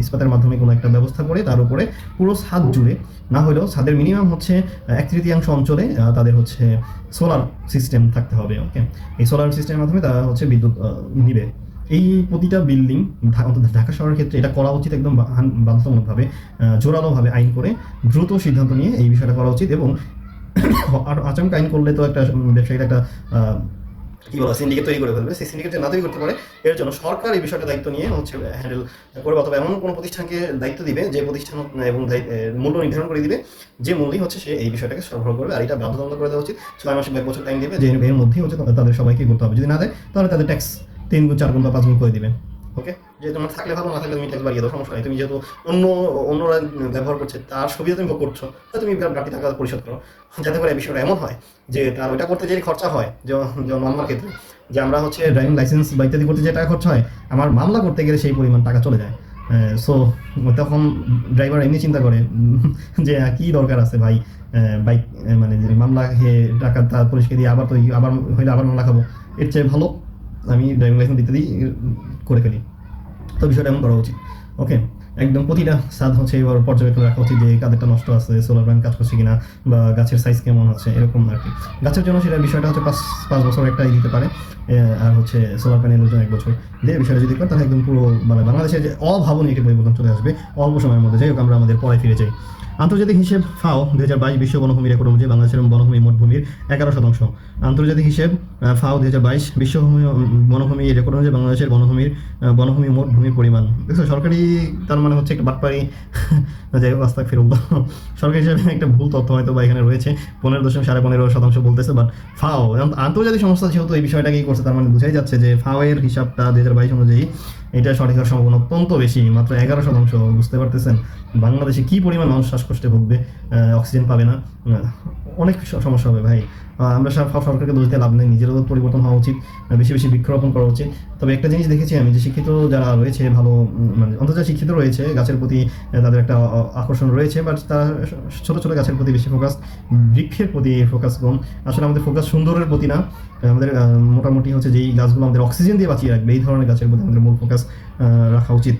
ইস্পাতের মাধ্যমে কোনো একটা ব্যবস্থা করে তার উপরে পুরো ছাদ জুড়ে না হলেও ছাদের মিনিমাম হচ্ছে 1/3 অঞ্চলে তাদের হচ্ছে সোলার সিস্টেম থাকতে হবে। ওকে, এই সোলার সিস্টেমের মাধ্যমে তারা হচ্ছে বিদ্যুৎ নিবে। এই প্রতিটা বিল্ডিং ঢাকা শহরের ক্ষেত্রে এটা করা উচিত একদম বাধ্যতামূলকভাবে, জোরালোভাবে আইন করে দ্রুত সিদ্ধান্ত নিয়ে এই বিষয়টা করা উচিত। এবং আচমকা আইন করলে তো একটা ব্যবসায়ীর একটা কি বলা সিন্ডিকেট তৈরি করে ফেলবে, সেই সিন্ডিকেট না তৈরি করতে পারে এর জন্য সরকার এই বিষয়টা দায়িত্ব নিয়ে হচ্ছে হ্যান্ডেল করবে, অথবা এমন কোনো প্রতিষ্ঠানকে দায়িত্ব দিবে যে প্রতিষ্ঠান এবং মূল্য নির্ধারণ করে দিবে, যে মূল্যই হচ্ছে সে এই বিষয়টাকে সরবরাহ করবে। আর এটা বাধ্যতামূলক করে দেওয়া উচিত, 6 মাস বা 1 বছর টাইম দিবে, যে এর মধ্যেই হচ্ছে তাদের সবাইকে করতে হবে। যদি না দেয় তাহলে তাদের ট্যাক্স 3 গুণ 4 গুণ বা 5 গুণ করে দিবে। ওকে, যে তোমার থাকলে ভালো, না থাকলে তুমি ট্যাক্স বাড়িয়ে দাও, সমস্যা নেই। তুমি যেহেতু অন্যরা ব্যবহার করছে তার সুবিধা তুমি ভোগ করছো, তা তুমি বাকি টাকা পরিশোধ করো, যাতে করে এই বিষয়টা এমন হয় যে তার ওইটা করতে যে খরচা হয়, যেমন মামলার ক্ষেত্রে যে আমরা হচ্ছে ড্রাইভিং লাইসেন্স বা ইত্যাদি করতে যে টাকা খরচা হয়, আমার মামলা করতে গেলে সেই পরিমাণ টাকা চলে যায়। সো তখন ড্রাইভার এমনি চিন্তা করে যে কি দরকার আছে ভাই বাইক মানে মামলা খেয়ে টাকা তার পুলিশকে দিয়ে আবার হইলে আবার মামলা খাবো, এর চেয়ে ভালো আমি ড্রাইভিং লাইসেন্স ইত্যাদি করে ফেলি। তো বিষয়টা এমন করা উচিত। ওকে, একদম প্রতিটা ছাদ হচ্ছে এবার পর্যবেক্ষণ রাখা উচিত যে কাদেরটা নষ্ট আছে, সোলার প্যানেল কাজ করছে কিনা, বা গাছের সাইজ কেমন হচ্ছে, এরকম আর কি। গাছের জন্য সেটা বিষয়টা হচ্ছে 5 বছর একটা দিতে পারে, আর হচ্ছে সোলার প্যানেলের জন্য 1 বছর দিয়ে বিষয়টা যদি করে তাহলে একদম পুরো মানে বাংলাদেশের যে অভাবনীয় একটি পরিবর্তন চলে আসবে অল্প সময়ের মধ্যে। যাই হোক, আমরা আমাদের পড়ায় ফিরে যাই। আন্তর্জাতিক হিসেব ফাও 2022 বিশ্ব বনভূমি রেকর্ড অনুযায়ী বাংলাদেশের বনভূমি মোট ভূমির 11%। আন্তর্জাতিক হিসেব ফাও 2022 বিশ্ব বনভূমি রেকর্ড অনুযায়ী বাংলাদেশের বনভূমি মোট ভূমির পরিমাণ। দেখছো সরকারি, তার মানে হচ্ছে একটা বাটপারি, যাই হোক আস্তাক ফিরুল্লাহ, সরকারি হিসেবে একটা ভুল তথ্য হয়তো বা এখানে রয়েছে, 15.15% বলতেছে, বাট ফাও আন্তর্জাতিক সংস্থা যেহেতু এই বিষয়টাকেই করছে, তার মানে বোঝাই যাচ্ছে যে ফাও এর হিসাবটা 2022 অনুযায়ী এটা সঠিক হওয়ার সম্ভাবনা অত্যন্ত বেশি, মাত্র 11%। বুঝতে পারতেছেন বাংলাদেশে কি পরিমাণ মানুষ শ্বাসকষ্টে ভুগবে, অক্সিজেন পাবে না, অনেক সমস্যা হবে ভাই। আমরা সরকারকে দোষ দিয়ে লাভ নেই, নিজেরও পরিবর্তন হওয়া উচিত, বেশি বেশি বৃক্ষরোপণ করা উচিত। তবে একটা জিনিস দেখেছি আমি, যে শিক্ষিত যারা রয়েছে, ভালো মানে অন্তত যারা শিক্ষিত রয়েছে, গাছের প্রতি তাদের একটা আকর্ষণ রয়েছে, বাট তারা ছোটো ছোটো গাছের প্রতি বেশি ফোকাস, বৃক্ষের প্রতি ফোকাস কম। আসলে আমাদের ফোকাস সুন্দরের প্রতি না, আমাদের মোটামুটি হচ্ছে যেই গাছগুলো আমাদের অক্সিজেন দিয়ে বাঁচিয়ে রাখবে, এই ধরনের গাছের প্রতি আমাদের মূল ফোকাস রাখা উচিত।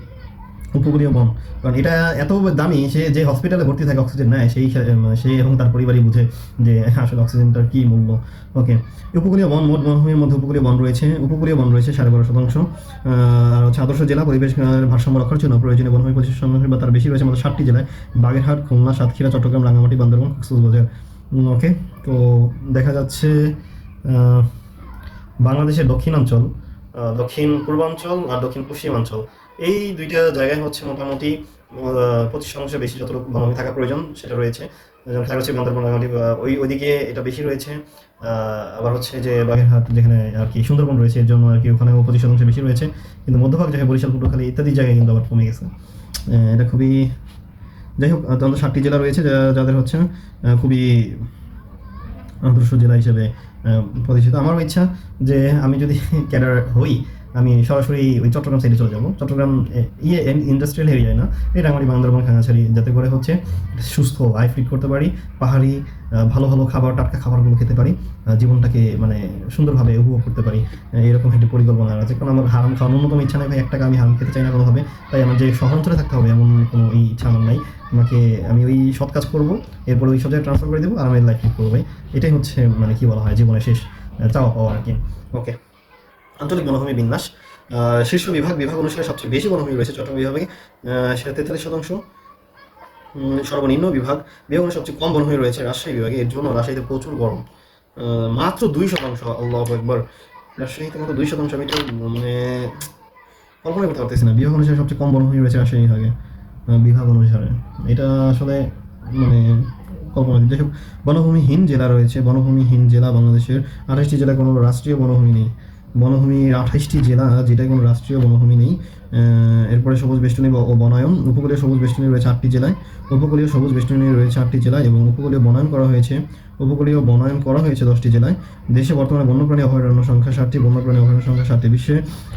উপকূলীয় বন, কারণ এটা এত দামি, সে যে হসপিটালে ভর্তি থাকে অক্সিজেন নেয়, সে এবং তার পরিবারই বুঝে যে আসলে অক্সিজেনটার কী মূল্য। ওকে, উপকূলীয় বন, মোট বনভূমির মধ্যে উপকূলীয় বন রয়েছে 12.5%। আর হচ্ছে আদর্শ জেলা পরিবেশ ভারসাম্য রক্ষার জন্য প্রয়োজনীয় বনভূমি 25% বা তার বেশি রয়েছে মাত্র 7টি জেলায়: বাগেরহাট, খুলনা, সাতক্ষীরা, চট্টগ্রাম, রাঙ্গামাটি, বান্দরবান, কক্সবাজার। ওকে, তো দেখা যাচ্ছে বাংলাদেশের দক্ষিণাঞ্চল, দক্ষিণ পূর্বাঞ্চল আর দক্ষিণ পশ্চিমাঞ্চল, এই দুইটা জায়গায় হচ্ছে মোটামুটি 25% বেশি যতটুকু বনভূমি থাকা প্রয়োজন সেটা রয়েছে। যেমন থাকা হচ্ছে বান্দরবান, রাঙ্গামাটি, ওইদিকে এটা বেশি রয়েছে। আবার হচ্ছে যে বাগেরহাট, যেখানে আর কি সুন্দরবন রয়েছে, এর জন্য আর কি ওখানেও 25% বেশি রয়েছে। কিন্তু মধ্যভাগ জায়গায় বরিশাল, পটুয়াখালী ইত্যাদি জায়গায় কিন্তু আবার কমে গেছে। এটা খুবই, যাই হোক, অন্তত 7টি জেলা রয়েছে যাদের হচ্ছে খুবই আদর্শ জেলা হিসেবে প্রতিষ্ঠিত। আমারও ইচ্ছা যে আমি যদি ক্যাডার হই, আমি সরাসরি ওই চট্টগ্রাম সাইডে চলে যাবো। চট্টগ্রাম ইন্ডাস্ট্রিয়াল এরিয়ায় না, এটা আমার বান্দরবান, খাগড়াছড়ি, যাতে করে হচ্ছে সুস্থ লাইফ লিড করতে পারি, পাহাড়ি ভালো ভালো খাবার, টাটকা খাবারগুলো খেতে পারি, জীবনটাকে মানে সুন্দরভাবে উপভোগ করতে পারি, এরকম একটি পরিকল্পনা আছে। কারণ আমার হারাম খাওয়ার ন্যূনতম ইচ্ছা নেই ভাই, 1 টাকা আমি হারাম খেতে চাই না কোনোভাবে। তাই আমার যে শহরাঞ্চলে থাকতে হবে এমন কোনো ইচ্ছা আমার নাই। আমি ওই সৎ কাজ করবো, এরপর ওই সব জায়গায় ট্রান্সফার করে দেবো আর আমি লাইফ লিড করবো ভাই। এটাই হচ্ছে মানে কি বলা হয়, জীবনের শেষ চাওয়া পাওয়া আর কি। ওকে, আঞ্চলিক বনভূমি বিন্যাস, শীর্ষ বিভাগ অনুসারে সবচেয়ে বেশি বনভূমি রয়েছে চট্টগ্রাম বিভাগে, সেটা 43%। সর্বনিম্ন বিভাগ অনুসারে সবচেয়ে কম বনভূমি রয়েছে রাজশাহী বিভাগে, এর জন্য রাজশাহীতে প্রচুর গরম, মাত্র 2%। আল্লাহু আকবার, রাজশাহীতে মাত্র 2%। আমি তো মানে কল্পনা করতে পারতেছি না। বিভাগ অনুসারে সবচেয়ে কম বনভূমি রয়েছে রাজশাহী বিভাগে, বিভাগ অনুসারে এটা আসলে মানে কল্পনা। যাই হোক, বনভূমিহীন জেলা রয়েছে, বনভূমিহীন জেলা বাংলাদেশের 28টি জেলায় কোনো রাষ্ট্রীয় বনভূমি নেই। বনভূমি 28টি জেলা যেটায় কোনো রাষ্ট্রীয় বনভূমি নেই। এরপরে সবুজ বেষ্টনী ও বনায়ন, উপকূলীয় সবুজ বেষ্টনী রয়েছে 8টি জেলায়, উপকূলীয় সবুজ বেষ্টনী রয়েছে 8টি জেলায় এবং উপকূলীয় বনায়ন করা হয়েছে 10টি জেলায়। দেশে বর্তমানে বন্যপ্রাণী অভয়ারণ্য সংখ্যা 7টি, বন্যপ্রাণী অভয়ারণ্য সংখ্যা 7টি। বিশ্বে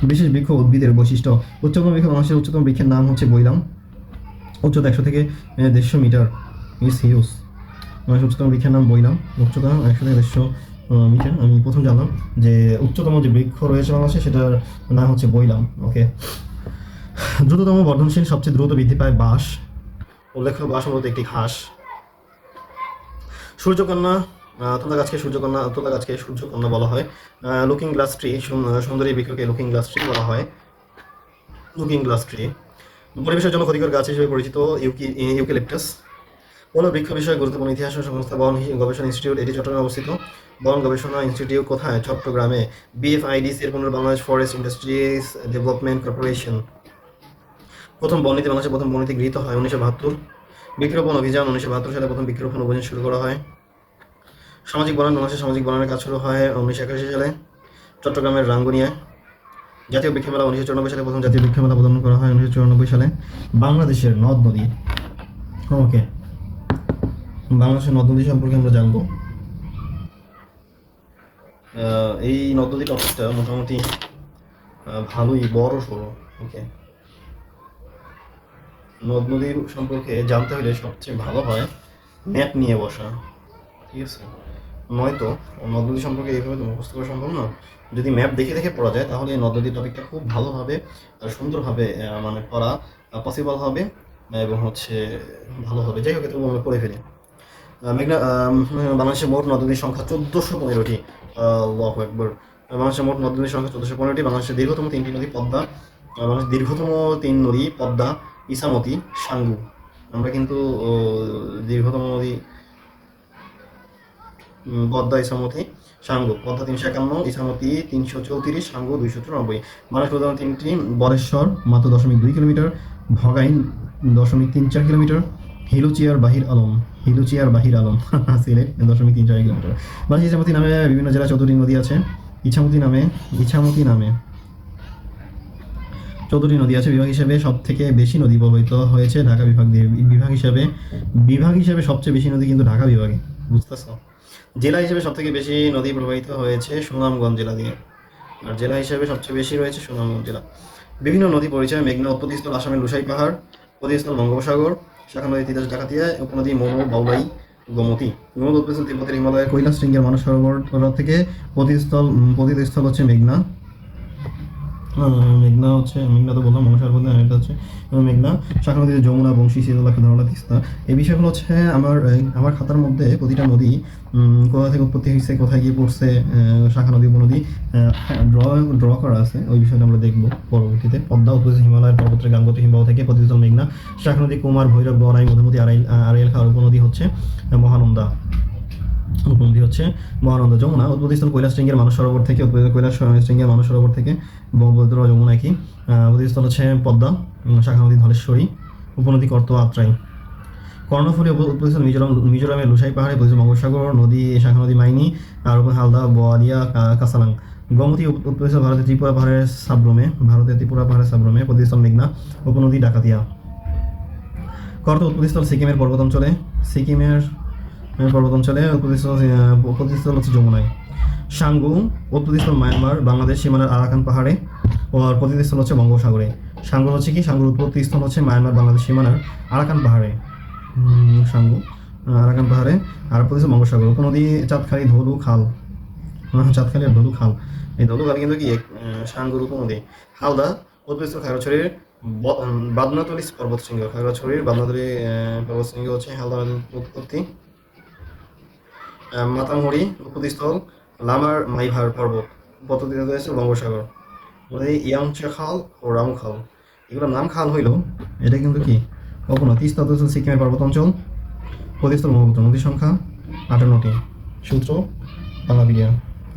বিশেষ বৃক্ষ উদ্ভিদের বৈশিষ্ট্য, উচ্চতম বৃক্ষ, বাংলাদেশের উচ্চতম বৃক্ষের নাম হচ্ছে বৈলাম, উচ্চতা 100 থেকে 150 মিটার, ইটস হিউজ। বাংলাদেশের উচ্চতম বৃক্ষের নাম বৈলাম, উচ্চতা 100 থেকে 150 মিটার। আমি প্রথম জানলাম যে উচ্চতম যে বৃক্ষ রয়েছে বাংলাদেশে সেটার নাম হচ্ছে বৈলাম। ওকে, দ্রুততম বর্ধনশীল, সবচেয়ে দ্রুত বৃদ্ধি পায় বাঁশ, উল্লেখ্য বাঁশ মূলত একটি ঘাস। সূর্যকন্যা, তোলা গাছকে সূর্যকন্যা বলা হয়। লুকিং গ্লাস ট্রি, সুন্দরী বৃক্ষকে লুকিং গ্লাস ট্রি বলা হয়। পরিবেশের জন্য ক্ষতিকর গাছ হিসেবে পরিচিত ইউক্যালিপটাস। বন বৃক্ষ বিষয়ে গুরুত্বপূর্ণ ইতিহাস সংস্থা বন গবেষণা ইনস্টিটিউট, এটি চট্টগ্রামে অবস্থিত। বন গবেষণা ইনস্টিটিউট কোথায়? চট্টগ্রামে। BFIDC এর পুনর Bangladesh forest industries development corporation. প্রথম বননীতি, বাংলাদেশের প্রথম বননীতি গৃহীত হয় 1972। বৃক্ষরোপণ অভিযান 1972 সালে প্রথম বৃক্ষরোপণ অভিযান শুরু করা হয়। সামাজিক বনায়ন, বাংলাদেশের সামাজিক বনায়নের কাজ শুরু হয় 1981 সালে চট্টগ্রামের রাঙ্গুনিয়ায়। জাতীয় বৃক্ষ মেলা 1994 সালে প্রথম জাতীয় বৃক্ষ মেলা প্রদান করা হয় 1994 সালে। বাংলাদেশের নদ নদী, ওকে, বাংলাদেশের নদ নদী সম্পর্কে আমরা জানবো। এই নদ নদী টপিকটা মোটামুটি ভালোই বড় সড়ো। ওকে, নদ নদী সম্পর্কে জানতে হলে সবচেয়ে ভালো হয় ম্যাপ নিয়ে বসা, ঠিক আছে? নয়তো নদ নদী সম্পর্কে এইভাবে তো মুখস্থ করা সম্ভব না। যদি ম্যাপ দেখে দেখে পড়া যায় তাহলে এই নদ নদীর টপিকটা খুব ভালোভাবে আর সুন্দরভাবে মানে পড়া পসিবল হবে এবং হচ্ছে ভালো হবে। যাই হোক, এটা আমরা পড়ে ফেলি। বাংলাদেশের মোট নদ নদীর সংখ্যা 1415টি। আল্লাহু আকবার। বাংলাদেশের মোট নদ নদীর সংখ্যা 1415টি। বাংলাদেশের দীর্ঘতম 3টি নদী পদ্মা, বাংলাদেশের দীর্ঘতম 3 নদী পদ্মা, ইছামতি, সাঙ্গু। আমরা কিন্তু দীর্ঘতম নদী পদ্মা, ইছামতি, সাঙ্গু। পদ্মা 351, ইছামতি 334, সাঙ্গু 294। বাংলাদেশ প্রধান তিনটি: বরেশ্বর মাত্র 0.2 কিলোমিটার, ভগাইন 0.34 কিলোমিটার, হিলুচিয়ার বাহির আলম, সিলেট 0.34 কিলোমিটার। বাংলাদেশ ইছামতি নামে বিভিন্ন জেলায় 14টি নদী আছে। ইছামতি নামে 14টি নদী আছে। বিভাগ হিসেবে সব থেকে বেশি নদী প্রবাহিত হয়েছে ঢাকা বিভাগ দিয়ে। বিভাগ হিসেবে সবচেয়ে বেশি নদী কিন্তু ঢাকা বিভাগে, বুঝতেছো? জেলা হিসেবে সব থেকে বেশি নদী প্রবাহিত হয়েছে সুনামগঞ্জ জেলা দিয়ে, আর জেলা হিসেবে সবচেয়ে বেশি রয়েছে সুনামগঞ্জ জেলা। বিভিন্ন নদী পরিচয়: মেঘনা উৎপত্তিস্থল আসামের লুসাই পাহাড়, প্রতিস্থল বঙ্গোপসাগর, শাখা নদী তিতাস ডাকাতিয়া, উপনদী মনু, বাউলাই, গোমতী। গোমতী উৎপত্তিস্থল তিব্বতের হিমালয় কৈলাস শৃঙ্গের মানস সরোবর থেকে। প্রতিস্থল হচ্ছে মেঘনা। মেঘনা তো বললাম, মহাসাগর বলতে এটা হচ্ছে মেঘনা। শাখা নদীতে যমুনা, বংশী, শীতলক্ষ্যা, ধরলা, তিস্তা। এই বিষয়গুলো হচ্ছে আমার খাতার মধ্যে প্রতিটা নদী কোথা থেকে উৎপত্তি হয়েছে, কোথায় গিয়ে পড়ছে, শাখা নদী, উপনদী ড্র করা আছে। ওই বিষয়টা আমরা দেখবো পরবর্তীতে। পদ্মা উৎপত্তি হিমালয়ের পর্বতের গাঙ্গোত্রী হিমবাহ থেকে। প্রতিস্থল মেঘনা। শাখা নদী কুমার, ভৈরব, বরাই, মধুমতি, আড়াইল খাওয়ার। উপনদী হচ্ছে মহানন্দা। যমুনা উৎপত্তিস্থল কৈলাস শৃঙ্গের মানস সরোবর থেকে। ব্রহ্মপুত্র, যমুনা একই। প্রতিস্থল হচ্ছে পদ্মা। শাখা নদী ধলেশ্বরী। উপনদী কর্ত, আত্রাই। কর্ণফুলী উৎপত্তিস্থল মিজোরামের লুসাই পাহাড়ে। প্রতিস্থল বঙ্গোপসাগর নদী, শাখা নদী মাইনি, আর হালদা, বোয়ালিয়া, কাসালাং। গোমতী উৎপত্তিস্থল ভারতের ত্রিপুরা পাহাড়ের সাব্রমে। প্রতিস্থল মেঘনা। উপনদী ডাকাতিয়া। কর্ত উৎপত্তিস্থল সিকিমের পর্বতাঞ্চলে। প্রতিস্থল হচ্ছে যমুনায়। সাঙ্গু উৎপত্তিস্থল মায়ানমার, বাংলাদেশ সীমানার আরাকান পাহাড়ে। আর প্রতিস্থল হচ্ছে বঙ্গোপসাগরে। সাঙ্গুর উৎপত্তিস্থল হচ্ছে মায়ানমার, বাংলাদেশ সীমানার আরাকান পাহাড়ে। আর প্রতিস্থল বঙ্গোপসাগর। উপনদী চাঁদখালি, ধলু খাল। চাঁদখালি আর ধলু খাল। এই ধলু খাল কিন্তু কি সাঙ্গুর উপনদী। হালদা উৎপত্তিস্থল খাগড়াছড়ির বাদনাতলি পর্বতশৃঙ্গ। পর্বতশৃঙ্গ হচ্ছে হালদা উৎপত্তি। মাতামুহুরি উৎপত্তিস্থল লামার মাইভার পর্বত। পদ্ধতিতে রয়েছে বঙ্গোপসাগর। ইয়াংচে খাল ও রামু খাল, এগুলোর নাম খাল হইল, এটা কিন্তু কি কখনো। তিস্তা উৎপত্তিস্থল সিকিমের পর্বতাঞ্চল। প্রতিস্থল ব্রহ্মপুত্র। নদীর সংখ্যা 58টি। সূত্র বাংলাপিডিয়া।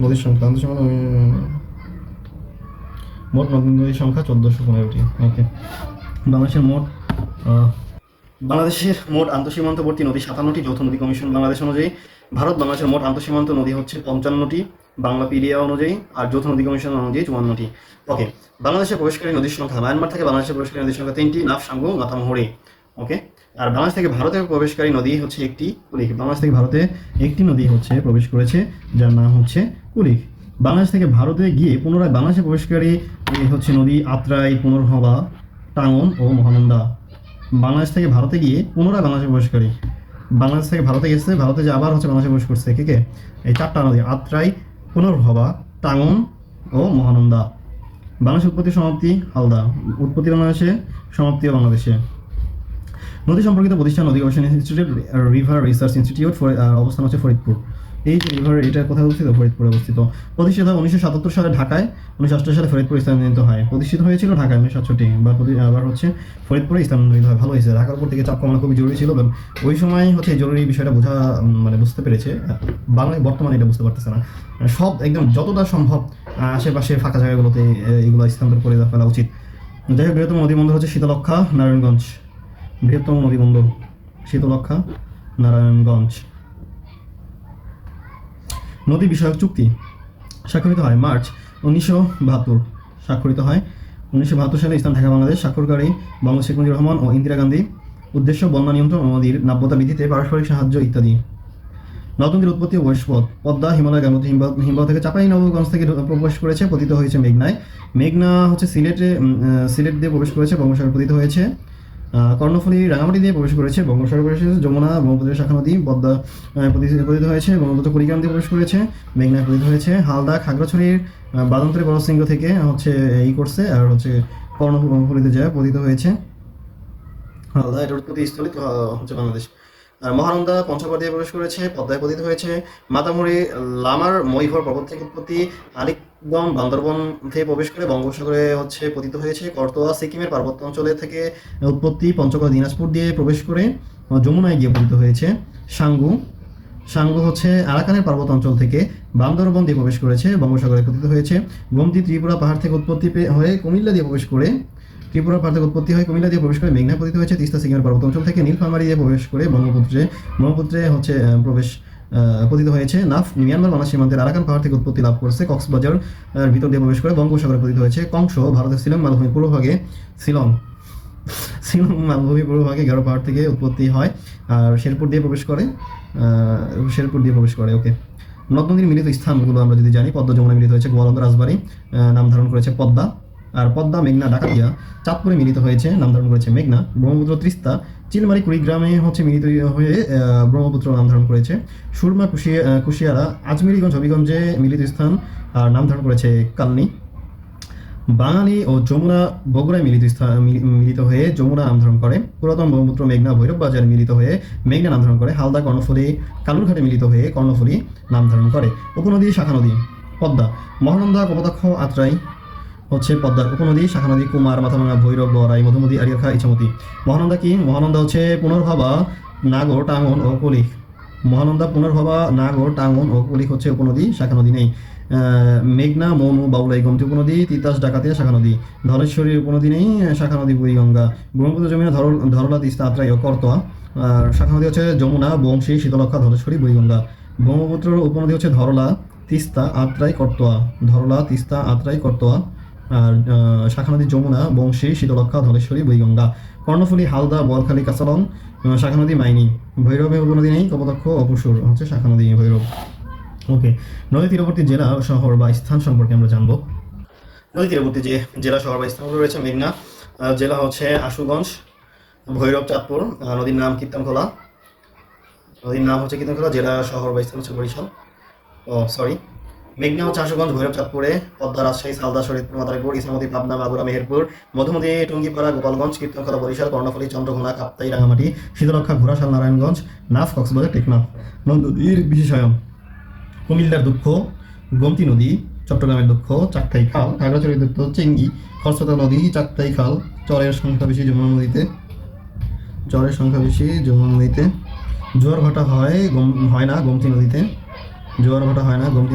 নদীর সংখ্যা মোট নদীর সংখ্যা 1415টি। ওকে। বাংলাদেশের মোট আন্তঃসীমান্তবর্তী নদী 57টি। যৌথ নদী কমিশন বাংলাদেশ অনুযায়ী। বাংলাদেশের মোট আন্তঃসীমান্ত নদী হচ্ছে 55টি বাংলাপিডিয়া অনুযায়ী, আর যৌথ নদী কমিশন অনুযায়ী 54টি। ওকে। বাংলাদেশে প্রবেশকারী নদীর সংখ্যা: মায়ানমার থেকে বাংলাদেশে প্রবেশকারী নদীর সংখ্যা 3টি, নাফ, সাঙ্গু, মাতামুহুরি। ওকে। আর বাংলাদেশ থেকে ভারতে প্রবেশকারী নদী হচ্ছে একটি, কুলিক। বাংলাদেশ থেকে ভারতে একটি নদী হচ্ছে প্রবেশ করেছে, যার নাম হচ্ছে কুলিক। বাংলাদেশ থেকে ভারতে গিয়ে পুনরায় বাংলাদেশে প্রবেশকারী হচ্ছে নদী আত্রাই, পুনর্ভবা, টাঙ্গন ও মহানন্দা। বাংলাদেশ থেকে ভারতে গিয়ে পুনরায় বাংলাদেশে প্রবেশকারী, বাংলাদেশ থেকে ভারতে গেছে, ভারতে যে আবার হচ্ছে বাংলাদেশে প্রবেশ করছে কে? এই 4টা নদী: আত্রাই, পুনর্ভবা, টাঙ্গন ও মহানন্দা। বাংলাদেশের উৎপত্তি সমাপ্তি হালদা। উৎপত্তি বাংলাদেশে, সমাপ্তিও বাংলাদেশে। নদী সম্পর্কিত প্রতিষ্ঠান: নদী গবেষণা ইনস্টিটিউট, রিভার রিসার্চ ইনস্টিটিউট। অবস্থান হচ্ছে ফরিদপুর। এই যে রিভার, এটা কোথায় অবস্থিত? ফরিদপুরে অবস্থিত। প্রতিষ্ঠিত হয় 1977 সালে ঢাকায়, 1988 সালে ফরিদপুর স্থানান্তরিত হয়। প্রতিষ্ঠিত হয়েছিল ঢাকায় 1967, আবার হচ্ছে ফরিদপুরে স্থানান্তরিত হয়। ভালো হয়েছে, ঢাকার উপর থেকে চাপ কমানো খুবই জরুরি ছিল, ওই সময় হচ্ছে জরুরি বিষয়টা বুঝতে পেরেছে। বাংলায় বর্তমানে এটা বুঝতে পারতেছে না। সব একদম যতটা সম্ভব আশেপাশে ফাঁকা জায়গাগুলোতে এগুলো স্থানান্তর করে ফেলা উচিত। যাই হোক, বৃহত্তম নদী বন্দর হচ্ছে শীতলক্ষ্যা, নারায়ণগঞ্জ। বৃহত্তম নদী বন্দর শীতলক্ষ্যা, নারায়ণগঞ্জ। নদী বিষয়ক চুক্তি স্বাক্ষরিত হয় মার্চ 1972। স্বাক্ষরিত হয় 1972 সালে। স্থান: ঢাকা, বাংলাদেশ। স্বাক্ষরকারী বঙ্গবন্ধু শেখ মুজিবুর রহমান ও ইন্দিরা গান্ধী। উদ্দেশ্য: বন্যা নিয়ন্ত্রণ ও নদীর নাব্যতা বৃদ্ধিতে পারস্পরিক সাহায্য ইত্যাদি। নদীর উৎপত্তি ও প্রবেশপথ: পদ্মা, হিমালয়, গাঙ্গোত্রী হিমবাহ থেকে চাঁপাইনবাবগঞ্জ থেকে প্রবেশ করেছে, পতিত হয়েছে মেঘনায়। মেঘনা হচ্ছে সিলেট দিয়ে প্রবেশ করেছে, বঙ্গোপসাগর পতিত হয়েছে। কর্ণফুলী রাঙামাটি দিয়ে প্রবেশ করেছে, বঙ্গোপসাগর প্রবেশ করেছে। যমুনা ব্রহ্মপুত্রের শাখা নদী, পদ্মা পতিত হয়েছে, ব্রহ্মপুত্র কুড়িগ্রাম দিয়ে প্রবেশ করেছে, মেঘনায় পতিত হয়েছে। হালদা খাগড়াছড়ির বাদন্তরী পর্বতশৃঙ্গ থেকে হচ্ছে করছে, আর হচ্ছে কর্ণফুলীতে যায় পতিত হয়েছে। হালদা এটার উৎপত্তি স্থলিত হচ্ছে বাংলাদেশ। আর মহানন্দা পঞ্চগড় দিয়ে প্রবেশ করেছে, পদ্মায় পতিত হয়েছে। মাতামুহুরি লামার ময়ূর পর্বত থেকে উৎপত্তি, একদম বান্দরবন থেকে প্রবেশ করে বঙ্গোপসাগরে হচ্ছে পতিত হয়েছে। করতোয়া সিকিমের পার্বত্য অঞ্চলে থেকে উৎপত্তি, পঞ্চগড় দিনাজপুর দিয়ে প্রবেশ করে যমুনায় গিয়ে পতিত হয়েছে। সাঙ্গু সাঙ্গু হচ্ছে আরাকানের পার্বত্য অঞ্চল থেকে বান্দরবন দিয়ে প্রবেশ করেছে, বঙ্গোপসাগরে পতিত হয়েছে। গোমতী ত্রিপুরা পাহাড় থেকে উৎপত্তি হয়ে কুমিল্লা দিয়ে প্রবেশ করে কুমিল্লা দিয়ে প্রবেশ করে মেঘনায় পতিত হয়েছে। তিস্তা সিকিমের পার্বত্য অঞ্চল থেকে নীলফামারী দিয়ে প্রবেশ করে ব্রহ্মপুত্রে হচ্ছে পতিত হয়েছে। নাফ মিয়ানমার বাংলাদেশ সীমান্তের আরাকান পাহাড় থেকে উৎপত্তি লাভ করছে। কক্সবাজার ভিতর দিয়ে প্রবেশ করে বঙ্গোপসাগরে পতিত হয়েছে। কংস ভারতের শিলং মালভূমির পূর্বভাগে শিলং মালভূমির পূর্বভাগে গারো পাহাড় থেকে উৎপত্তি হয় আর শেরপুর দিয়ে প্রবেশ করে। ওকে, নদ নদীর মিলিত স্থানগুলো আমরা যদি জানি, পদ্মা যমুনা মিলিত হয়েছে গোয়ালন্দ রাজবাড়ী, নাম ধারণ করেছে পদ্মা। আর পদ্মা মেঘনা ডাকাতিয়া চাঁদপুরে মিলিত হয়েছে, নাম ধারণ করেছে মেঘনা। ব্রহ্মপুত্র তিস্তা চিলমারি কুড়িগ্রামে হচ্ছে মিলিত হয়ে ব্রহ্মপুত্র নাম ধারণ করেছে। সুরমা কুশিয়ারা আজমিরিগঞ্জ হবিগঞ্জে মিলিত স্থান আর নাম ধারণ করেছে কালনি। বাঙালি ও যমুনা বগুড়ায় মিলিত হয়ে যমুনা নাম ধারণ করে। পুরাতন ব্রহ্মপুত্র মেঘনা ভৈরব বাজারে মিলিত হয়ে মেঘনা নাম ধারণ করে। হালদা কর্ণফুলী কালুরঘাটে মিলিত হয়ে কর্ণফুলী নাম ধারণ করে। উপনদী শাখা নদী পদ্মা, মহানন্দা, কপোতাক্ষ, আত্রাই হচ্ছে পদ্মার উপনদী। শাখা নদী কুমার, মাথাভাঙা, ভৈরব, বরাই, মধুমতি, আরিয়াখা, ইছামতি। মহানন্দা কি? মহানন্দা হচ্ছে পুনর্ভবা, নাগর, টাঙ্গন ও কলিক। মহানন্দা, পুনর্ভবা, নাগর, টাঙ্গন ও কলিক হচ্ছে উপনদী, শাখা নদী নেই। মেঘনা, মনু, বাউলাই, গোমতী উপনদী। তিতাস, ডাকাতিয়া শাখা নদী। ধলেশ্বরীর উপনদী নেই, শাখা নদী বুড়িগঙ্গা। ব্রহ্মপুত্র যমুনা, ধরলা, তিস্তা, আত্রাই ও করতোয়া। আর শাখা নদী হচ্ছে যমুনা, বংশী, শীতলক্ষা, ধলেশ্বরী, বুড়িগঙ্গা। ব্রহ্মপুত্রের উপনদী হচ্ছে ধরলা, তিস্তা, আত্রাই, করতোয়া। ধরলা, তিস্তা, আত্রাই, করতোয়া। আর শাখা নদী যমুনা, বংশী, শীতলক্ষা, ধলেশ্বরী, বুড়িগঙ্গা। কর্ণফুলী, হালদা, বরখালী, কাঁচালং। শাখা নদী মাইনি। ভৈরবে উপনদী নেই, কপোতাক্ষ, অপসুর হচ্ছে শাখা নদী ভৈরব। ওকে, নদী তীরবর্তী জেলা, শহর বা স্থান সম্পর্কে আমরা জানবো। নদী তীরবর্তী যে জেলা, শহর বা স্থানগুলো রয়েছে, মেঘনা জেলা হচ্ছে আশুগঞ্জ, ভৈরব, চাঁদপুর। নদীর নাম কীর্তনখোলা। জেলা, শহর বা স্থান হচ্ছে বরিশাল। মেঘনা হচ্ছে আশুগঞ্জ, ভৈরব চাঁদপুরে। পদ্মা রাজশাহী, সালদা, শরীয়তপুর, মাদারীপুর। ইছামতি পাবনা, মাগুরা, মেহেরপুর। মধুমতি টুঙ্গিপাড়া, গোপালগঞ্জ। কীর্তনখোলা বরিশাল। কর্ণফুলী চন্দ্রঘোনা, কাপ্তাই, রাঙামাটি। শীতলক্ষা ঘোড়াশাল, নারায়ণগঞ্জ। নাফ কক্সবাজার, টেকনাফ। নদীর বিশেষায়ন কুমিল্লার দুঃখ, গোমতী নদী, চট্টগ্রামের দুঃখ, চাকতাই খাল, খাগড়াছড়ির দুঃখ, চেঙ্গি, খরস্রোতা নদী, চাকতাই খাল। চরের সংখ্যা বেশি যমুনা নদীতে। জোয়ার ভাটা হয় না গোমতী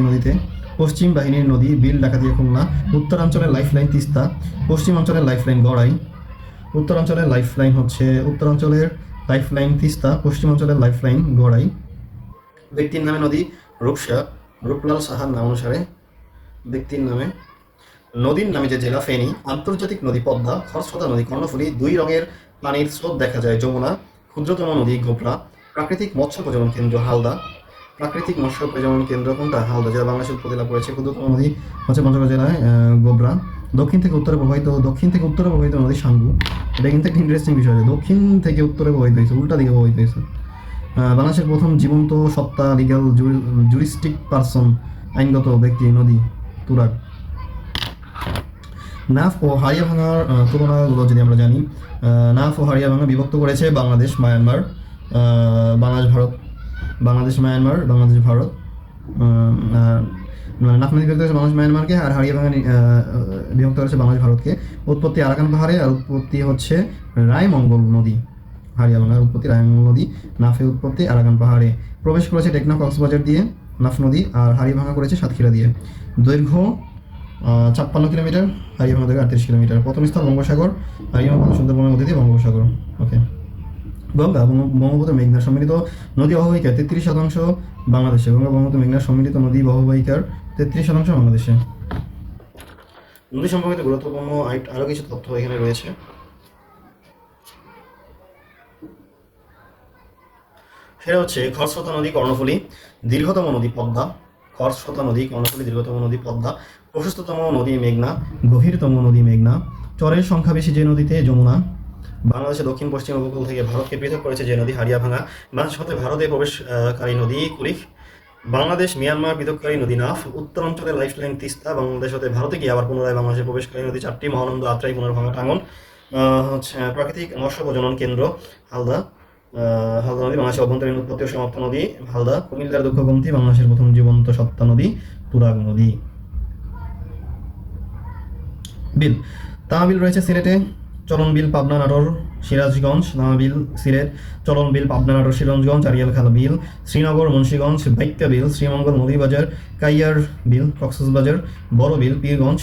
নদীতে। পশ্চিম বাহিনীর নদী, বিল, ডাকাতিয়া, খুলনা। উত্তরাঞ্চলের লাইফলাইন তিস্তা, পশ্চিমাঞ্চলের লাইফলাইন গড়াই। উত্তরাঞ্চলের লাইফলাইন তিস্তা, পশ্চিমাঞ্চলের লাইফলাইন গড়াই। ব্যক্তির নামে নদী, রূপসা, রূপলাল সাহার নাম অনুসারে ব্যক্তির নামে। নদীর নামে যে জেলা, ফেনী। আন্তর্জাতিক নদী, পদ্মা। খরস্রোতা নদী, কর্ণফুলী। 2 রঙের পানির স্রোত দেখা যায়, যমুনা। ক্ষুদ্রতম নদী, গোবরা। প্রাকৃতিক মৎস্য প্রজনন কেন্দ্র, হালদা। প্রাকৃতিক মৎস্য প্রজনন কেন্দ্র কোনটা? হালদা, যেটা বাংলাদেশের উৎপত্তি লাভ করেছে। ক্ষুদ্রতম নদী হচ্ছে পঞ্চগড় জেলায়, গোবরা। দক্ষিণ থেকে উত্তরে প্রবাহিত নদী, সাঙ্গু। এটা কিন্তু একটা ইন্টারেস্টিং বিষয়, দক্ষিণ থেকে উত্তরে প্রবাহিত হয়েছে, উল্টা দিকে প্রবাহিত হয়েছে। বাংলাদেশের প্রথম জীবন্ত সত্তা, লিগ্যাল জুরিস্টিক পারসন, আইনগত ব্যক্তি, নদী, তুরাগ। নাফ ও হারিয়াভাঙার তুলনাগুলো যদি আমরা জানি, নাফ ও হারিয়াভাঙা বিভক্ত করেছে বাংলাদেশ, মায়ানমার, বাংলাদেশ, মায়ানমার, বাংলাদেশ, ভারত। নাফ নদী বিভক্ত করেছে বাংলাদেশ, মায়ানমারকে, আর হারিয়াভাঙা বিভক্ত করেছে বাংলাদেশ, ভারতকে। উৎপত্তি আরাকান পাহাড়ে, আর উৎপত্তি হচ্ছে রায়মঙ্গল নদী। হারিয়াভাঙার উৎপত্তি রায়মঙ্গল নদী, নাফের উৎপত্তি আরাকান পাহাড়ে। প্রবেশ করেছে টেকনাফ, কক্সবাজার দিয়ে নাফ নদী, আর হারিয়াভাঙা করেছে সাতক্ষীরা দিয়ে। দৈর্ঘ্য 56 কিলোমিটার, হারিয়াভাঙা দৈর্ঘ্য 38 কিলোমিটার। প্রথম স্থল বঙ্গোপসাগর, হারিয়াভাঙা সুন্দরবনের মধ্যে দিয়ে বঙ্গোপসাগর। ওকে, গঙ্গা ব্রহ্মপুত্র মেঘনার সম্মিলিত নদী অববাহিকার 33% বাংলাদেশে। গঙ্গা ব্রহ্মপুত্র মেঘনার সম্মিলিত নদী অববাহিকার 33% বাংলাদেশে। নদী সম্পর্কিত গুরুত্বপূর্ণ আরও কিছু তথ্য এখানে রয়েছে। সেটা হচ্ছে খরস্রোতা নদী, কর্ণফুলী। দীর্ঘতম নদী, পদ্মা। খরস্রোতা নদী, কর্ণফুলী। দীর্ঘতম নদী, পদ্মা। প্রশস্ততম নদী, মেঘনা। গভীরতম নদী, মেঘনা। চরের সংখ্যা বেশি যে নদীতে, যমুনা। বাংলাদেশের দক্ষিণ পশ্চিম উপকূল থেকে ভারতকে পৃথক করেছে যে নদী, হারিয়াভাঙা। বাংলাদেশের সাথে ভারতে প্রবেশকারী নদী, কুলিক। বাংলাদেশ মিয়ানমার পৃথককারী নদী, নাফ। উত্তরাঞ্চলের লাইফলাইন তিস্তা। বাংলাদেশ হতে ভারতে গিয়ে আবার পুনরায় বাংলাদেশের প্রবেশকারী নদী 4টি, মহানন্দা, আত্রাই, পুনর্ভাঙা, টাঙ্গন। হচ্ছে প্রাকৃতিক মৎস্য প্রজনন কেন্দ্র, হালদা। হালদা নদী বাংলাদেশের অভ্যন্তরীণ উৎপত্তি ও সমাপ্ত নদী, হালদা। কুমিল্লার দুঃখ, গোমতী। বাংলাদেশের প্রথম জীবন্ত সত্তা নদী, তুরাগ নদী। বিল। তামা বিল রয়েছে সিলেটে, চলন বিল পাবনা নাটোর সিরাজগঞ্জ, তামা বিল সিলেট, চলন বিল পাবনা নাটোর সিরাজগঞ্জ, আড়িয়ালখাল বিল শ্রীনগর মুন্সিগঞ্জ, বাইক্কা বিল শ্রীমঙ্গল মৌলভীবাজার, কাইয়ার বিল কক্সবাজার, বড় বিল পীরগঞ্জ,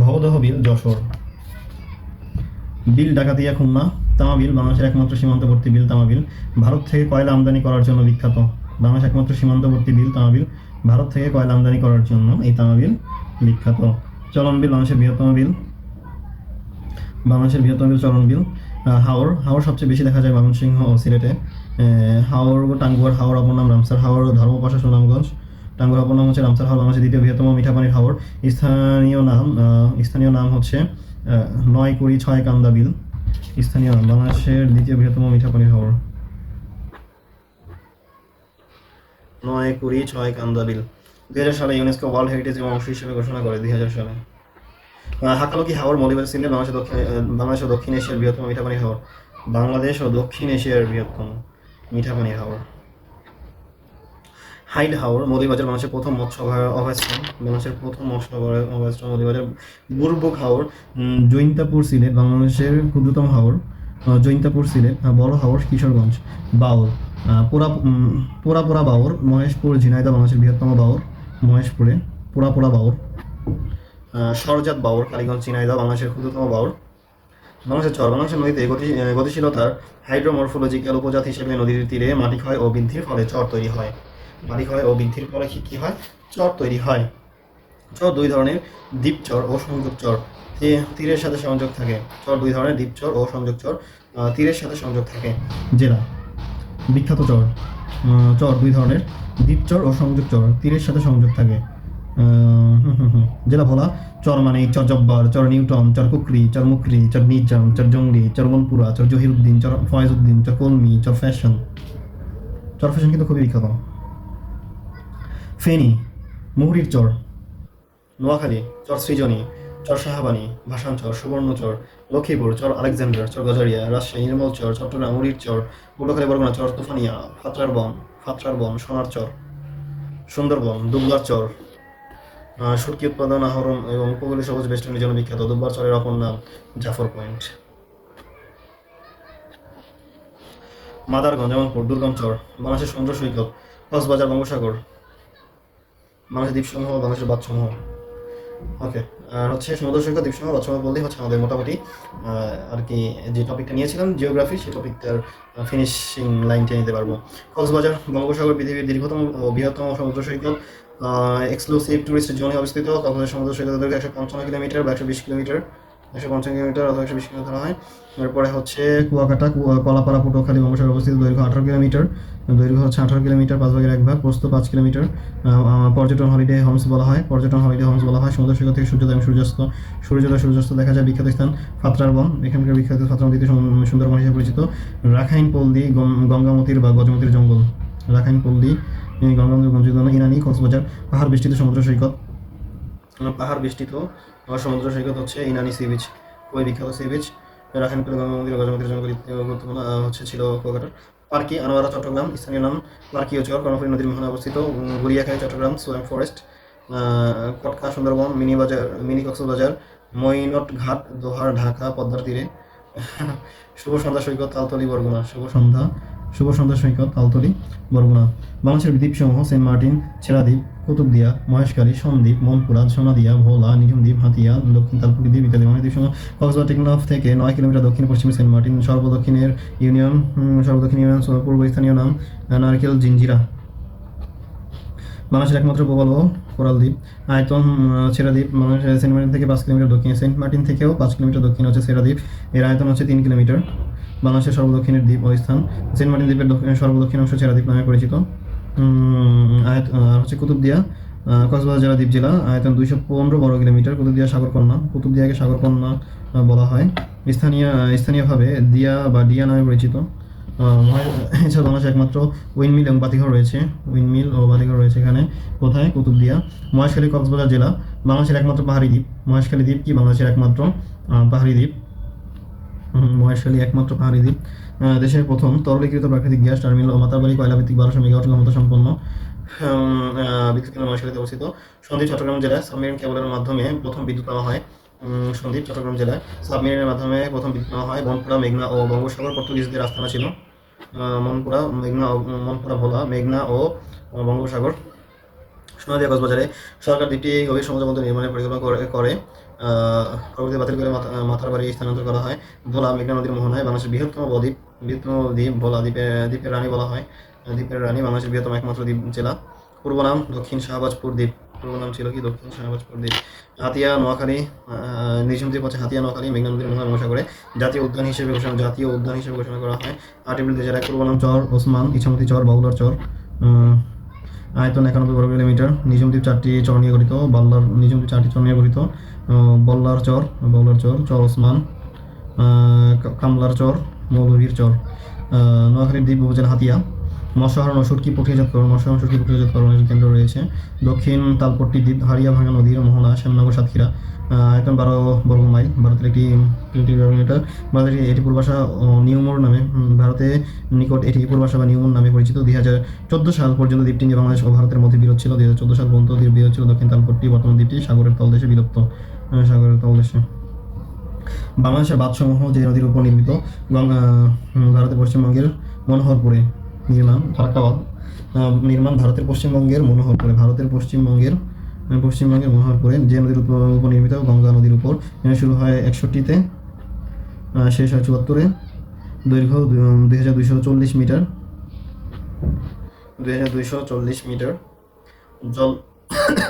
ভবদহ বিল যশোর। বিল ডাকাতিয়া খুলনা। তামা বিল বাংলাদেশের একমাত্র সীমান্তবর্তী বিল। তামা বিল ভারত থেকে কয়লা আমদানি করার জন্য বিখ্যাত। বাংলাদেশ একমাত্র সীমান্তবর্তী বিল তামা বিল, ভারত থেকে কয়লা আমদানি করার জন্য এই তামা বিল বিখ্যাত। চলন বিল বাংলাদেশের বৃহত্তম বিল, বাংলাদেশের বৃহত্তম বিল চলন বিল। হাওর, হাওর সবচেয়ে বেশি দেখা যায় ময়মনসিংহ ও সিলেটে। হাওর টাঙ্গুয়ার হাওর অপর নাম রামসার হাওর, ধর্মপাশা সুনামগঞ্জ। টাঙ্গুয়ার অপর নাম হচ্ছে রামসার হাওর, বাংলাদেশের দ্বিতীয় বৃহত্তম মিঠা পানির হাওর। স্থানীয় নাম হচ্ছে 9 কুড়ি 6 কান্দা বিল। স্থানীয় নাম বাংলাদেশের দ্বিতীয় বৃহত্তম মিঠা পানির হাওর 9 কুড়ি 6 কান্দা বিল। 2000 সালে ইউনেস্কো ওয়ার্ল্ড হেরিটেজ অংশ হিসেবে ঘোষণা করে 2000 সালে। হাকালুকি হাওর মৌলভীবাজার সিলেট বাংলাদেশ ও দক্ষিণ এশিয়ার বৃহত্তম মিঠা পানির হাওর। বাংলাদেশ ও দক্ষিণ এশিয়ার বৃহত্তম মিঠা পানির হাওর। হাইড হাওর মৌলভীবাজার বাংলাদেশের প্রথম মৎস্য অভয়াশ্রম, বাংলাদেশের প্রথম মৎস্য অভয়াশ্রম মৌলভীবাজার। বুরবুক হাওর জৈন্তাপুর সিলেট বাংলাদেশের ক্ষুদ্রতম হাওর, জৈন্তাপুর সিলেট। বড় হাওর কিশোরগঞ্জ। বাউর পোড়া পোড়া বাউর মহেশপুর ঝিনাইদহ বাংলাদেশের বৃহত্তম বাউর, মহেশপুরে পোড়া পোড়া বাউর। সরজাত বাউর কালীগঞ্জ ঝিনাইদহ বাংলাদেশের ক্ষুদ্রতম বাউর। বাংলাদেশের চর, বাংলাদেশের নদীতে গতিশীলতার হাইড্রোমরফোলজিক্যাল উপজাত হিসেবে নদীর তীরে মাটি ক্ষয় ও বৃদ্ধির ফলে চর তৈরি হয়। মাটি ক্ষয় ও বৃদ্ধির ফলে কি হয়? চর তৈরি হয়। চর দুই ধরনের, দ্বীপ চর ও সংযোগ চর। তীরের সাথে সংযোগ থাকে। চর দুই ধরনের, দ্বীপ চর ও সংযোগ চর, তীরের সাথে সংযোগ থাকে। জেলা বিখ্যাত চর। চর দুই ধরনের, দ্বীপ চর ও সংযোগ চর, তীরের সাথে সংযোগ থাকে। জেলা ভোলা। চর মানে চর জব্বার, চর নিউটন, চর কুকরি, চর মুকরি, চর নিজাম, চর জঙ্গলি, চর বনপুরা, চর জহিরুদ্দিন, চর ফয়েজউদ্দিন, চর কলমি, চর ফ্যাশন। চর ফ্যাশন কিন্তু খুবই বিখ্যাত। ফেনী মুহুরীর চর। নোয়াখালী চর সৃজনী, চর শাহাবানী, ভাসান চর, সুবর্ণচর। লক্ষ্মীপুর চর আলেকজান্ডার, চর গজারিয়া। রাজশাহী নির্মল চর, চট্টগ্রাম মুহুরীর চর। পটুয়াখালী বরগুনা চর তুফানিয়া, ফাতরার বন, সোনার চর। সুন্দরবন দুবলার চর সুটকি উৎপাদন, আহরণ এবং উপকূলীয় সবুজ বেষ্টনীর জন্য বিখ্যাত। দুবলার চরের অপর নাম জাফর পয়েন্ট। মাদারগঞ্জ জামালপুর দুর্গম চর। বাংলাদেশের সমুদ্র সৈকত কক্সবাজার, বঙ্গোপসাগর। বাংলাদেশের দ্বীপসমূহ, বাংলাদেশের বাঁধসমূহ। ওকে, আর হচ্ছে সমুদ্র সৈকত, দ্বীপসমূহ, বাঁধসমূহ বললেই হচ্ছে আমাদের মোটামুটি আর কি যে টপিকটা নিয়েছিলাম জিওগ্রাফি, সেই টপিকটার ফিনিশিং লাইনটা নিতে পারবো। কক্সবাজার বঙ্গোপসাগর পৃথিবীর দীর্ঘতম ও বৃহত্তম সমুদ্র সৈকত, এক্সক্লুসিভ টুরিস্ট জোনে অবস্থিত। কক্সবাজার সমুদ্র সৈকতের দৈর্ঘ্য 155 কিলোমিটার বা 120 কিলোমিটার, 150 কিলোমিটার অথবা 120 কিলোমিটার ধরা হয়। এরপরে হচ্ছে কুয়াকাটা, কলাপাড়া, পটুয়াখালী, বঙ্গোপসাগর অবস্থিত। দৈর্ঘ্য 18 কিলোমিটার, দৈর্ঘ্য হচ্ছে 18 কিলোমিটার, 5 ভাগের 1 ভাগ, প্রস্থ 5 কিলোমিটার। পর্যটন হলিডে হোমস বলা হয়, পর্যটন হলিডে হোমস বলা হয়। সমুদ্র সৈকত থেকে সূর্যোদয় এবং সূর্যাস্ত দেখা যায়। বিখ্যাত স্থান ফাতরার বন, এখানকার বিখ্যাত ফাতরা দ্বিতীয় সুন্দরবন হিসেবে পরিচিত। রাখাইন পল্লী, গঙ্গামতির বা গজমতির জঙ্গল। রাখাইন পল্লী, গঙ্গামতির জঙ্গল। ইনানি কক্সবাজার পাহাড় বেষ্টিত সমুদ্র সৈকত, সমুদ্র সৈকত হচ্ছে ইনানি সি বিচ, খুবই বিখ্যাত সি বিচ। রাখাইন পল্লী, গঙ্গামতির, গজমতির জঙ্গল গুরুত্বপূর্ণ ছিল কুয়াকাটার। পার্কি আনোয়ারা চট্টগ্রাম, স্থানীয় নাম পার্কিও চর, কর্ণফুলী নদীর মোহনা অবস্থিত। Guliakhali Chattogram, swamp forest. Katka Sundarbans, mini Cox's Bazar, Mainot Ghat, Dohar, Dhaka পদ্মার তীরে। শুভ সন্ধ্যা সৈকত তালতলি, বরগুনা। শুভ সন্ধ্যা সৈকত তালতলি, বরগুনা। বাংলাদেশের দ্বীপসমূহ সেন্ট মার্টিন, ছেড়াদ্বীপ, কুতুবদিয়া, মহেশখালী, সন্দ্বীপ, মনপুরা, সোনাদিয়া, ভোলা, নিঝুম দ্বীপ, হাতিয়া, দক্ষিণ তালপুরি দ্বীপ ইত্যাদি। বাংলাদেশ দ্বীপসমূহ কক্সবাজার টেকনাফ থেকে 9 কিলোমিটার দক্ষিণ পশ্চিমে সেন্ট মার্টিন। সর্বদক্ষিণ ইউনিয়ন পূর্ব স্থানীয় নাম নারকেল জিঞ্জিরা। বাংলাদেশের একমাত্র প্রবল কোরাল দ্বীপ। আয়তন ছেড়াদ্বীপ বাংলাদেশের সেন্ট মার্টিন থেকে 5 কিলোমিটার দক্ষিণে। সেন্ট মার্টিন থেকেও 5 কিলোমিটার দক্ষিণে হচ্ছে ছেড়াদ্বীপ, এর আয়তন হচ্ছে 3 কিলোমিটার। বাংলাদেশের সর্বদক্ষিণের দ্বীপ ও স্থান সেন্ট মার্টিন দ্বীপের সর্বদক্ষিণ অংশ ছেড়াদ্বীপ নামে পরিচিত। আর হচ্ছে কুতুবদিয়া, কক্সবাজার জেলা, দ্বীপ জেলা। আয়তন 215 বর্গ কিলোমিটার। কুতুবদিয়াকে সাগরকন্যা বলা হয়। স্থানীয়ভাবে দিয়া বা ডিয়া নামে পরিচিত। এছাড়া বাংলাদেশের একমাত্র উইন্ডমিল এবং বাতিঘর রয়েছে, এখানে। কোথায়? কুতুবদিয়া। মহেশখালী কক্সবাজার জেলা, বাংলাদেশের একমাত্র পাহাড়ি দ্বীপ। মহেশখালী দ্বীপ কি বাংলাদেশের একমাত্র পাহাড়ি দ্বীপ? মহেশখালী একমাত্র পাহাড়ি দ্বীপ। দেশের প্রথম তরলীকৃত প্রাকৃতিক গ্যাস টার্মিনাল ও মাতারবাড়ি কয়লাভিত্তিক 1200 মেগাওয়াট ক্ষমতা সম্পন্ন বিদ্যুৎ কেন্দ্র মহেশখালীতে অবস্থিত। সন্দ্বীপ চট্টগ্রাম জেলায় সাবমেরিন কেবলের মাধ্যমে প্রথম বিদ্যুৎ পাওয়া হয়। সন্দ্বীপ চট্টগ্রাম জেলায় সাবমেরিনের মাধ্যমে প্রথম বিদ্যুৎ নেওয়া হয়। মনপুরা, মেঘনা ও বঙ্গোপসাগর পর্তুগিজদের আস্তানা ছিল। মনপুরা, ভোলা, মেঘনা ও বঙ্গোপসাগর। সোনাদিয়া কক্সবাজারে সরকার দ্বীপটি গভীর সমুদ্র বন্দর নির্মাণের পরিকল্পনা করে পরবর্তী বাতিল করে মাথারবাড়ি স্থানান্তর করা হয়। ভোলা মেঘনা নদীর মোহনায় বাংলাদেশের বৃহত্তম দ্বীপ ভোলা দ্বীপের রানী বলা হয়। দ্বীপের রানী বাংলাদেশের বৃহত্তম একমাত্র দ্বীপ জেলা। পূর্ব নাম দক্ষিণ শাহবাজপুর দ্বীপ। পূর্ব নাম ছিল কি দক্ষিণ শাহবাজপুর দ্বীপ। হাতিয়া নোয়াখালী, নিঝুম দ্বীপ হচ্ছে হাতিয়া নোয়াখালী মেঘনা নদীর মোহনা বঙ্গোপসাগরে জাতীয় উদ্যান হিসেবে ঘোষণা করা হয়। 8 এপ্রিল 2001। পূর্ব নাম চর ওসমান, ইছামতি চর, বাউলার চর। আয়তন 91 বর্গ কিলোমিটার। নিঝুম দ্বীপ 4টি চর নিয়ে গঠিত। বল্লার চর, চর ওসমান, কামলার চর, মৌলভীর চর। নোয়াখালীর দ্বীপ উপজেলা হাতিয়া। মৎস্যাহরণ ও শুটকি প্রক্রিয়াজাতকরণের কেন্দ্র রয়েছে। দক্ষিণ তালপট্টি দ্বীপ, হাড়িয়াভাঙা নদীর মোহনা, শ্যামনগর, সাতক্ষীরা। আয়তন 12 বর্গ মাইল। ভারতের একটি কিলোমিটার। ভারতের এটি পূর্বাসা নিউমোর নামে, ভারতের নিকট এটি পূর্বাসা বা নিউমোর নামে পরিচিত। 2014 সাল পর্যন্ত দ্বীপটি নিয়ে বাংলাদেশ ও ভারতের মধ্যে বিরোধ ছিল। 2014 সাল পর্যন্ত বিরোধ ছিল। দক্ষিণ তালপট্টি বর্তমান দ্বীপটি সাগরের তলদেশে বিলুপ্ত। বাংলাদেশের বাঁধসমূহ যে নদীর উপর নির্মিত। ভারতের পশ্চিমবঙ্গের মনোহরপুরে নির্মাণ। ফারাক্কা বাঁধ ভারতের পশ্চিমবঙ্গের মনোহরপুরে যে নদীর উপর নির্মিত। গঙ্গা নদীর উপর। শুরু হয় 61-তে, শেষ হয় 74-এ। দৈর্ঘ্য 2240 মিটার।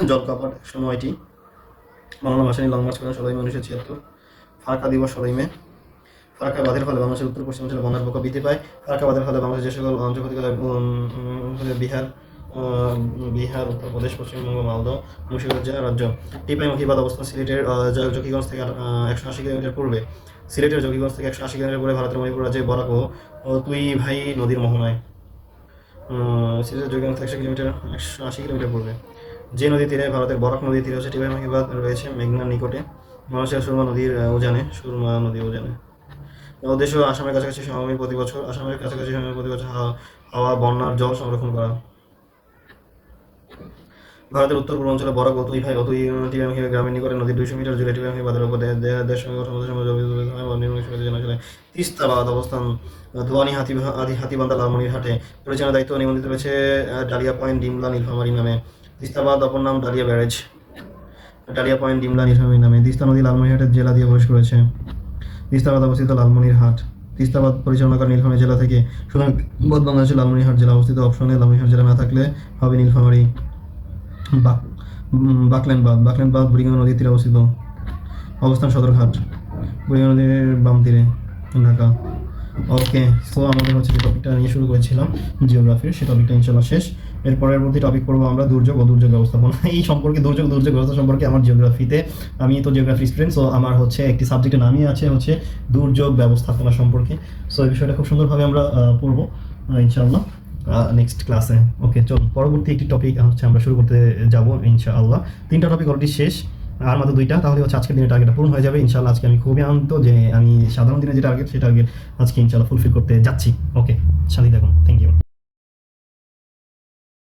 জলকাপাট 109টি। বাংলা ভাষায় লং মার্চ করেন 17 মে 1976। ফারাক্কা দিবস 17 মে। ফারাক্কা বাঁধের ফলে বাংলাদেশের উত্তর পশ্চিমাঞ্চলে বন্যার প্রকোপ বৃদ্ধি পায়। ফারাক্কা বাঁধের ফলে বাংলাদেশের যে সকল অঞ্চল ক্ষতিগ্রস্ত বিহার, উত্তরপ্রদেশ, পশ্চিমবঙ্গ, মালদহ, মুন্সিগঞ্জ রাজ্য। টিপাইমুখী বাঁধ অবস্থান সিলেটের জকিগঞ্জ থেকে 180 কিলোমিটার পূর্বে। ভারতের মণিপুর রাজ্যে বরাক ও তুইভাই নদীর মোহনায়। সিলেটের জকিগঞ্জ থেকে 180 কিলোমিটার পূর্বে। যে নদী তীরে ভারতের বরাক নদীর তীরে হচ্ছে টিপাইমুখী বাঁধ রয়েছে মেঘনার নিকটে। বাংলাদেশের সুরমা নদীর উজানে। উদ্দেশ্য আসামের কাছাকাছি সমভূমি প্রতি বছর হাওয়া বন্যার জল সংরক্ষণ করা। ভারতের উত্তর পূর্বাঞ্চলে বরাক ও টিপাইমুখী গ্রামের নিকটে নদীর 200 মিটার জুড়ে টিপাইমুখী বাঁধের উপর দেশ সঙ্গে তিস্তা বাঁধ অবস্থান ধোয়ানি হাতিবান্ধা লালমনিরহাটে। পরিচালনার দায়িত্ব নিবন্ধিত রয়েছে ডালিয়া পয়েন্ট, ডিমলা, নীলফামারী নামে। তিস্তা বাঁধ অপর নাম ডালিয়া ব্যারেজ। তিস্তা নদী লালমনিরহাটের জেলা দিয়ে প্রবেশ করেছে। তিস্তা বাঁধ অবস্থিত লালমনিরহাট। তিস্তা বাঁধ পরিচালনা করে নীলফামারী জেলা থেকে। সুতরাং বাংলাদেশের লালমনিরহাট জেলা অবস্থিত। অপশনে লালমনিরহাট জেলা না থাকলে হবে নীলফামারী। বাকল্যান্ড বাঁধ বুড়িগঙ্গা নদীর তীরে অবস্থিত। অবস্থান সদরঘাট, বুড়িগঙ্গা নদীর বাম তীরে, ঢাকা। ওকে, সো আমাদের হচ্ছে যে টপিকটা নিয়ে শুরু করেছিলাম জিওগ্রাফির, সেই টপিকটা ইনশাল্লাহ শেষ। এর পরবর্তী টপিক পড়বো আমরা দুর্যোগ ব্যবস্থাপনা। এই সম্পর্কে দুর্যোগ ব্যবস্থা সম্পর্কে আমার জিওগ্রাফিতে, আমি তো জিওগ্রাফি স্টুডেন্ট, সো আমার হচ্ছে একটি সাবজেক্টের নামই আছে হচ্ছে দুর্যোগ ব্যবস্থাপনা সম্পর্কে। সো এই বিষয়টা খুব সুন্দরভাবে আমরা পড়বো ইনশাআল্লাহ নেক্সট ক্লাসে। ওকে, চল পরবর্তী একটি টপিক হচ্ছে আমরা শুরু করতে যাবো ইনশাআল্লাহ। 3টা টপিক অলরেডি শেষ, আর মাত্র 2টা, তাহলে হচ্ছে আজকের দিনের টার্গেটটা পূরণ হয়ে যাবে ইনশাআল্লাহ। আজকে আমি খুবই আনন্দিত যে আমি সাধারণ দিনে যে টার্গেট, সেই টার্গেট আজকে ইনশাআল্লাহ ফুলফিল করতে যাচ্ছি। ওকে, সাথে থাকুন। Thank you.